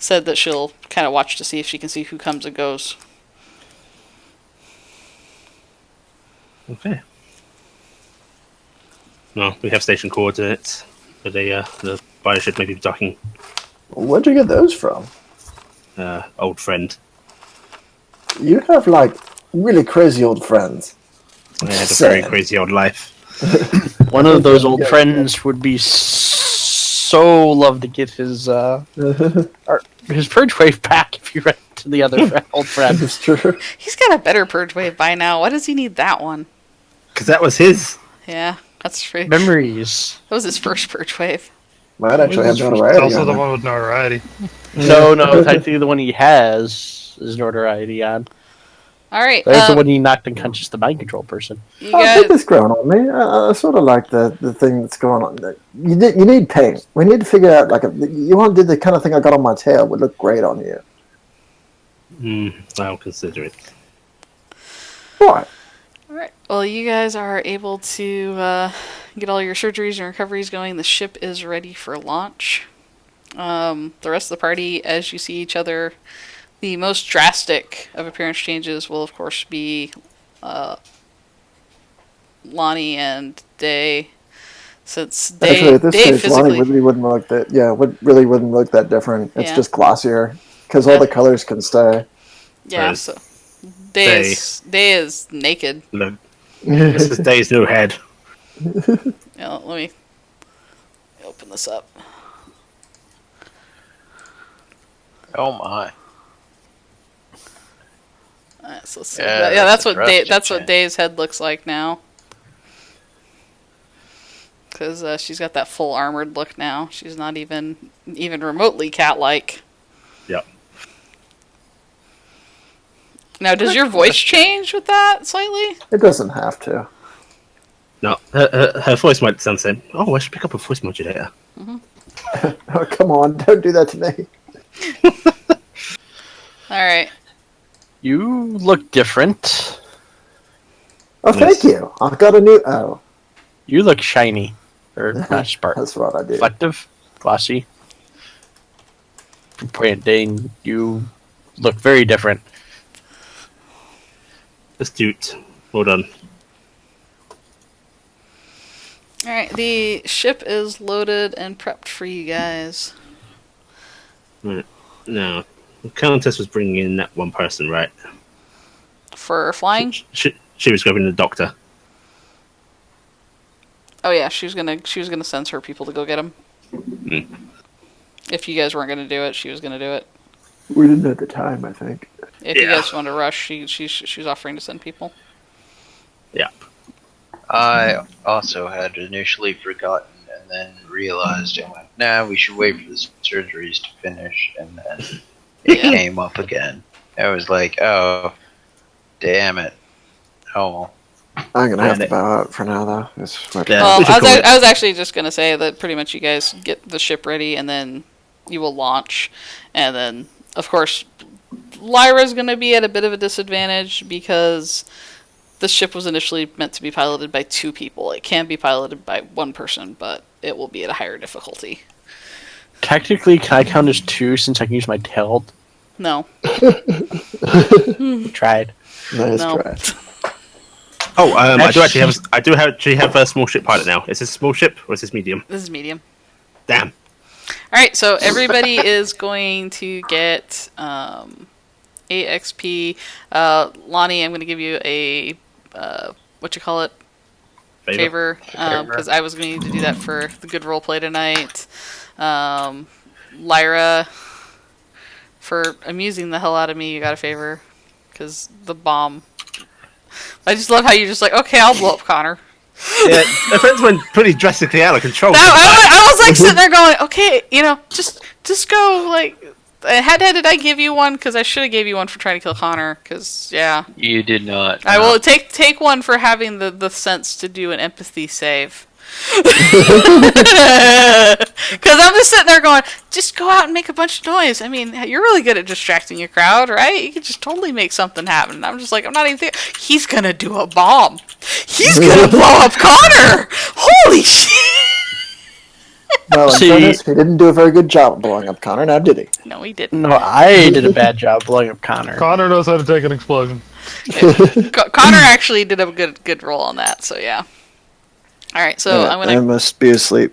said that she'll kind of watch to see if she can see who comes and goes. Okay. No, we have station coordinates for the bioship maybe docking. Where'd you get those from? Old friend. You have really crazy old friends. I had a very crazy old life. One of those old friends would be so love to get his purge wave back if you ran to the other old friend. That's true. He's got a better purge wave by now. Why does he need that one? Because that was his. Yeah, that's true. Memories. That was his first purge wave. Might actually have notoriety. Also the one with notoriety. No, technically the one he has is notoriety on. Alright. That's the one he knocked unconscious, the mind control person. I think this growing on me. I sort of like the thing that's going on. You need paint. We need to figure out, you want to do the kind of thing I got on my tail would look great on you. I'll consider it. What? Alright. Well, you guys are able to get all your surgeries and recoveries going. The ship is ready for launch. The rest of the party, as you see each other, the most drastic of appearance changes will, of course, be Lani and Day. Since Day, actually, at this stage, physically, Lani really wouldn't look that. Yeah, really wouldn't look that different. It's just glossier because all the colors can stay. Yeah. So. Day is naked. Look, this is Day's new head. Yeah, let me open this up. Oh my. Alright, so let's see. Yeah, that's what Day's head looks like now. Because she's got that full armored look now. She's not even remotely cat-like. Yep. Now, does your voice change with that slightly? It doesn't have to. No, her voice might sound the same. Oh, I should pick up a voice modulator. Oh, come on, don't do that to me. Alright. You look different. Oh, thank you. I've got a new... Oh. You look shiny. Or not spark. That's what I do. Reflective. Glossy. From point of day, you look very different. Astute. Well done. Alright, the ship is loaded and prepped for you guys. Right. Now, the Countess was bringing in that one person, right? For flying? She was grabbing the doctor. Oh yeah, she was gonna send her people to go get him. Mm. If you guys weren't gonna do it, she was gonna do it. We didn't at the time, I think. If you guys want to rush, she's offering to send people. Yeah. I also had initially forgotten and then realized and went, nah, we should wait for the surgeries to finish, and then it came up again. I was like, oh, damn it. Oh well. I'm gonna have to bow out for now, though. Well, I was actually just gonna say that pretty much you guys get the ship ready, and then you will launch, and then of course Lyra's gonna be at a bit of a disadvantage because the ship was initially meant to be piloted by 2 people. It can be piloted by 1 person, but it will be at a higher difficulty. Technically, can I count as 2 since I can use my tail? No. Tried. Nice No. try. Oh, I do actually have a small ship pilot now. Is this a small ship or is this medium? This is medium. Damn. Alright, so everybody is going to get 8 XP. Lani, I'm going to give you a, favor. Because I was going to do that for the good roleplay tonight. Lyra, for amusing the hell out of me, you got a favor. Because the bomb... I just love how you're just like, okay, I'll blow up Connor. Yeah, the friends went pretty drastically out of control. I was like sitting there going, okay, just go, like, did I give you one? Because I should have gave you one for trying to kill Connor, because, yeah. You did not. I will take one for having the sense to do an empathy save. Because I'm just sitting there going, just go out and make a bunch of noise. I mean, you're really good at distracting your crowd, right? You could just totally make something happen. And I'm just like, I'm not even thinking, he's gonna do a bomb. He's gonna blow up Connor. Holy shit. Well, in fairness, he didn't do a very good job of blowing up Connor, now did he? No, he didn't. No, I did a bad job blowing up Connor. Connor knows how to take an explosion. Connor actually did a good roll on that, so yeah. Alright, so I'm gonna... I must be asleep.